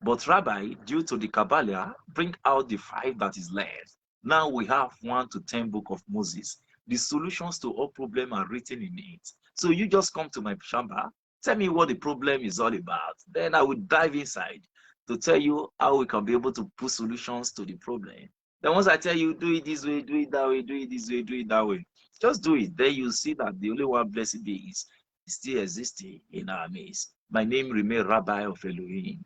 But Rabbi, due to the Kabbalah, bring out the 5 that is left. Now we have 1 to 10 book of Moses. The solutions to all problems are written in it. So you just come to my chamber, tell me what the problem is all about. Then I will dive inside to tell you how we can be able to put solutions to the problem. Then once I tell you, do it this way, do it that way, do it this way, do it that way, just do it. Then you see that the only one, blessed be, is still existing in our midst. My name remains Rabbi of Elohim.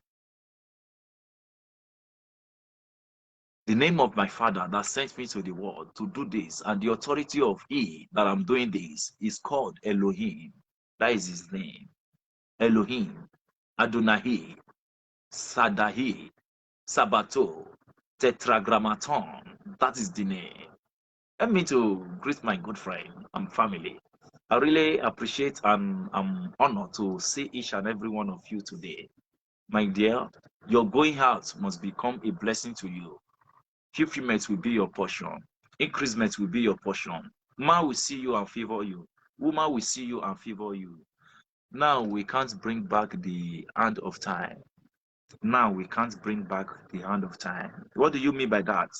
The name of my Father that sent me to the world to do this, and the authority of He that I'm doing this, is called Elohim. That is His name. Elohim, Adonai, Sadahi, Sabato, Tetragrammaton. That is the name. Let me to greet my good friend and family. I really appreciate and I'm honored to see each and every one of you today. My dear, your going out must become a blessing to you. Fulfillment will be your portion. Increasement will be your portion. Man will see you and favor you. Woman will see you and favor you. Now we can't bring back the hand of time. Now we can't bring back the hand of time. What do you mean by that?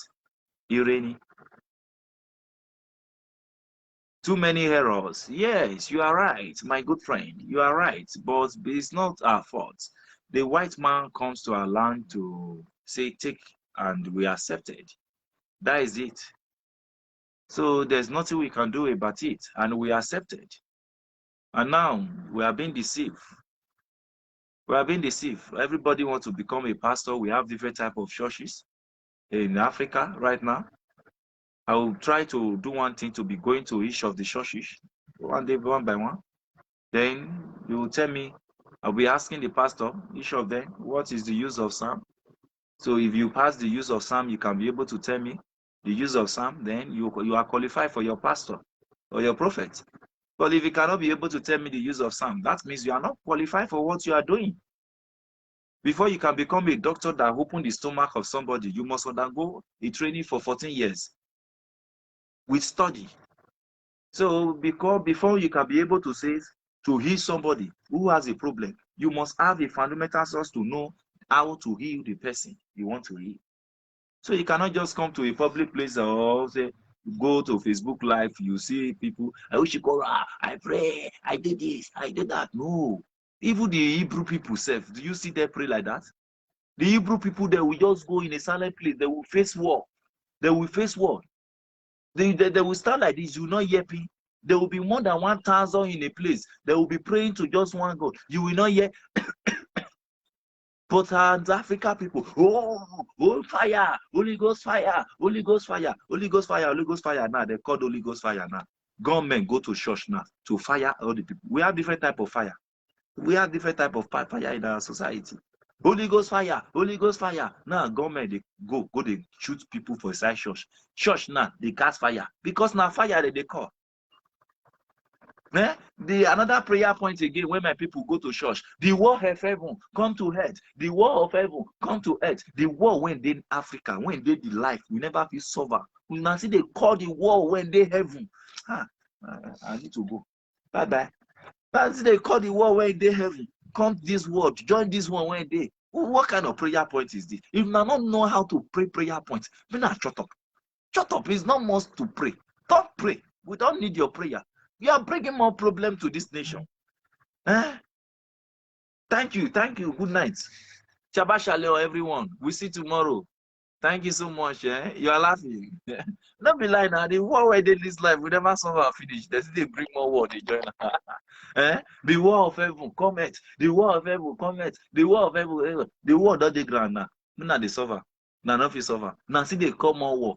Irene? Too many errors. Yes, you are right, my good friend. You are right, but it's not our fault. The white man comes to our land to say, take, and we accepted. That is it. So there's nothing we can do about it, and we accepted. And now we are being deceived. We are being deceived. Everybody wants to become a pastor. We have different type of churches in Africa right now. I will try to do one thing to be going to each of the churches one day, one by one. Then you will tell me, I'll be asking the pastor, each of them, what is the use of Psalm? So if you pass the use of Psalm, you can be able to tell me the use of Psalm, then you are qualified for your pastor or your prophet. But if you cannot be able to tell me the use of Psalm, that means you are not qualified for what you are doing. Before you can become a doctor that opened the stomach of somebody, you must undergo a training for 14 years with study. So before you can be able to say, to heal somebody who has a problem, you must have a fundamental source to know how to heal the person you want to heal. So you cannot just come to a public place or say, go to Facebook Live, you see people, I wish you go, I pray, I did this, I did that. No. Even the Hebrew people self, do you see them pray like that? The Hebrew people, they will just go in a silent place, they will face war. They will face war. They will stand like this, you will not hear people. There will be more than 1,000 in a place. They will be praying to just one God. You will not hear But the Africa people, fire, Holy Ghost fire, Holy Ghost fire, Holy Ghost fire, Holy Ghost fire. Now they call Holy Ghost fire now. Government go to church now to fire all the people. We have different type of fire. We have different type of fire in our society. Holy Ghost fire, Holy Ghost fire. Now government they go they shoot people for inside church. Church now they cast fire because now fire they call. Another prayer point again when my people go to church. The war of heaven come to earth. The war of heaven come to earth. The war when they in Africa, when they the life, we never feel sober. We now see they call the war when they heaven. I need to go. Bye bye. That's they call the war when they heaven. Come this world, join this one when they. What kind of prayer point is this? If you not know how to pray prayer points, then shut up. Shut up. It's not must to pray. Don't pray. We don't need your prayer. You are bringing more problem to this nation. Thank you. Good night. Shabbat shalom, everyone. We see tomorrow. Thank you so much. You are laughing. Don't be lying now. The war where they live life, we never solve our finish. They bring more war. They join. The war of heaven, come earth. The war of heaven, come earth. The war of heaven, the war that they grant now. Now they suffer. Now nothing suffer. Now see they come more war.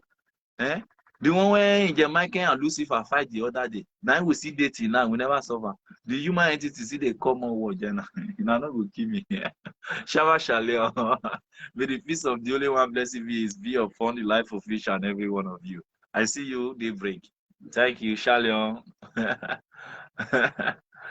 The one where Jamaica and Lucifer fight the other day. Now we see dating now. We never suffer. The human entity see they come more war. You know, not go kill me. Shabbat shalom. May the peace of the only one blessed be upon the life of each and every one of you. I see you daybreak. Thank you. Shalom.